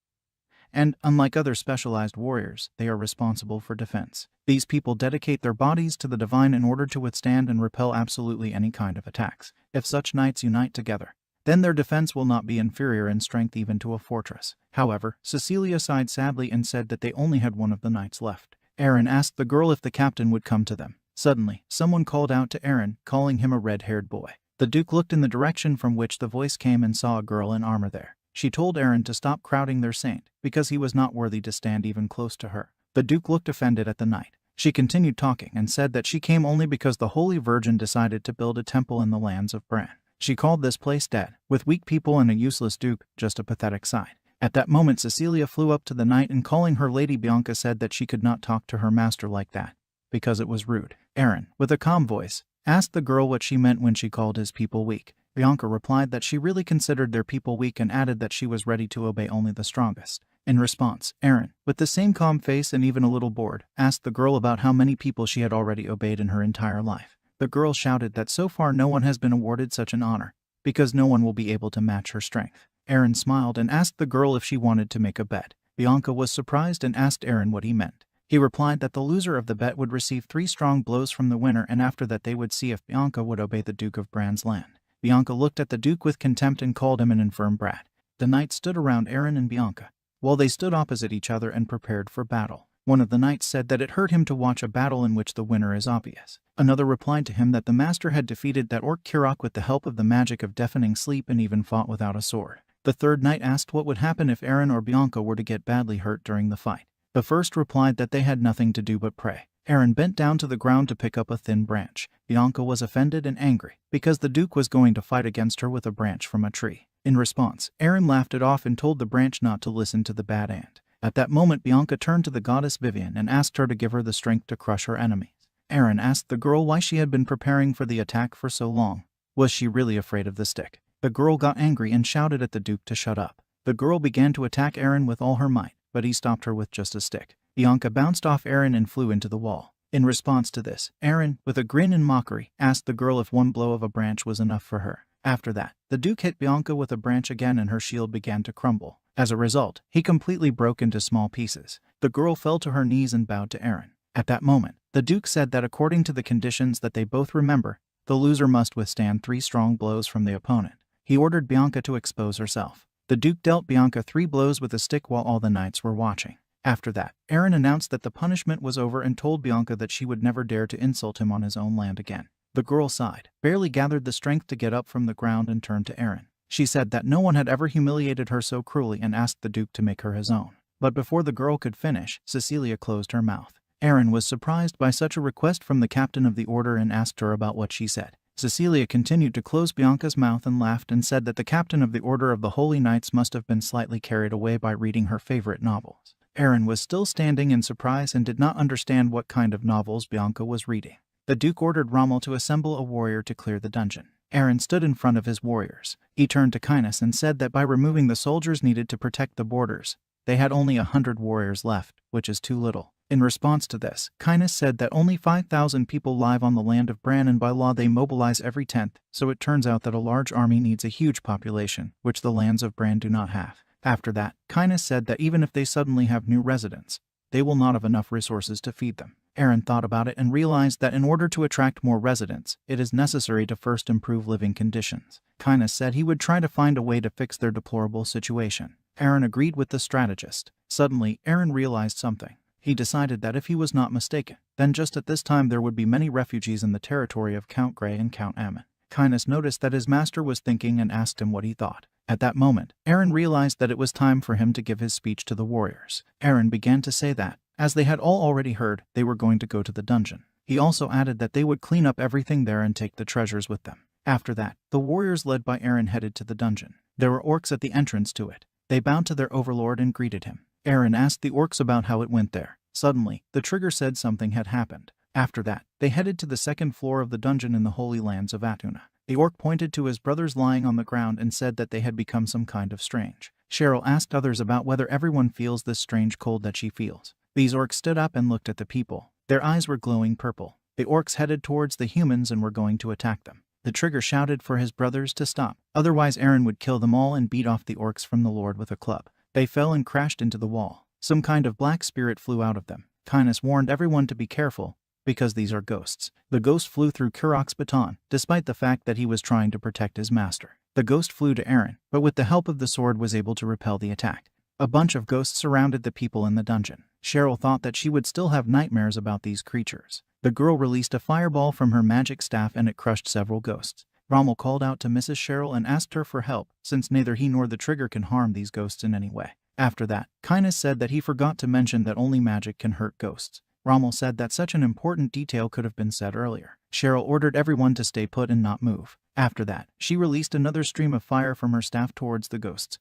A: And, unlike other specialized warriors, they are responsible for defense. These people dedicate their bodies to the divine in order to withstand and repel absolutely any kind of attacks. If such knights unite together, then their defense will not be inferior in strength even to a fortress. However, Cecilia sighed sadly and said that they only had one of the knights left. Aaron asked the girl if the captain would come to them. Suddenly, someone called out to Aaron, calling him a red-haired boy. The Duke looked in the direction from which the voice came and saw a girl in armor there. She told Aaron to stop crowding their saint, because he was not worthy to stand even close to her. The Duke looked offended at the knight. She continued talking and said that she came only because the Holy Virgin decided to build a temple in the lands of Bran. She called this place dead, with weak people and a useless duke, just a pathetic sight. At that moment Cecilia flew up to the knight and calling her Lady Bianca said that she could not talk to her master like that, because it was rude. Aaron, with a calm voice, asked the girl what she meant when she called his people weak. Bianca replied that she really considered their people weak and added that she was ready to obey only the strongest. In response, Aaron, with the same calm face and even a little bored, asked the girl about how many people she had already obeyed in her entire life. The girl shouted that so far no one has been awarded such an honor, because no one will be able to match her strength. Aaron smiled and asked the girl if she wanted to make a bet. Bianca was surprised and asked Aaron what he meant. He replied that the loser of the bet would receive 3 strong blows from the winner, and after that they would see if Bianca would obey the Duke of Bran's land. Bianca looked at the Duke with contempt and called him an infirm brat. The knights stood around Aaron and Bianca, while they stood opposite each other and prepared for battle. One of the knights said that it hurt him to watch a battle in which the winner is obvious. Another replied to him that the master had defeated that orc Kirok with the help of the magic of deafening sleep and even fought without a sword. The third knight asked what would happen if Aaron or Bianca were to get badly hurt during the fight. The first replied that they had nothing to do but pray. Aaron bent down to the ground to pick up a thin branch. Bianca was offended and angry, because the Duke was going to fight against her with a branch from a tree. In response, Aaron laughed it off and told the branch not to listen to the bad ant. At that moment Bianca turned to the goddess Vivian and asked her to give her the strength to crush her enemies. Aaron asked the girl why she had been preparing for the attack for so long. Was she really afraid of the stick? The girl got angry and shouted at the Duke to shut up. The girl began to attack Aaron with all her might, but he stopped her with just a stick. Bianca bounced off Aaron and flew into the wall. In response to this, Aaron, with a grin and mockery, asked the girl if one blow of a branch was enough for her. After that, the Duke hit Bianca with a branch again and her shield began to crumble. As a result, he completely broke into small pieces. The girl fell to her knees and bowed to Aaron. At that moment, the Duke said that according to the conditions that they both remember, the loser must withstand 3 strong blows from the opponent. He ordered Bianca to expose herself. The Duke dealt Bianca 3 blows with a stick while all the knights were watching. After that, Aaron announced that the punishment was over and told Bianca that she would never dare to insult him on his own land again. The girl sighed, barely gathered the strength to get up from the ground and turned to Aaron. She said that no one had ever humiliated her so cruelly and asked the Duke to make her his own. But before the girl could finish, Cecilia closed her mouth. Aaron was surprised by such a request from the captain of the order and asked her about what she said. Cecilia continued to close Bianca's mouth and laughed and said that the captain of the Order of the Holy Knights must have been slightly carried away by reading her favorite novels. Aaron was still standing in surprise and did not understand what kind of novels Bianca was reading. The Duke ordered Rommel to assemble a warrior to clear the dungeon. Aaron stood in front of his warriors. He turned to Kindness and said that by removing the soldiers needed to protect the borders, they had only 100 warriors left, which is too little. In response to this, Kindness said that only 5,000 people live on the land of Bran and by law they mobilize every 10th, so it turns out that a large army needs a huge population, which the lands of Bran do not have. After that, Kindness said that even if they suddenly have new residents, they will not have enough resources to feed them. Aaron thought about it and realized that in order to attract more residents, it is necessary to first improve living conditions. Kynes said he would try to find a way to fix their deplorable situation. Aaron agreed with the strategist. Suddenly, Aaron realized something. He decided that if he was not mistaken, then just at this time there would be many refugees in the territory of Count Grey and Count Ammon. Kynes noticed that his master was thinking and asked him what he thought. At that moment, Aaron realized that it was time for him to give his speech to the warriors. Aaron began to say that, as they had all already heard, they were going to go to the dungeon. He also added that they would clean up everything there and take the treasures with them. After that, the warriors led by Aaron headed to the dungeon. There were orcs at the entrance to it. They bowed to their overlord and greeted him. Aaron asked the orcs about how it went there. Suddenly, the trigger said something had happened. After that, they headed to the second floor of the dungeon in the Holy Lands of Atuna. The orc pointed to his brothers lying on the ground and said that they had become some kind of strange. Cheryl asked others about whether everyone feels this strange cold that she feels. These orcs stood up and looked at the people. Their eyes were glowing purple. The orcs headed towards the humans and were going to attack them. The trigger shouted for his brothers to stop, otherwise Aaron would kill them all and beat off the orcs from the lord with a club. They fell and crashed into the wall. Some kind of black spirit flew out of them. Kynes warned everyone to be careful, because these are ghosts. The ghost flew through Kurok's baton, despite the fact that he was trying to protect his master. The ghost flew to Aaron, but with the help of the sword was able to repel the attack. A bunch of ghosts surrounded the people in the dungeon. Cheryl thought that she would still have nightmares about these creatures. The girl released a fireball from her magic staff and it crushed several ghosts. Rommel called out to Mrs. Cheryl and asked her for help, since neither he nor the trigger can harm these ghosts in any way. After that, Kynes said that he forgot to mention that only magic can hurt ghosts. Rommel said that such an important detail could have been said earlier. Cheryl ordered everyone to stay put and not move. After that, she released another stream of fire from her staff towards the ghosts,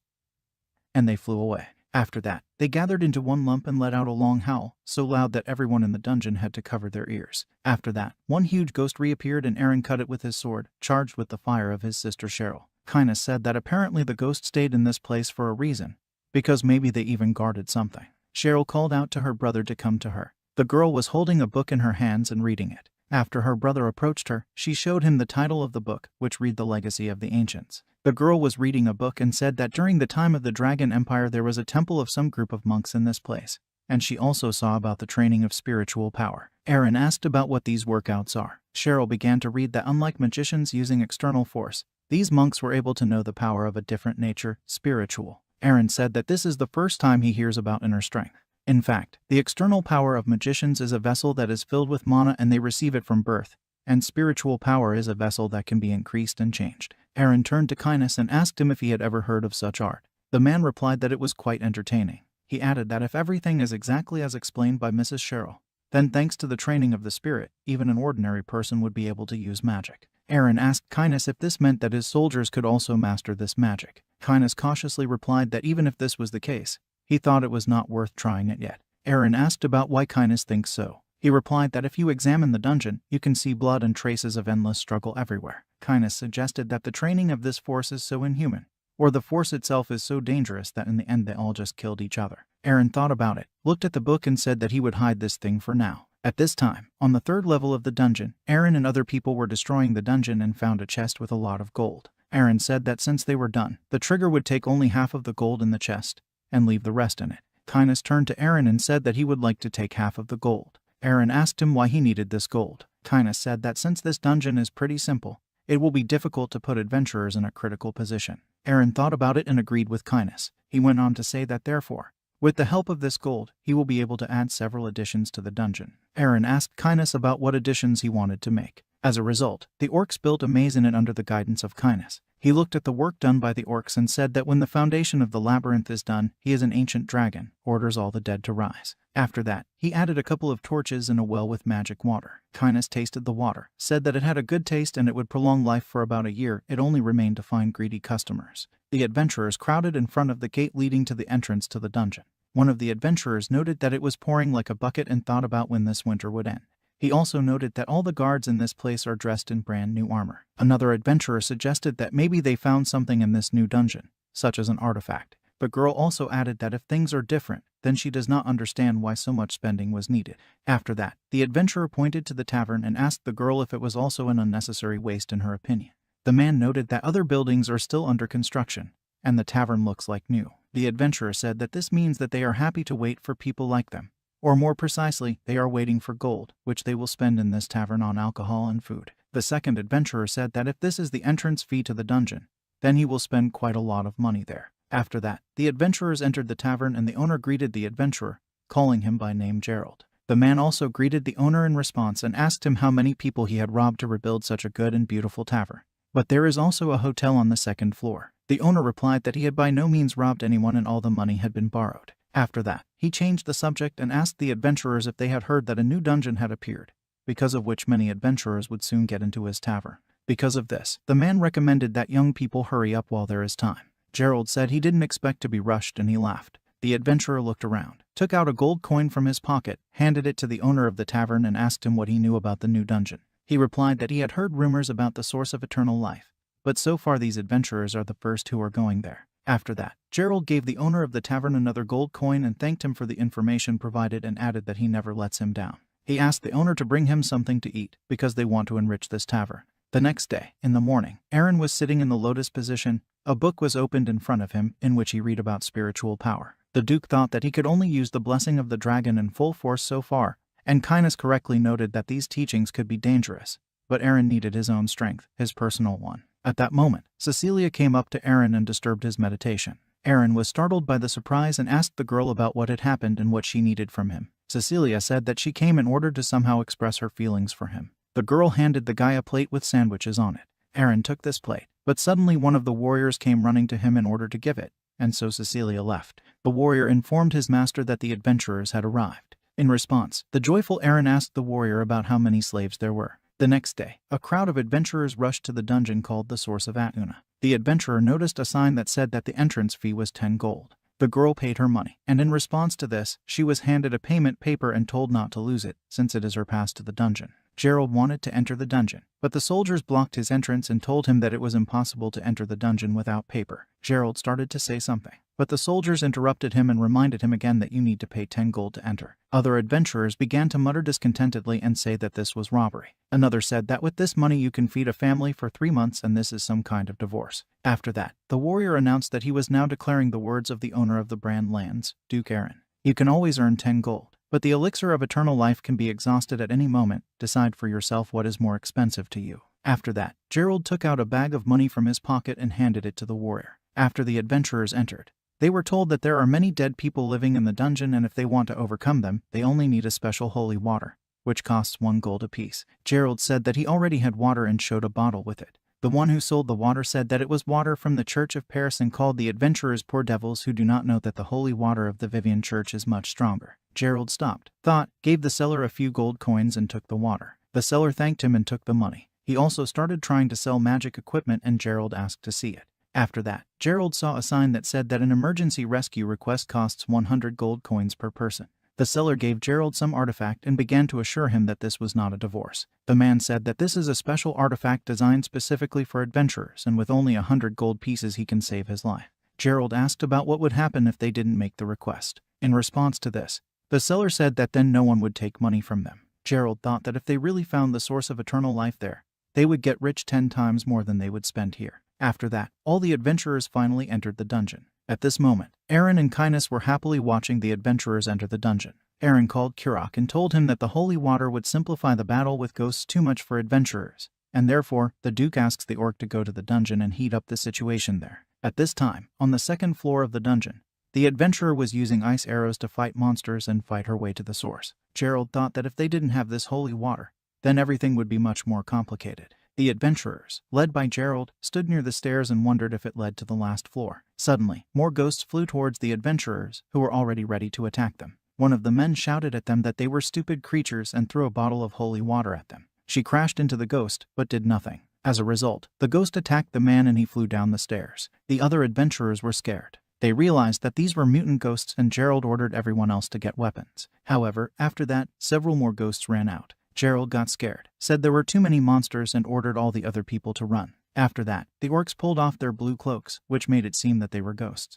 A: and they flew away. After that, they gathered into one lump and let out a long howl, so loud that everyone in the dungeon had to cover their ears. After that, one huge ghost reappeared and Aaron cut it with his sword, charged with the fire of his sister Cheryl. Kynes said that apparently the ghost stayed in this place for a reason, because maybe they even guarded something. Cheryl called out to her brother to come to her. The girl was holding a book in her hands and reading it. After her brother approached her, she showed him the title of the book, which read The Legacy of the Ancients. The girl was reading a book and said that during the time of the Dragon Empire there was a temple of some group of monks in this place, and she also saw about the training of spiritual power. Aaron asked about what these workouts are. Cheryl began to read that unlike magicians using external force, these monks were able to know the power of a different nature, spiritual. Aaron said that this is the first time he hears about inner strength. In fact, the external power of magicians is a vessel that is filled with mana and they receive it from birth, and spiritual power is a vessel that can be increased and changed. Aaron turned to Kynes and asked him if he had ever heard of such art. The man replied that it was quite entertaining. He added that if everything is exactly as explained by Mrs. Cheryl, then thanks to the training of the spirit, even an ordinary person would be able to use magic. Aaron asked Kynes if this meant that his soldiers could also master this magic. Kynes cautiously replied that even if this was the case, he thought it was not worth trying it yet. Aaron asked about why Kynes thinks so. He replied that if you examine the dungeon, you can see blood and traces of endless struggle everywhere. Kynes suggested that the training of this force is so inhuman, or the force itself is so dangerous that in the end they all just killed each other. Aaron thought about it, looked at the book and said that he would hide this thing for now. At this time, on the third level of the dungeon, Aaron and other people were destroying the dungeon and found a chest with a lot of gold. Aaron said that since they were done, the trigger would take only half of the gold in the chest and leave the rest in it. Kynes turned to Aaron and said that he would like to take half of the gold. Aaron asked him why he needed this gold. Kynes said that since this dungeon is pretty simple, it will be difficult to put adventurers in a critical position. Aaron thought about it and agreed with Kynes. He went on to say that therefore, with the help of this gold, he will be able to add several additions to the dungeon. Aaron asked Kynes about what additions he wanted to make. As a result, the orcs built a maze in it under the guidance of Kynes. He looked at the work done by the orcs and said that when the foundation of the labyrinth is done, he is an ancient dragon, orders all the dead to rise. After that, he added a couple of torches in a well with magic water. Kynes tasted the water, said that it had a good taste and it would prolong life for about a year. It only remained to find greedy customers. The adventurers crowded in front of the gate leading to the entrance to the dungeon. One of the adventurers noted that it was pouring like a bucket and thought about when this winter would end. He also noted that all the guards in this place are dressed in brand new armor. Another adventurer suggested that maybe they found something in this new dungeon, such as an artifact. The girl also added that if things are different, then she does not understand why so much spending was needed. After that, the adventurer pointed to the tavern and asked the girl if it was also an unnecessary waste in her opinion. The man noted that other buildings are still under construction, and the tavern looks like new. The adventurer said that this means that they are happy to wait for people like them, Or more precisely, they are waiting for gold, which they will spend in this tavern on alcohol and food. The second adventurer said that if this is the entrance fee to the dungeon, then he will spend quite a lot of money there. After that, the adventurers entered the tavern and the owner greeted the adventurer, calling him by name Gerald. The man also greeted the owner in response and asked him how many people he had robbed to rebuild such a good and beautiful tavern. But there is also a hotel on the second floor. The owner replied that he had by no means robbed anyone and all the money had been borrowed. After that, he changed the subject and asked the adventurers if they had heard that a new dungeon had appeared, because of which many adventurers would soon get into his tavern. Because of this, the man recommended that young people hurry up while there is time. Gerald said he didn't expect to be rushed and he laughed. The adventurer looked around, took out a gold coin from his pocket, handed it to the owner of the tavern and asked him what he knew about the new dungeon. He replied that he had heard rumors about the source of eternal life, but so far these adventurers are the first who are going there. After that, Gerald gave the owner of the tavern another gold coin and thanked him for the information provided and added that he never lets him down. He asked the owner to bring him something to eat because they want to enrich this tavern. The next day, in the morning, Aaron was sitting in the lotus position. A book was opened in front of him in which he read about spiritual power. The Duke thought that he could only use the blessing of the dragon in full force so far, and Kindness correctly noted that these teachings could be dangerous, but Aaron needed his own strength, his personal one. At that moment, Cecilia came up to Aaron and disturbed his meditation. Aaron was startled by the surprise and asked the girl about what had happened and what she needed from him. Cecilia said that she came in order to somehow express her feelings for him. The girl handed the guy a plate with sandwiches on it. Aaron took this plate, but suddenly one of the warriors came running to him in order to give it, and so Cecilia left. The warrior informed his master that the adventurers had arrived. In response, the joyful Aaron asked the warrior about how many slaves there were. The next day, a crowd of adventurers rushed to the dungeon called the Source of Atuna. The adventurer noticed a sign that said that the entrance fee was 10 gold. The girl paid her money, and in response to this, she was handed a payment paper and told not to lose it, since it is her pass to the dungeon. Gerald wanted to enter the dungeon, but the soldiers blocked his entrance and told him that it was impossible to enter the dungeon without paper. Gerald started to say something, but the soldiers interrupted him and reminded him again that you need to pay 10 gold to enter. Other adventurers began to mutter discontentedly and say that this was robbery. Another said that with this money you can feed a family for 3 months and this is some kind of divorce. After that, the warrior announced that he was now declaring the words of the owner of the brand lands, Duke Aaron. You can always earn 10 gold. But the elixir of eternal life can be exhausted at any moment. Decide for yourself what is more expensive to you. After that, Gerald took out a bag of money from his pocket and handed it to the warrior. After the adventurers entered, they were told that there are many dead people living in the dungeon and if they want to overcome them, they only need a special holy water, which costs 1 gold apiece. Gerald said that he already had water and showed a bottle with it. The one who sold the water said that it was water from the Church of Paris and called the adventurers poor devils who do not know that the holy water of the Vivian Church is much stronger. Gerald stopped, thought, gave the seller a few gold coins and took the water. The seller thanked him and took the money. He also started trying to sell magic equipment and Gerald asked to see it. After that, Gerald saw a sign that said that an emergency rescue request costs 100 gold coins per person. The seller gave Gerald some artifact and began to assure him that this was not a divorce. The man said that this is a special artifact designed specifically for adventurers and with only 100 gold pieces he can save his life. Gerald asked about what would happen if they didn't make the request. In response to this, the seller said that then no one would take money from them. Gerald thought that if they really found the source of eternal life there, they would get rich 10 times more than they would spend here. After that, all the adventurers finally entered the dungeon. At this moment, Aaron and Kindness were happily watching the adventurers enter the dungeon. Aaron called Kurok and told him that the holy water would simplify the battle with ghosts too much for adventurers, and therefore, the Duke asks the orc to go to the dungeon and heat up the situation there. At this time, on the second floor of the dungeon, the adventurer was using ice arrows to fight monsters and fight her way to the source. Gerald thought that if they didn't have this holy water, then everything would be much more complicated. The adventurers, led by Gerald, stood near the stairs and wondered if it led to the last floor. Suddenly, more ghosts flew towards the adventurers, who were already ready to attack them. One of the men shouted at them that they were stupid creatures and threw a bottle of holy water at them. She crashed into the ghost, but did nothing. As a result, the ghost attacked the man and he flew down the stairs. The other adventurers were scared. They realized that these were mutant ghosts and Gerald ordered everyone else to get weapons. However, after that, several more ghosts ran out. Gerald got scared, said there were too many monsters and ordered all the other people to run. After that, the orcs pulled off their blue cloaks, which made it seem that they were ghosts.